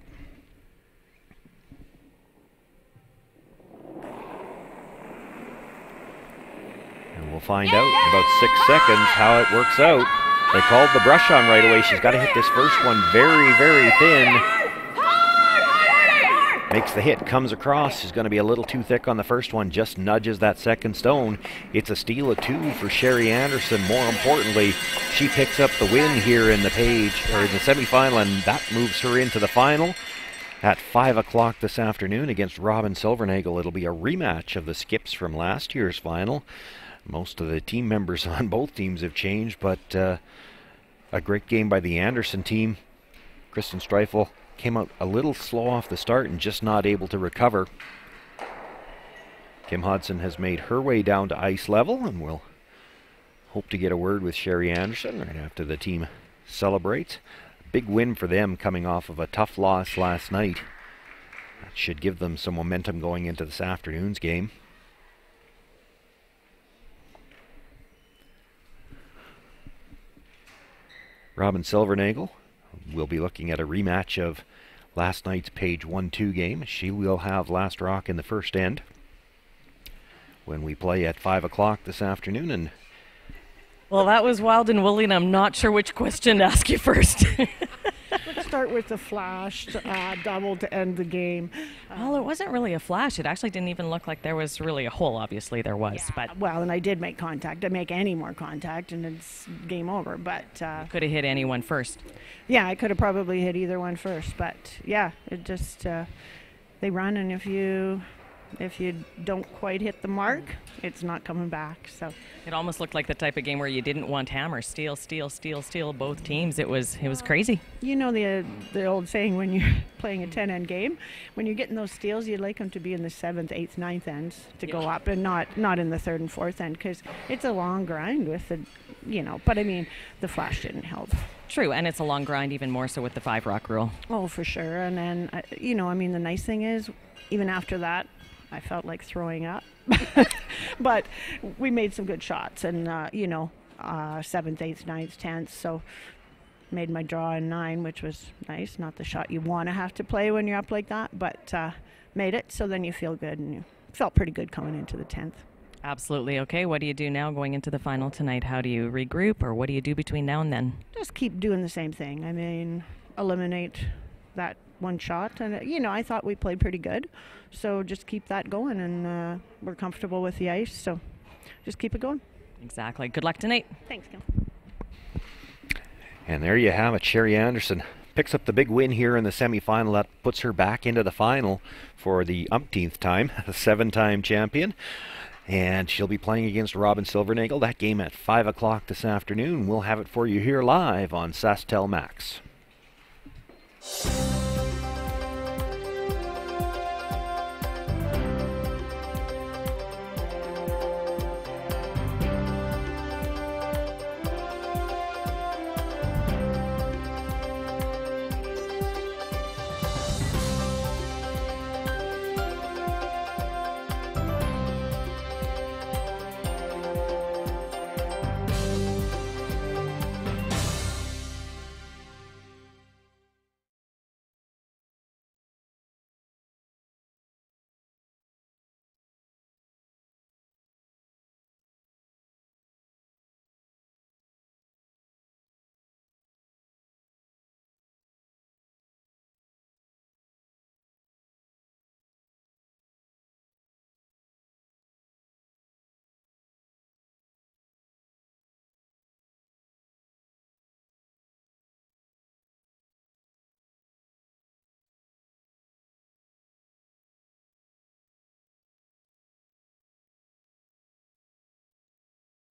B: And we'll find out in about 6 seconds how it works out. They called the brush on right away. She's got to hit this first one very, very thin. Makes the hit, comes across. She's going to be a little too thick on the first one, just nudges that second stone. It's a steal of 2 for Sherry Anderson. More importantly, she picks up the win here in the semifinal, and that moves her into the final. At 5 o'clock this afternoon against Robin Silvernagel. It'll be a rematch of the skips from last year's final. Most of the team members on both teams have changed, but a great game by the Anderson team. Kristen Streifel came out a little slow off the start and just not able to recover. Kim Hudson has made her way down to ice level, and we'll hope to get a word with Sherry Anderson right after the team celebrates. Big win for them coming off of a tough loss last night. That should give them some momentum going into this afternoon's game. Robin Silvernagel will be looking at a rematch of last night's Page 1-2 game. She will have last rock in the first end when we play at 5 o'clock this afternoon. And
R: well, that was wild and woolly, and I'm not sure which question to ask you first.
J: Let's start with the flash double to end the game.
R: Well, it wasn't really a flash. It actually didn't even look like there was really a hole. Obviously, there was.
J: Yeah,
R: but
J: well, and I did make contact. Didn't make any more contact, and it's game over. But
R: could have hit anyone first.
J: Yeah, I could have probably hit either one first. But yeah, it just they run, and if you don't quite hit the mark, it's not coming back. So
R: it almost looked like the type of game where you didn't want hammer, steal, steal, steal, steal both teams. It was crazy.
J: You know the old saying when you're playing a 10-end game, when you're getting those steals, you'd like them to be in the 7th, 8th, 9th ends to go up, and not in the 3rd and 4th end, because it's a long grind with the, But I mean, the flash didn't help.
R: True, and it's a long grind even more so with the 5 rock rule.
J: Oh, for sure. And then the nice thing is, even after that, I felt like throwing up, but we made some good shots, and 7th, 8th, 9th, 10th. So made my draw in 9, which was nice. Not the shot you want to have to play when you're up like that, but made it. So then you feel good, and you felt pretty good coming into the 10th.
R: Absolutely. Okay, what do you do now going into the final tonight? How do you regroup, or what do you do between now and then?
J: Just keep doing the same thing. I mean, eliminate that one shot, and I thought we played pretty good, so just keep that going, and we're comfortable with the ice, so just keep it going.
R: Exactly. Good luck tonight.
J: Thanks, Gil.
B: And there you have it. Sherry Anderson picks up the big win here in the semifinal. That puts her back into the final for the umpteenth time, a 7-time champion. And she'll be playing against Robin Silvernagel. That game at 5 o'clock this afternoon. We'll have it for you here live on SaskTel Max.